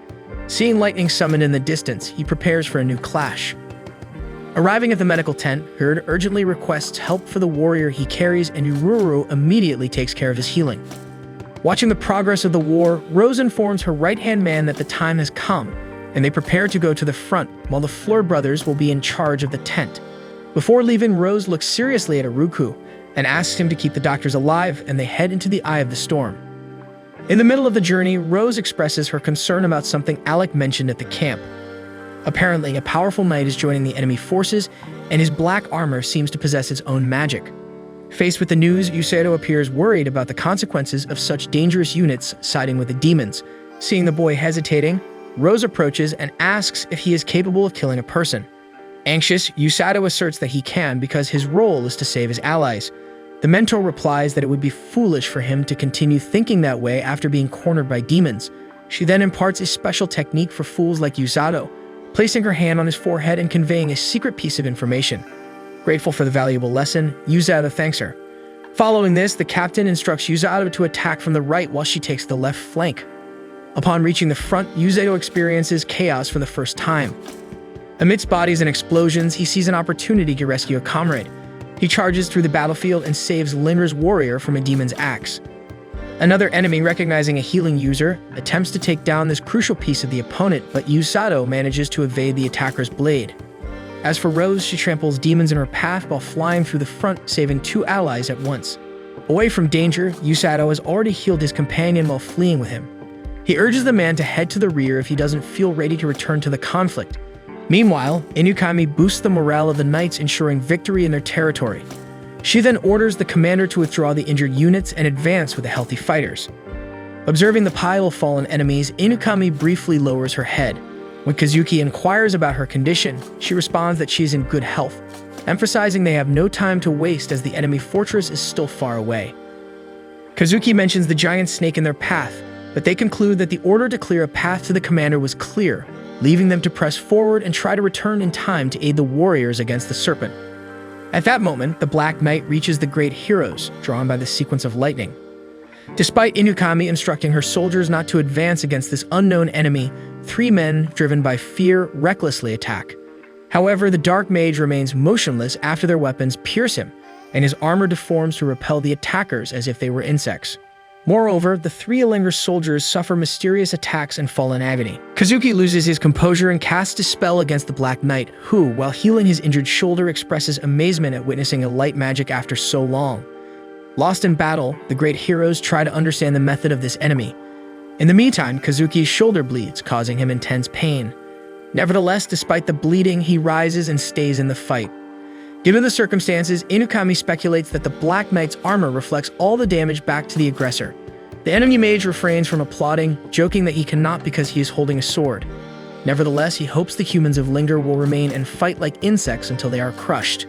Seeing lightning summoned in the distance, he prepares for a new clash. Arriving at the medical tent, Gerd urgently requests help for the warrior he carries, and Ururu immediately takes care of his healing. Watching the progress of the war, Rose informs her right-hand man that the time has come, and they prepare to go to the front, while the Fleur brothers will be in charge of the tent. Before leaving, Rose looks seriously at Aruku and asks him to keep the doctors alive, and they head into the eye of the storm. In the middle of the journey, Rose expresses her concern about something Alec mentioned at the camp. Apparently, a powerful knight is joining the enemy forces, and his black armor seems to possess its own magic. Faced with the news, Usato appears worried about the consequences of such dangerous units siding with the demons. Seeing the boy hesitating, Rose approaches and asks if he is capable of killing a person. Anxious, Usato asserts that he can because his role is to save his allies. The mentor replies that it would be foolish for him to continue thinking that way after being cornered by demons. She then imparts a special technique for fools like Usato, placing her hand on his forehead and conveying a secret piece of information. Grateful for the valuable lesson, Usato thanks her. Following this, the captain instructs Usato to attack from the right while she takes the left flank. Upon reaching the front, Usato experiences chaos for the first time. Amidst bodies and explosions, he sees an opportunity to rescue a comrade. He charges through the battlefield and saves Linder's warrior from a demon's axe. Another enemy, recognizing a healing user, attempts to take down this crucial piece of the opponent, but Usato manages to evade the attacker's blade. As for Rose, she tramples demons in her path while flying through the front, saving 2 allies at once. Away from danger, Usato has already healed his companion while fleeing with him. He urges the man to head to the rear if he doesn't feel ready to return to the conflict. Meanwhile, Inukami boosts the morale of the knights, ensuring victory in their territory. She then orders the commander to withdraw the injured units and advance with the healthy fighters. Observing the pile of fallen enemies, Inukami briefly lowers her head. When Kazuki inquires about her condition, she responds that she is in good health, emphasizing they have no time to waste as the enemy fortress is still far away. Kazuki mentions the giant snake in their path, but they conclude that the order to clear a path to the commander was clear, leaving them to press forward and try to return in time to aid the warriors against the serpent. At that moment, the Black Knight reaches the great heroes, drawn by the sequence of lightning. Despite Inukami instructing her soldiers not to advance against this unknown enemy, 3 men, driven by fear, recklessly attack. However, the Dark Mage remains motionless after their weapons pierce him, and his armor deforms to repel the attackers as if they were insects. Moreover, the 3 Ilinger's soldiers suffer mysterious attacks and fall in agony. Kazuki loses his composure and casts a spell against the Black Knight, who, while healing his injured shoulder, expresses amazement at witnessing a light magic after so long. Lost in battle, the great heroes try to understand the method of this enemy. In the meantime, Kazuki's shoulder bleeds, causing him intense pain. Nevertheless, despite the bleeding, he rises and stays in the fight. Given the circumstances, Inukami speculates that the Black Knight's armor reflects all the damage back to the aggressor. The enemy mage refrains from applauding, joking that he cannot because he is holding a sword. Nevertheless, he hopes the humans of Linger will remain and fight like insects until they are crushed.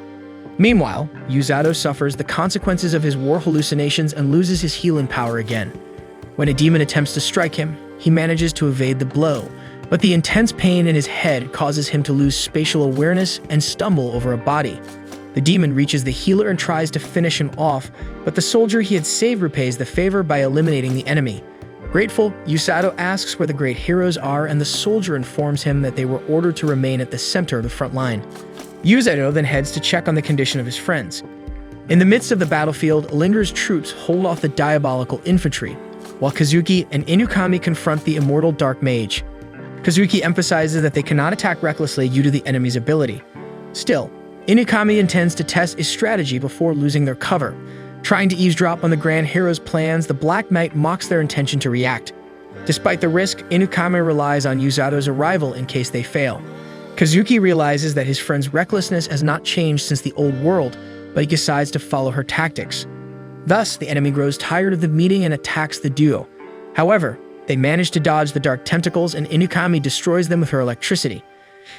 Meanwhile, Usato suffers the consequences of his war hallucinations and loses his healing power again. When a demon attempts to strike him, he manages to evade the blow, but the intense pain in his head causes him to lose spatial awareness and stumble over a body. The demon reaches the healer and tries to finish him off, but the soldier he had saved repays the favor by eliminating the enemy. Grateful, Usato asks where the great heroes are, and the soldier informs him that they were ordered to remain at the center of the front line. Usato then heads to check on the condition of his friends. In the midst of the battlefield, Linger's troops hold off the diabolical infantry, while Kazuki and Inukami confront the immortal Dark Mage. Kazuki emphasizes that they cannot attack recklessly due to the enemy's ability. Still, Inukami intends to test his strategy before losing their cover. Trying to eavesdrop on the Grand Hero's plans, the Black Knight mocks their intention to react. Despite the risk, Inukami relies on Usato's arrival in case they fail. Kazuki realizes that his friend's recklessness has not changed since the old world, but he decides to follow her tactics. Thus, the enemy grows tired of the meeting and attacks the duo. However, they manage to dodge the dark tentacles, and Inukami destroys them with her electricity.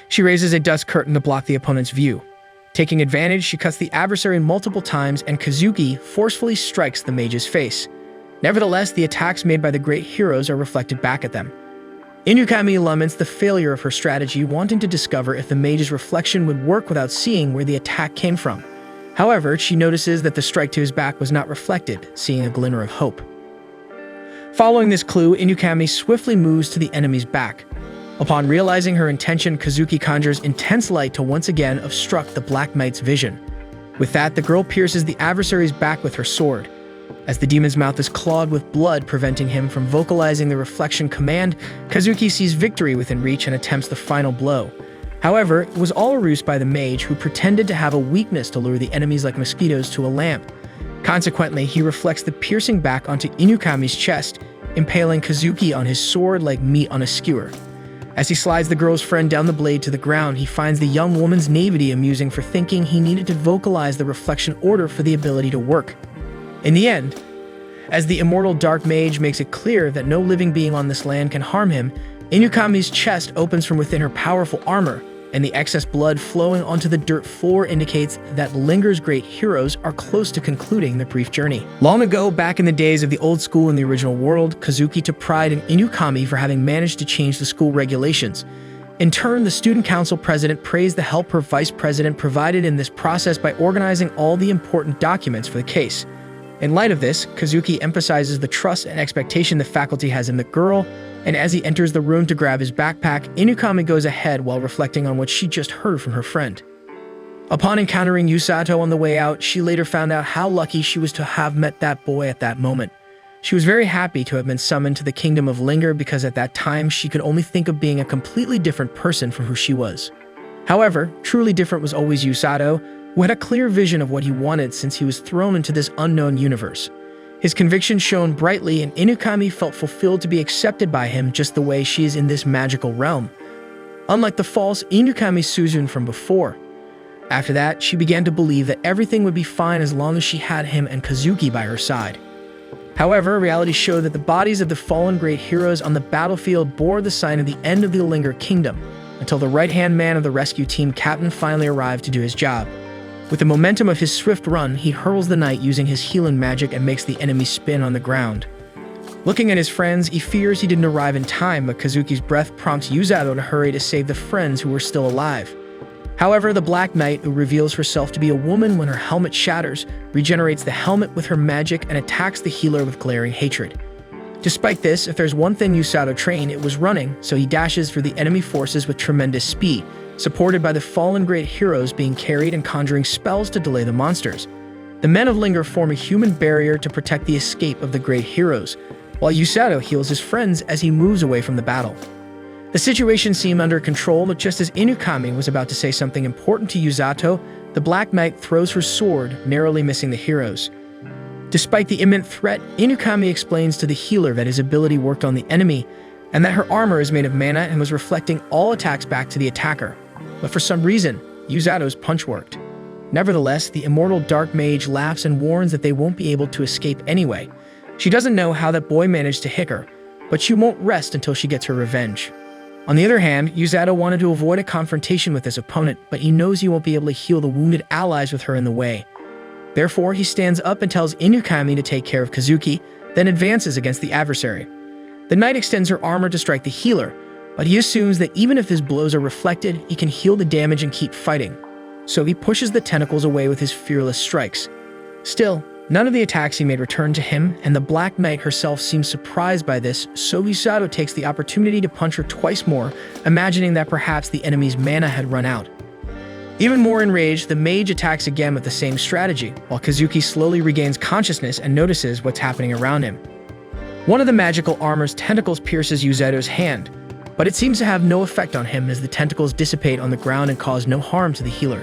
She raises a dust curtain to block the opponent's view. Taking advantage, she cuts the adversary multiple times, and Kazuki forcefully strikes the mage's face. Nevertheless, the attacks made by the great heroes are reflected back at them. Inukami laments the failure of her strategy, wanting to discover if the mage's reflection would work without seeing where the attack came from. However, she notices that the strike to his back was not reflected, seeing a glimmer of hope. Following this clue, Inukami swiftly moves to the enemy's back. Upon realizing her intention, Kazuki conjures intense light to once again obstruct the Black Knight's vision. With that, the girl pierces the adversary's back with her sword. As the demon's mouth is clogged with blood, preventing him from vocalizing the reflection command, Kazuki sees victory within reach and attempts the final blow. However, it was all a ruse by the mage, who pretended to have a weakness to lure the enemies like mosquitoes to a lamp. Consequently, he reflects the piercing back onto Inukami's chest, impaling Kazuki on his sword like meat on a skewer. As he slides the girl's friend down the blade to the ground, he finds the young woman's naivety amusing for thinking he needed to vocalize the reflection order for the ability to work. In the end, as the immortal Dark Mage makes it clear that no living being on this land can harm him, Inukami's chest opens from within her powerful armor, and the excess blood flowing onto the dirt floor indicates that Linger's great heroes are close to concluding their brief journey. Long ago, back in the days of the old school in the original world, Kazuki took pride in Inukami for having managed to change the school regulations. In turn, the student council president praised the help her vice president provided in this process by organizing all the important documents for the case. In light of this, Kazuki emphasizes the trust and expectation the faculty has in the girl, and as he enters the room to grab his backpack, Inukami goes ahead while reflecting on what she just heard from her friend. Upon encountering Usato on the way out, she later found out how lucky she was to have met that boy at that moment. She was very happy to have been summoned to the kingdom of Linger because at that time she could only think of being a completely different person from who she was. However, truly different was always Usato, who had a clear vision of what he wanted since he was thrown into this unknown universe. His conviction shone brightly, and Inukami felt fulfilled to be accepted by him just the way she is in this magical realm. Unlike the false Inukami Suzune from before. After that, she began to believe that everything would be fine as long as she had him and Kazuki by her side. However, reality showed that the bodies of the fallen great heroes on the battlefield bore the sign of the end of the Linger Kingdom, until the right-hand man of the rescue team captain finally arrived to do his job. With the momentum of his swift run, he hurls the knight using his healing magic and makes the enemy spin on the ground. Looking at his friends, he fears he didn't arrive in time, but Kazuki's breath prompts Usato to hurry to save the friends who were still alive. However, the Black Knight, who reveals herself to be a woman when her helmet shatters, regenerates the helmet with her magic and attacks the healer with glaring hatred. Despite this, if there's one thing Usato trained, it was running, so he dashes through the enemy forces with tremendous speed, supported by the fallen great heroes being carried and conjuring spells to delay the monsters. The men of Linger form a human barrier to protect the escape of the great heroes, while Usato heals his friends as he moves away from the battle. The situation seemed under control, but just as Inukami was about to say something important to Usato, the Black Knight throws her sword, narrowly missing the heroes. Despite the imminent threat, Inukami explains to the healer that his ability worked on the enemy, and that her armor is made of mana and was reflecting all attacks back to the attacker. But for some reason, Usato's punch worked. Nevertheless, the immortal Dark Mage laughs and warns that they won't be able to escape anyway. She doesn't know how that boy managed to hit her, but she won't rest until she gets her revenge. On the other hand, Usato wanted to avoid a confrontation with his opponent, but he knows he won't be able to heal the wounded allies with her in the way. Therefore, he stands up and tells Inukami to take care of Kazuki, then advances against the adversary. The knight extends her armor to strike the healer, but he assumes that even if his blows are reflected, he can heal the damage and keep fighting. So he pushes the tentacles away with his fearless strikes. Still, none of the attacks he made return to him, and the Black Knight herself seems surprised by this, so Usato takes the opportunity to punch her twice more, imagining that perhaps the enemy's mana had run out. Even more enraged, the mage attacks again with the same strategy, while Kazuki slowly regains consciousness and notices what's happening around him. One of the magical armor's tentacles pierces Usato's hand, but it seems to have no effect on him as the tentacles dissipate on the ground and cause no harm to the healer.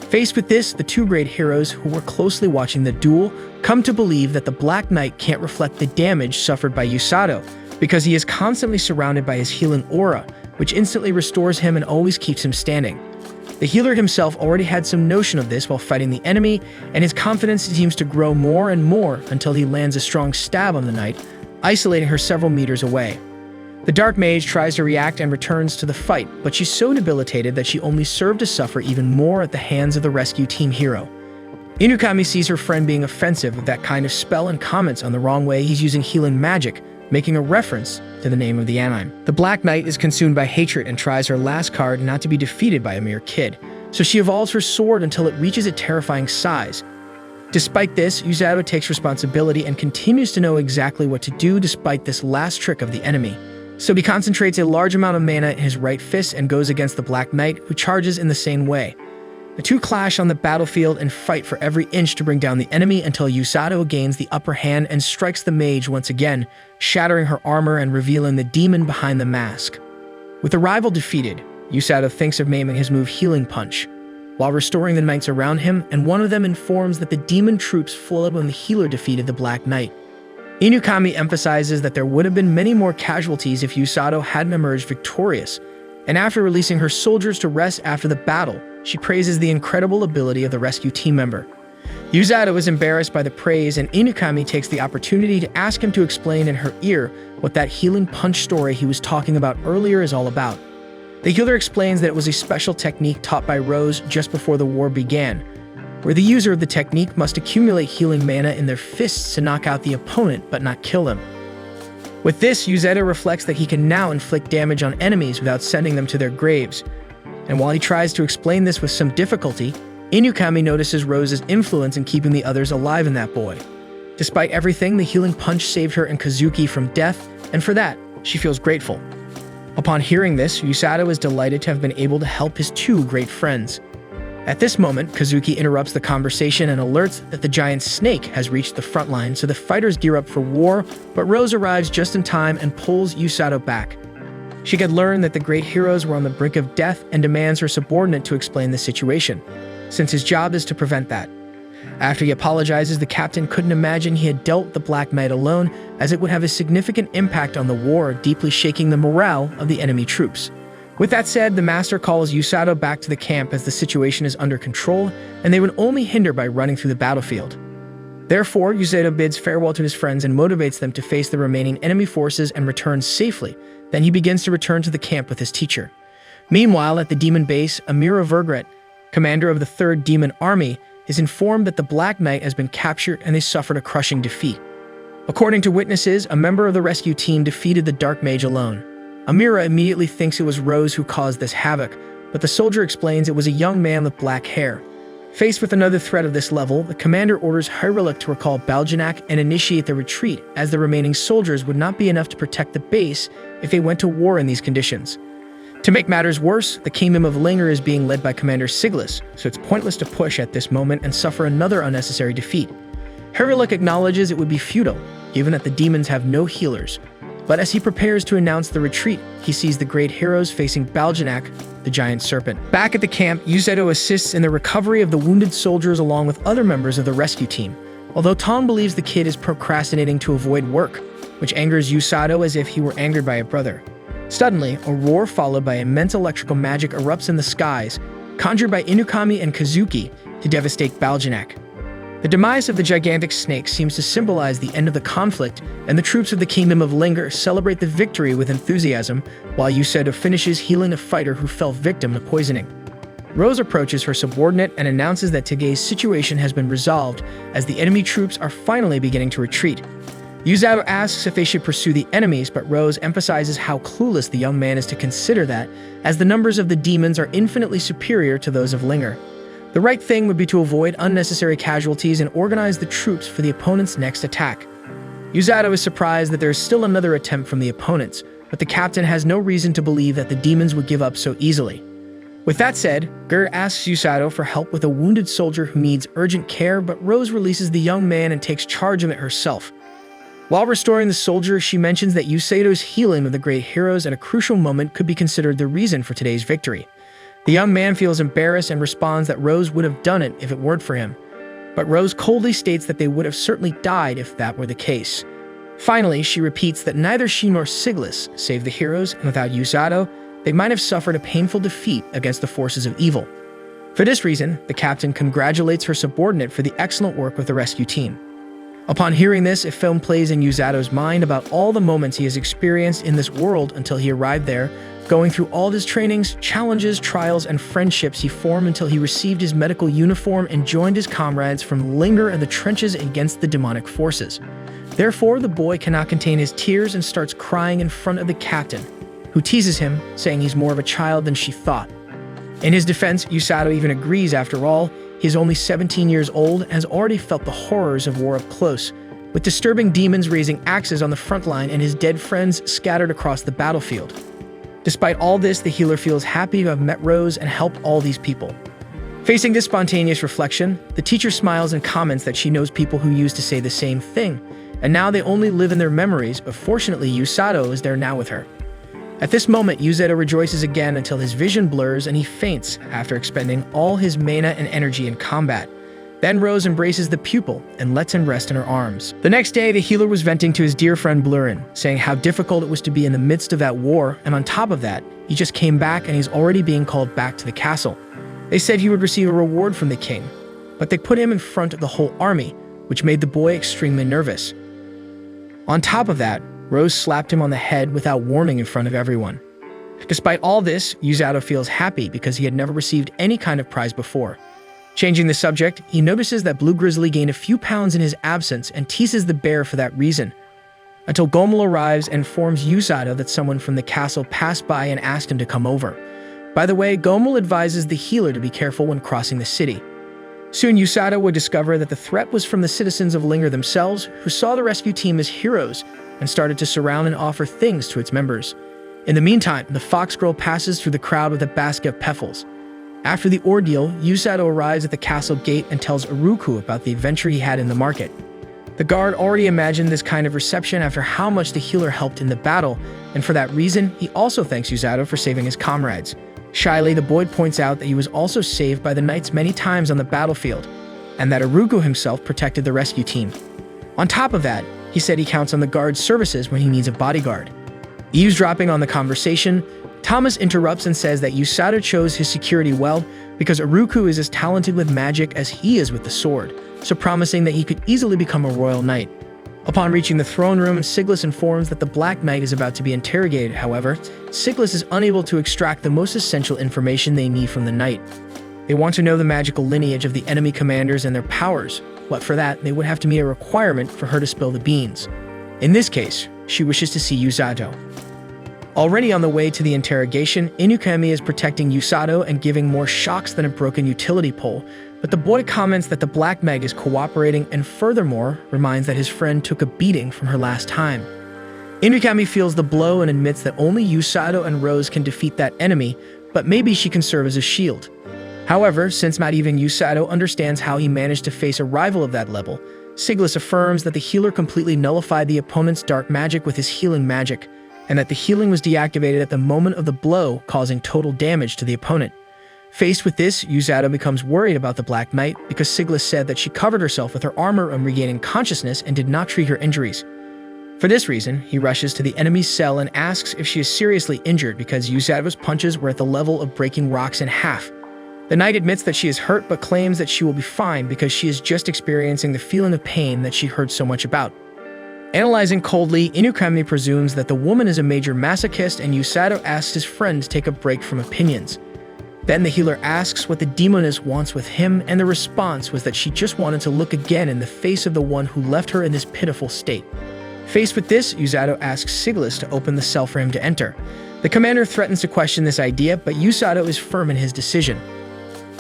Faced with this, the two great heroes who were closely watching the duel come to believe that the Black Knight can't reflect the damage suffered by Usato, because he is constantly surrounded by his healing aura, which instantly restores him and always keeps him standing. The healer himself already had some notion of this while fighting the enemy, and his confidence seems to grow more and more until he lands a strong stab on the knight, isolating her several meters away. The Dark Mage tries to react and returns to the fight, but she's so debilitated that she only served to suffer even more at the hands of the rescue team hero. Inukami sees her friend being offensive with that kind of spell and comments on the wrong way he's using healing magic, making a reference to the name of the anime. The Black Knight is consumed by hatred and tries her last card not to be defeated by a mere kid, so she evolves her sword until it reaches a terrifying size. Despite this, Usato takes responsibility and continues to know exactly what to do despite this last trick of the enemy. So he concentrates a large amount of mana in his right fist and goes against the Black Knight, who charges in the same way. The two clash on the battlefield and fight for every inch to bring down the enemy until Usato gains the upper hand and strikes the mage once again, shattering her armor and revealing the demon behind the mask. With the rival defeated, Usato thinks of naming his move Healing Punch, while restoring the knights around him, and one of them informs that the demon troops fled when the healer defeated the Black Knight. Inukami emphasizes that there would have been many more casualties if Usato hadn't emerged victorious, and after releasing her soldiers to rest after the battle, she praises the incredible ability of the rescue team member. Usato is embarrassed by the praise, and Inukami takes the opportunity to ask him to explain in her ear what that healing punch story he was talking about earlier is all about. The healer explains that it was a special technique taught by Rose just before the war began, where the user of the technique must accumulate healing mana in their fists to knock out the opponent but not kill them. With this, Usato reflects that he can now inflict damage on enemies without sending them to their graves. And while he tries to explain this with some difficulty, Inukami notices Rose's influence in keeping the others alive in that boy. Despite everything, the healing punch saved her and Kazuki from death, and for that, she feels grateful. Upon hearing this, Usato is delighted to have been able to help his two great friends. At this moment, Kazuki interrupts the conversation and alerts that the giant snake has reached the front line, so the fighters gear up for war, but Rose arrives just in time and pulls Usato back. She had learned that the great heroes were on the brink of death and demands her subordinate to explain the situation, since his job is to prevent that. After he apologizes, the captain couldn't imagine he had dealt the Black Knight alone, as it would have a significant impact on the war, deeply shaking the morale of the enemy troops. With that said, the master calls Usato back to the camp as the situation is under control, and they would only hinder by running through the battlefield. Therefore, Usato bids farewell to his friends and motivates them to face the remaining enemy forces and return safely. Then he begins to return to the camp with his teacher. Meanwhile, at the demon base, Amira Vergret, commander of the 3rd Demon Army, is informed that the Black Knight has been captured and they suffered a crushing defeat. According to witnesses, a member of the rescue team defeated the Dark Mage alone. Amira immediately thinks it was Rose who caused this havoc, but the soldier explains it was a young man with black hair. Faced with another threat of this level, the commander orders Hyriluk to recall Baljanak and initiate the retreat, as the remaining soldiers would not be enough to protect the base if they went to war in these conditions. To make matters worse, the kingdom of Linger is being led by Commander Siglis, so it's pointless to push at this moment and suffer another unnecessary defeat. Hyriluk acknowledges it would be futile, given that the demons have no healers. But as he prepares to announce the retreat, he sees the great heroes facing Baljanak, the giant serpent. Back at the camp, Usato assists in the recovery of the wounded soldiers along with other members of the rescue team, although Tom believes the kid is procrastinating to avoid work, which angers Usato as if he were angered by a brother. Suddenly, a roar followed by immense electrical magic erupts in the skies, conjured by Inukami and Kazuki to devastate Baljanak. The demise of the gigantic snake seems to symbolize the end of the conflict, and the troops of the Kingdom of Linger celebrate the victory with enthusiasm, while Usato finishes healing a fighter who fell victim to poisoning. Rose approaches her subordinate and announces that Tegei's situation has been resolved, as the enemy troops are finally beginning to retreat. Usato asks if they should pursue the enemies, but Rose emphasizes how clueless the young man is to consider that, as the numbers of the demons are infinitely superior to those of Linger. The right thing would be to avoid unnecessary casualties and organize the troops for the opponent's next attack. Usato is surprised that there is still another attempt from the opponents, but the captain has no reason to believe that the demons would give up so easily. With that said, Gur asks Usato for help with a wounded soldier who needs urgent care, but Rose releases the young man and takes charge of it herself. While restoring the soldier, she mentions that Usato's healing of the great heroes at a crucial moment could be considered the reason for today's victory. The young man feels embarrassed and responds that Rose would have done it if it weren't for him. But Rose coldly states that they would have certainly died if that were the case. Finally, she repeats that neither she nor Siglis saved the heroes, and without Usato, they might have suffered a painful defeat against the forces of evil. For this reason, the captain congratulates her subordinate for the excellent work of the rescue team. Upon hearing this, a film plays in Usato's mind about all the moments he has experienced in this world until he arrived there, going through all his trainings, challenges, trials, and friendships he formed until he received his medical uniform and joined his comrades from Linger in the trenches against the demonic forces. Therefore, the boy cannot contain his tears and starts crying in front of the captain, who teases him, saying he's more of a child than she thought. In his defense, Usato even agrees. After all, he is only 17 years old and has already felt the horrors of war up close, with disturbing demons raising axes on the front line and his dead friends scattered across the battlefield. Despite all this, the healer feels happy to have met Rose and helped all these people. Facing this spontaneous reflection, the teacher smiles and comments that she knows people who used to say the same thing, and now they only live in their memories, but fortunately Usato is there now with her. At this moment, Usato rejoices again until his vision blurs and he faints after expending all his mana and energy in combat. Then Rose embraces the pupil and lets him rest in her arms. The next day, the healer was venting to his dear friend Blurin, saying how difficult it was to be in the midst of that war, and on top of that, he just came back and he's already being called back to the castle. They said he would receive a reward from the king, but they put him in front of the whole army, which made the boy extremely nervous. On top of that, Rose slapped him on the head without warning in front of everyone. Despite all this, Usato feels happy because he had never received any kind of prize before. Changing the subject, he notices that Blue Grizzly gained a few pounds in his absence and teases the bear for that reason, until Gomel arrives and informs Usato that someone from the castle passed by and asked him to come over. By the way, Gomel advises the healer to be careful when crossing the city. Soon, Usato would discover that the threat was from the citizens of Linger themselves, who saw the rescue team as heroes and started to surround and offer things to its members. In the meantime, the fox girl passes through the crowd with a basket of peffles. After the ordeal, Usato arrives at the castle gate and tells Iruku about the adventure he had in the market. The guard already imagined this kind of reception after how much the healer helped in the battle, and for that reason, he also thanks Usato for saving his comrades. Shyly, the boy points out that he was also saved by the knights many times on the battlefield, and that Iruku himself protected the rescue team. On top of that, he said he counts on the guard's services when he needs a bodyguard. Eavesdropping on the conversation, Thomas interrupts and says that Usato chose his security well because Iruku is as talented with magic as he is with the sword, so promising that he could easily become a royal knight. Upon reaching the throne room, Siglis informs that the Black Knight is about to be interrogated. However, Siglis is unable to extract the most essential information they need from the knight. They want to know the magical lineage of the enemy commanders and their powers, but for that, they would have to meet a requirement for her to spill the beans. In this case, she wishes to see Usato. Already on the way to the interrogation, Inukami is protecting Usato and giving more shocks than a broken utility pole, but the boy comments that the Black Meg is cooperating and furthermore reminds that his friend took a beating from her last time. Inukami feels the blow and admits that only Usato and Rose can defeat that enemy, but maybe she can serve as a shield. However, since not even Usato understands how he managed to face a rival of that level, Siglis affirms that the healer completely nullified the opponent's dark magic with his healing magic, and that the healing was deactivated at the moment of the blow, causing total damage to the opponent. Faced with this, Usato becomes worried about the Black Knight because Siglis said that she covered herself with her armor on regaining consciousness and did not treat her injuries. For this reason, he rushes to the enemy's cell and asks if she is seriously injured because Usato's punches were at the level of breaking rocks in half. The knight admits that she is hurt but claims that she will be fine because she is just experiencing the feeling of pain that she heard so much about. Analyzing coldly, Inukami presumes that the woman is a major masochist and Usato asks his friend to take a break from opinions. Then the healer asks what the demoness wants with him, and the response was that she just wanted to look again in the face of the one who left her in this pitiful state. Faced with this, Usato asks Siglis to open the cell for him to enter. The commander threatens to question this idea, but Usato is firm in his decision.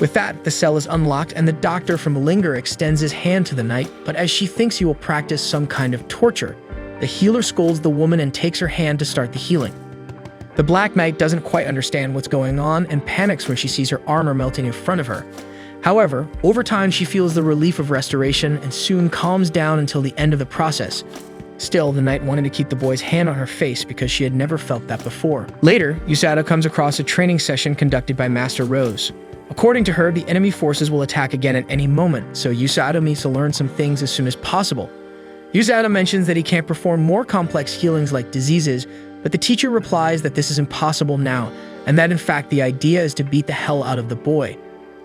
With that, the cell is unlocked and the doctor from Linger extends his hand to the knight, but as she thinks he will practice some kind of torture, the healer scolds the woman and takes her hand to start the healing. The Black Knight doesn't quite understand what's going on and panics when she sees her armor melting in front of her. However, over time she feels the relief of restoration and soon calms down until the end of the process. Still, the knight wanted to keep the boy's hand on her face because she had never felt that before. Later, Usato comes across a training session conducted by Master Rose. According to her, the enemy forces will attack again at any moment, so Usato needs to learn some things as soon as possible. Usato mentions that he can't perform more complex healings like diseases, but the teacher replies that this is impossible now, and that in fact the idea is to beat the hell out of the boy.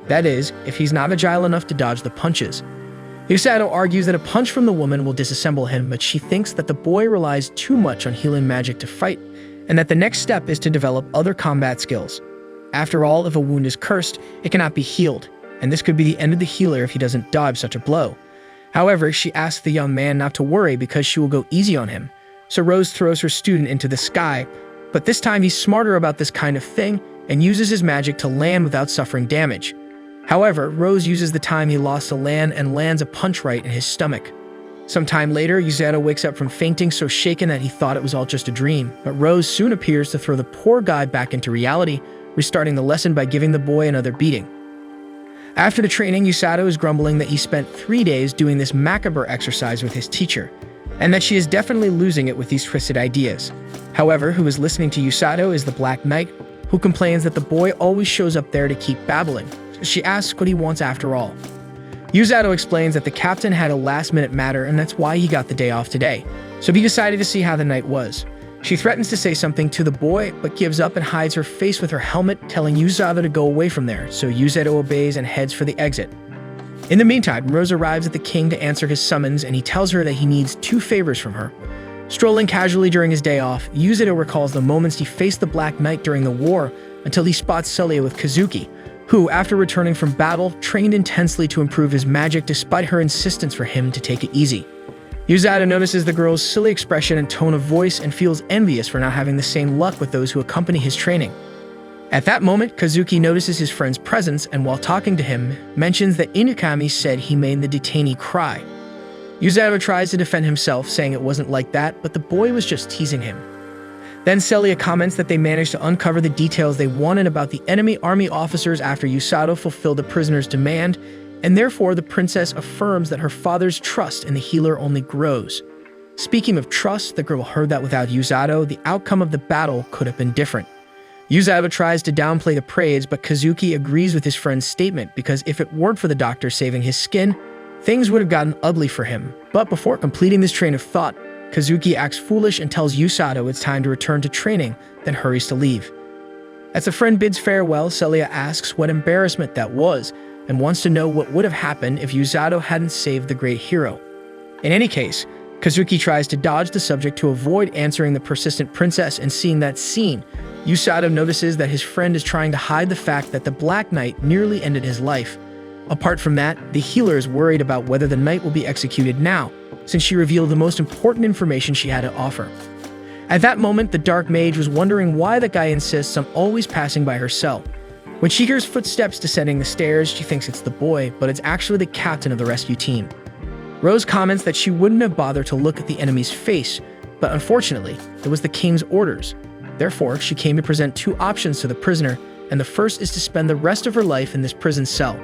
That is, if he's not agile enough to dodge the punches. Usato argues that a punch from the woman will disassemble him, but she thinks that the boy relies too much on healing magic to fight, and that the next step is to develop other combat skills. After all, if a wound is cursed, it cannot be healed, and this could be the end of the healer if he doesn't dodge such a blow. However, she asks the young man not to worry because she will go easy on him. So Rose throws her student into the sky, but this time he's smarter about this kind of thing and uses his magic to land without suffering damage. However, Rose uses the time he lost to land and lands a punch right in his stomach. Sometime later, Usato wakes up from fainting so shaken that he thought it was all just a dream, but Rose soon appears to throw the poor guy back into reality, restarting the lesson by giving the boy another beating. After the training, Usato is grumbling that he spent 3 days doing this macabre exercise with his teacher, and that she is definitely losing it with these twisted ideas. However, who is listening to Usato is the Black Knight, who complains that the boy always shows up there to keep babbling. She asks what he wants after all. Usato explains that the captain had a last-minute matter and that's why he got the day off today, so he decided to see how the night was. She threatens to say something to the boy, but gives up and hides her face with her helmet, telling Usato to go away from there, so Usato obeys and heads for the exit. In the meantime, Rose arrives at the king to answer his summons, and he tells her that he needs 2 favors from her. Strolling casually during his day off, Usato recalls the moments he faced the Black Knight during the war until he spots Celia with Kazuki, who, after returning from battle, trained intensely to improve his magic despite her insistence for him to take it easy. Usato notices the girl's silly expression and tone of voice and feels envious for not having the same luck with those who accompany his training. At that moment, Kazuki notices his friend's presence and while talking to him, mentions that Inukami said he made the detainee cry. Usato tries to defend himself, saying it wasn't like that, but the boy was just teasing him. Then Celia comments that they managed to uncover the details they wanted about the enemy army officers after Usato fulfilled the prisoner's demand, and therefore the princess affirms that her father's trust in the healer only grows. Speaking of trust, the girl heard that without Usato, the outcome of the battle could have been different. Usato tries to downplay the praise, but Kazuki agrees with his friend's statement because if it weren't for the doctor saving his skin, things would have gotten ugly for him. But before completing this train of thought, Kazuki acts foolish and tells Usato it's time to return to training, then hurries to leave. As the friend bids farewell, Celia asks what embarrassment that was and wants to know what would have happened if Usato hadn't saved the great hero. In any case, Kazuki tries to dodge the subject to avoid answering the persistent princess, and seeing that scene, Usato notices that his friend is trying to hide the fact that the Black Knight nearly ended his life. Apart from that, the healer is worried about whether the knight will be executed now, since she revealed the most important information she had to offer. At that moment, the Dark Mage was wondering why the guy insists on always passing by her cell. When she hears footsteps descending the stairs, she thinks it's the boy, but it's actually the captain of the rescue team. Rose comments that she wouldn't have bothered to look at the enemy's face, but unfortunately, it was the king's orders. Therefore, she came to present two options to the prisoner, and the first is to spend the rest of her life in this prison cell.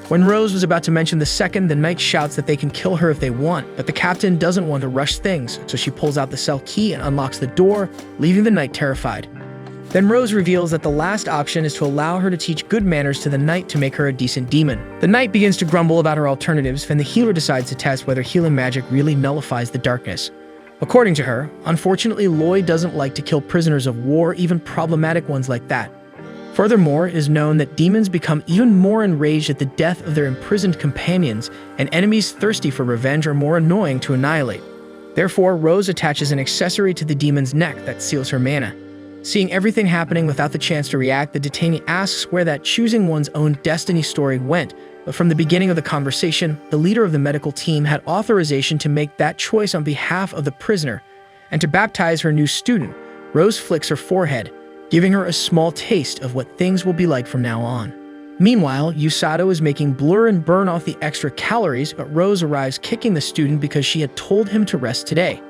When Rose was about to mention the second, the knight shouts that they can kill her if they want, but the captain doesn't want to rush things, so she pulls out the cell key and unlocks the door, leaving the knight terrified. Then Rose reveals that the last option is to allow her to teach good manners to the knight to make her a decent demon. The knight begins to grumble about her alternatives, and the healer decides to test whether healing magic really nullifies the darkness. According to her, unfortunately Lloyd doesn't like to kill prisoners of war, even problematic ones like that. Furthermore, it is known that demons become even more enraged at the death of their imprisoned companions, and enemies thirsty for revenge are more annoying to annihilate. Therefore, Rose attaches an accessory to the demon's neck that seals her mana. Seeing everything happening without the chance to react, the detainee asks where that choosing one's own destiny story went, but from the beginning of the conversation, the leader of the medical team had authorization to make that choice on behalf of the prisoner, and to baptize her new student. Rose flicks her forehead, giving her a small taste of what things will be like from now on. Meanwhile, Usato is making blur and burn off the extra calories, but Rose arrives kicking the student because she had told him to rest today.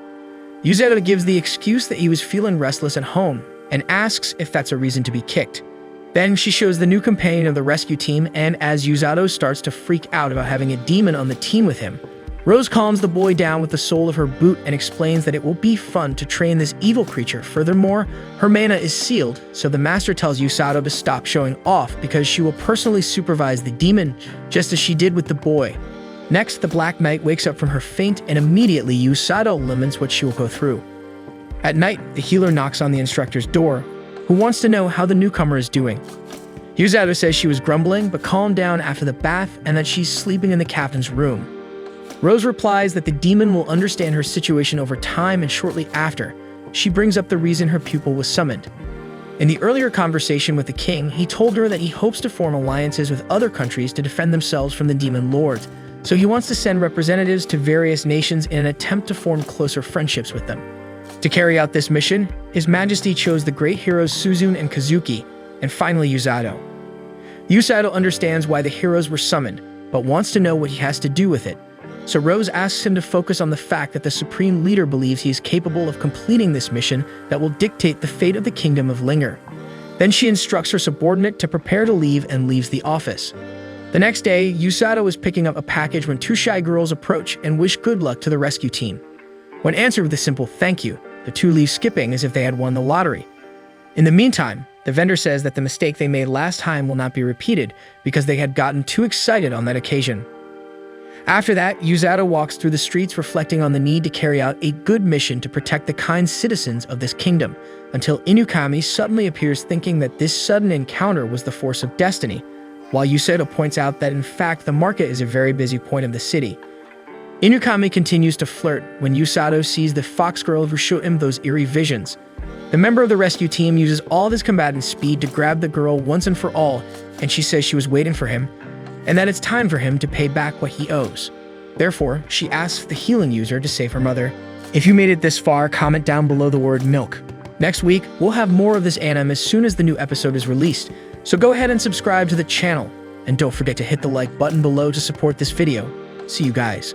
Usato gives the excuse that he was feeling restless at home, and asks if that's a reason to be kicked. Then she shows the new companion of the rescue team, and as Usato starts to freak out about having a demon on the team with him, Rose calms the boy down with the sole of her boot and explains that it will be fun to train this evil creature. Furthermore, her mana is sealed, so the master tells Usato to stop showing off because she will personally supervise the demon, just as she did with the boy. Next, the Black Knight wakes up from her faint, and immediately Usato laments what she will go through. At night, the healer knocks on the instructor's door, who wants to know how the newcomer is doing. Usato says she was grumbling, but calmed down after the bath and that she's sleeping in the captain's room. Rose replies that the demon will understand her situation over time, and shortly after, she brings up the reason her pupil was summoned. In the earlier conversation with the king, he told her that he hopes to form alliances with other countries to defend themselves from the demon lords, so he wants to send representatives to various nations in an attempt to form closer friendships with them. To carry out this mission, His Majesty chose the great heroes Suzune and Kazuki, and finally Usato. Usato understands why the heroes were summoned, but wants to know what he has to do with it. So Rose asks him to focus on the fact that the Supreme Leader believes he is capable of completing this mission that will dictate the fate of the Kingdom of Linger. Then she instructs her subordinate to prepare to leave and leaves the office. The next day, Usato is picking up a package when two shy girls approach and wish good luck to the rescue team. When answered with a simple thank you, the two leave skipping as if they had won the lottery. In the meantime, the vendor says that the mistake they made last time will not be repeated because they had gotten too excited on that occasion. After that, Usato walks through the streets reflecting on the need to carry out a good mission to protect the kind citizens of this kingdom, until Inukami suddenly appears thinking that this sudden encounter was the force of destiny, while Usato points out that in fact the market is a very busy point of the city. Inukami continues to flirt when Usato sees the fox girl who showed him those eerie visions. The member of the rescue team uses all of his combatant speed to grab the girl once and for all, and she says she was waiting for him, and that it's time for him to pay back what he owes. Therefore, she asks the healing user to save her mother. If you made it this far, comment down below the word milk. Next week, we'll have more of this anime as soon as the new episode is released, so go ahead and subscribe to the channel, and don't forget to hit the like button below to support this video. See you guys.